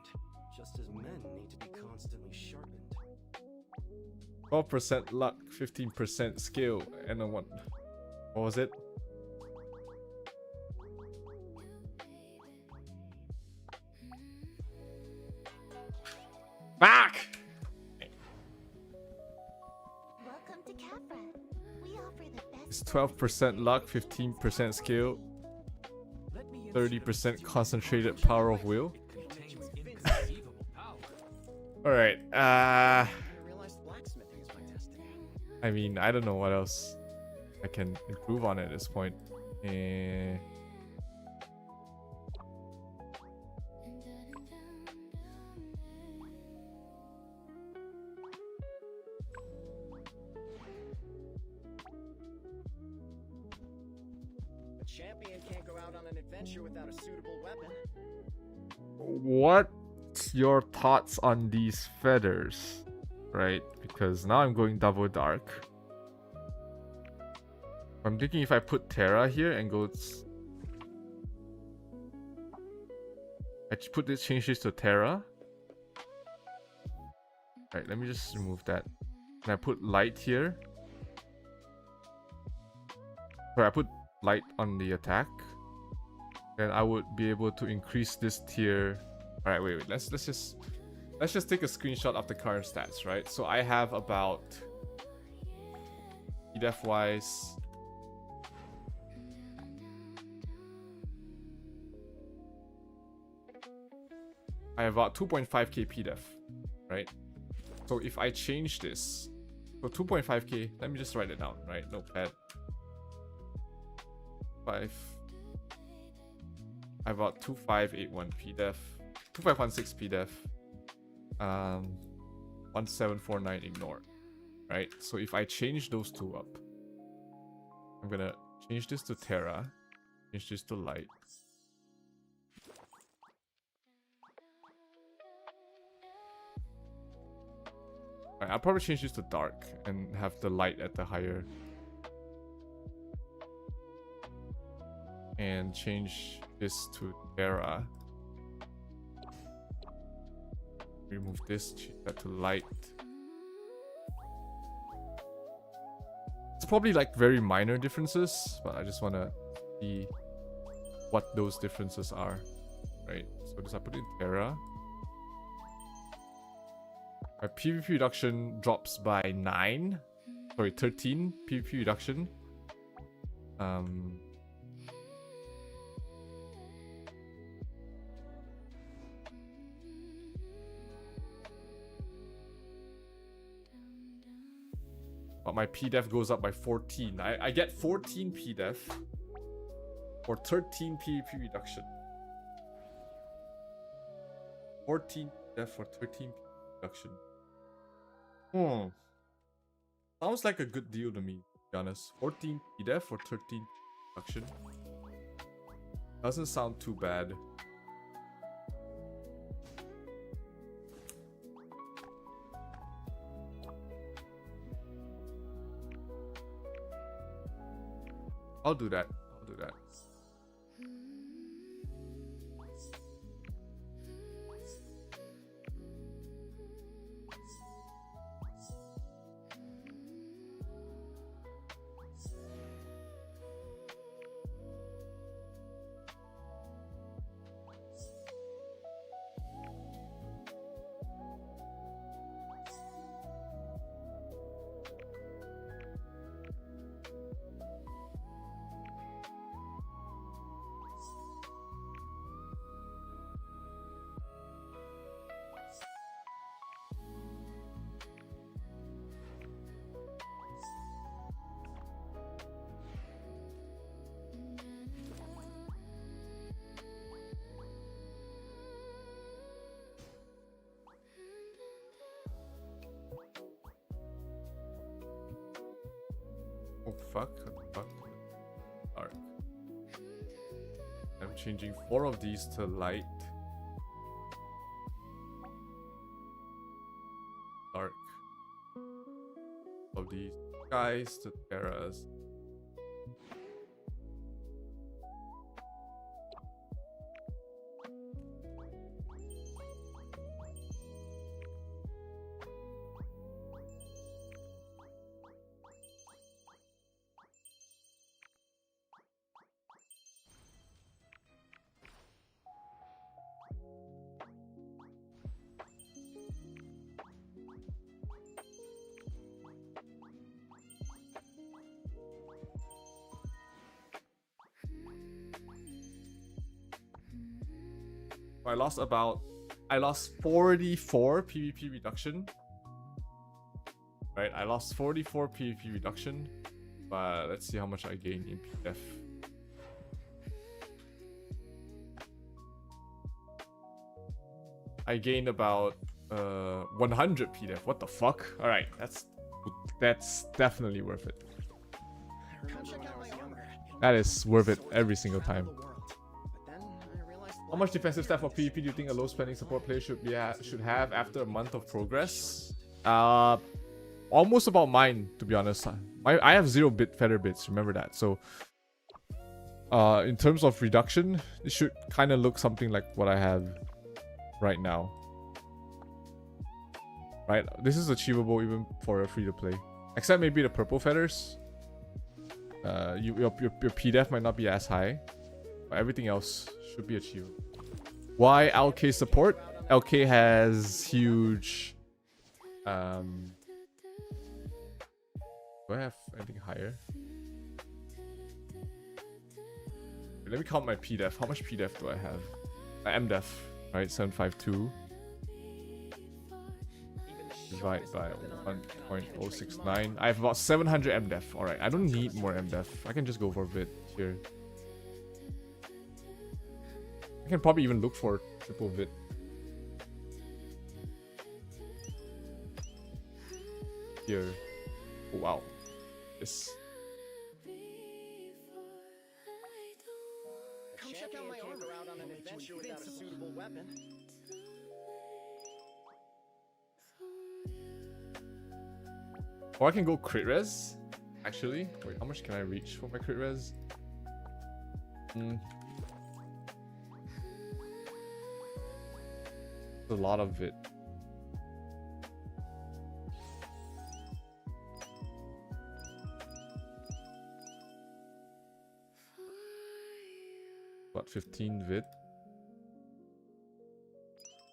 just as men need to be constantly sharpened. 12% luck, 15% skill, and a one. What was it? Back! Welcome to Capra. We offer the best... It's 12% luck, 15% skill, 30% concentrated power of will. It contains inconceivable power. Alright, I realized blacksmithing is my destiny. I mean, I don't know what else I can improve on at this point. A champion can't go out on an adventure without a suitable weapon. What's your thoughts on these feathers? Right, because now I'm going double dark. I'm thinking if I put Terra here and go... change this to Terra. Alright, let me just remove that. And I put light here. Sorry, I put light on the attack. Then I would be able to increase this tier. Alright, wait, let's just take a screenshot of the current stats, right? So I have about EDF wise. I have about 2.5k PDEF, right? So if I change this, so 2.5k, let me just write it down, right? Notepad. 5. I have about 2581 PDEF, 2516 PDEF, 1749 ignore, right? So if I change those two up, I'm gonna change this to Terra, change this to light. Right, I'll probably change this to dark and have the light at the higher. And change this to Terra. Remove this, change that to light. It's probably like very minor differences, but I just want to see what those differences are. Right, so just I put in Terra. My PvP reduction drops by 9. Sorry, 13 PvP reduction. But my PDEF goes up by 14. I get 14 PDEF for 13 PvP reduction. 14 PDEF for 13 PvP reduction. Sounds like a good deal to me. be honest. 14 PDEF or 13 production. Doesn't sound too bad. I'll do that. I'll do that. Oh fuck, what the fuck? Dark. I'm changing 4 of these to light. Dark. Of these guys to terras. I lost 44 PvP reduction. Right, I lost 44 PvP reduction, but let's see how much I gained in PF. I gained about 100 PDEF. What the fuck? All right, that's definitely worth it. That is worth it every single time. How much defensive stat for PvP do you think a low spending support player should have after a month of progress? Almost about mine, to be honest. I have 0 feather bits, remember that. So in terms of reduction, it should kind of look something like what I have right now. Right, this is achievable even for a free-to-play, except maybe the purple feathers. Your PDEF might not be as high, but everything else should be achievable. Why LK support? LK has huge. Do I have anything higher? Let me count my PDEF. How much PDEF do I have? MDEF, right? 752. Divide by 1.069. I have about 700 MDEF. Alright, I don't need more MDEF. I can just go for a bit here. I can probably even look for triple vid. Here. Oh, wow. This. Come check out my armor out on an adventure without a suitable weapon. Or I can go crit res. Actually, wait, how much can I reach for my crit res? A lot of it. What, 15 vid?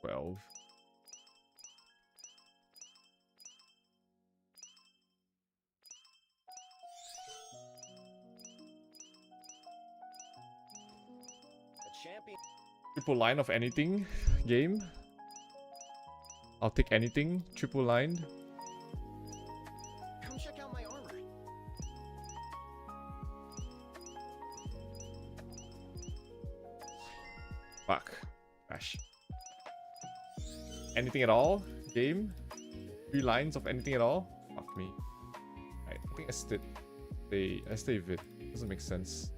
12. Triple line of anything game. I'll take anything triple lined. Come check out my armor. Fuck. Gosh. Anything at all? Game? 3 lines of anything at all? Fuck me. Right, I think I did. I stay vid. Doesn't make sense.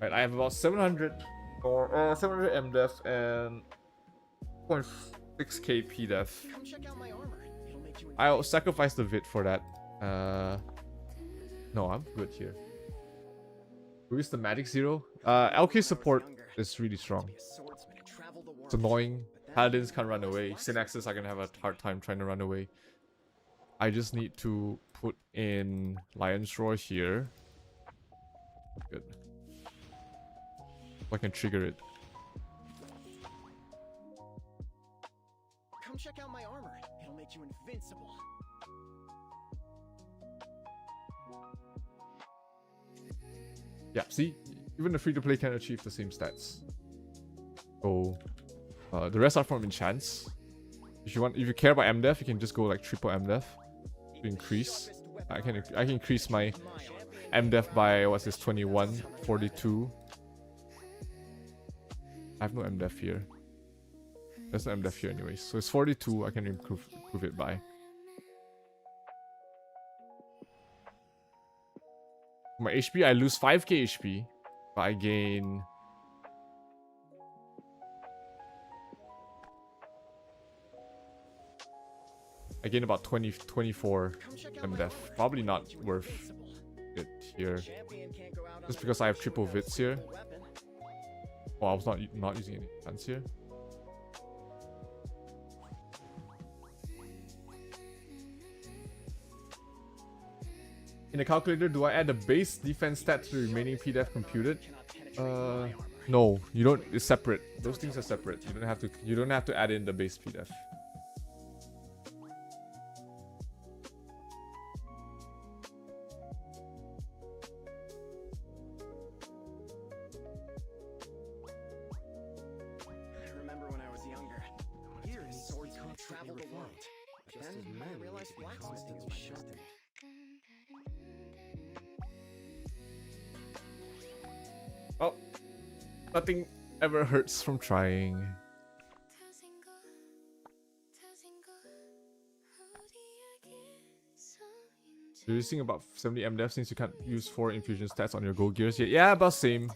Right, I have about 700 or 700 MDef and 0.6k PDef. Come check out my armor. It'll make you I'll sacrifice the vid for that. No, I'm good here. Who is the Magic Zero? LK support is really strong. It's annoying. Paladins can't run away. Synaxes are gonna have a hard time trying to run away. I just need to put in Lion's Roar here. Good. So I can trigger it. Come check out my armor. It'll make you invincible. Yeah, see? Even the free-to-play can achieve the same stats. So, the rest are from enchants. If you care about MDef, you can just go like triple MDef to increase. I can increase my MDef by what's this 21, 42. I have no MDef here. There's no MDef here anyways. So it's 42. I can improve it by. My HP, I lose 5k HP, but I gain. I gain about 24 MDef. Probably not worth it here. Just because I have triple vits here. Oh, I was not using any guns here. In the calculator, do I add the base defense stat to the remaining PDef computed? No, you don't. It's separate. Those things are separate. You don't have to add in the base PDef. I remember when I was younger. Here is swords can't travel the world. But then I realized blacksmithing is my destiny. Oh, nothing ever hurts from trying. You're using about 70 MDef since you can't use 4 infusion stats on your gold gears yet. Yeah, about same.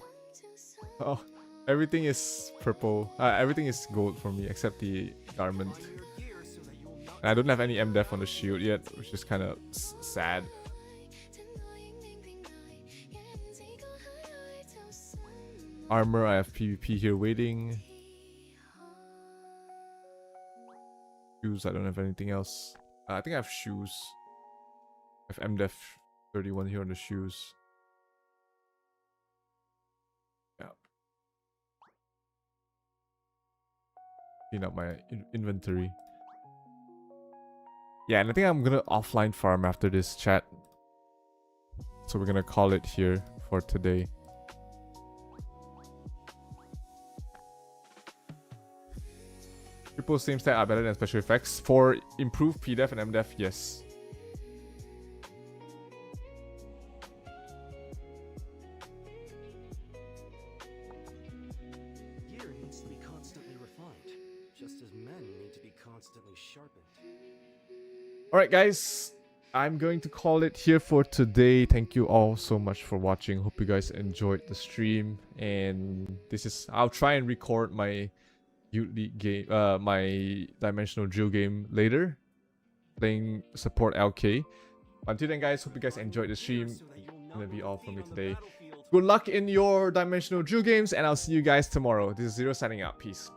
Oh, everything is purple. Everything is gold for me except the garment. And I don't have any MDef on the shield yet, which is kind of sad. Armor, I have PvP here waiting. Shoes, I don't have anything else. I think I have shoes. I have MDef 31 here on the shoes. Yeah. Clean up my inventory. Yeah, and I think I'm gonna offline farm after this chat. So we're gonna call it here for today. Triple same stat are better than special effects. For improved PDef and MDef, yes. Gear needs to be constantly refined, just as men need to be constantly sharpened. Alright guys, I'm going to call it here for today. Thank you all so much for watching. Hope you guys enjoyed the stream. And I'll try and record my Youth League game, my Dimensional Drill game later, playing support LK. Until then guys, hope you guys enjoyed the stream. That's gonna be all from me today. Good luck in your Dimensional Drill games, and I'll see you guys tomorrow. This is Zero signing out. Peace.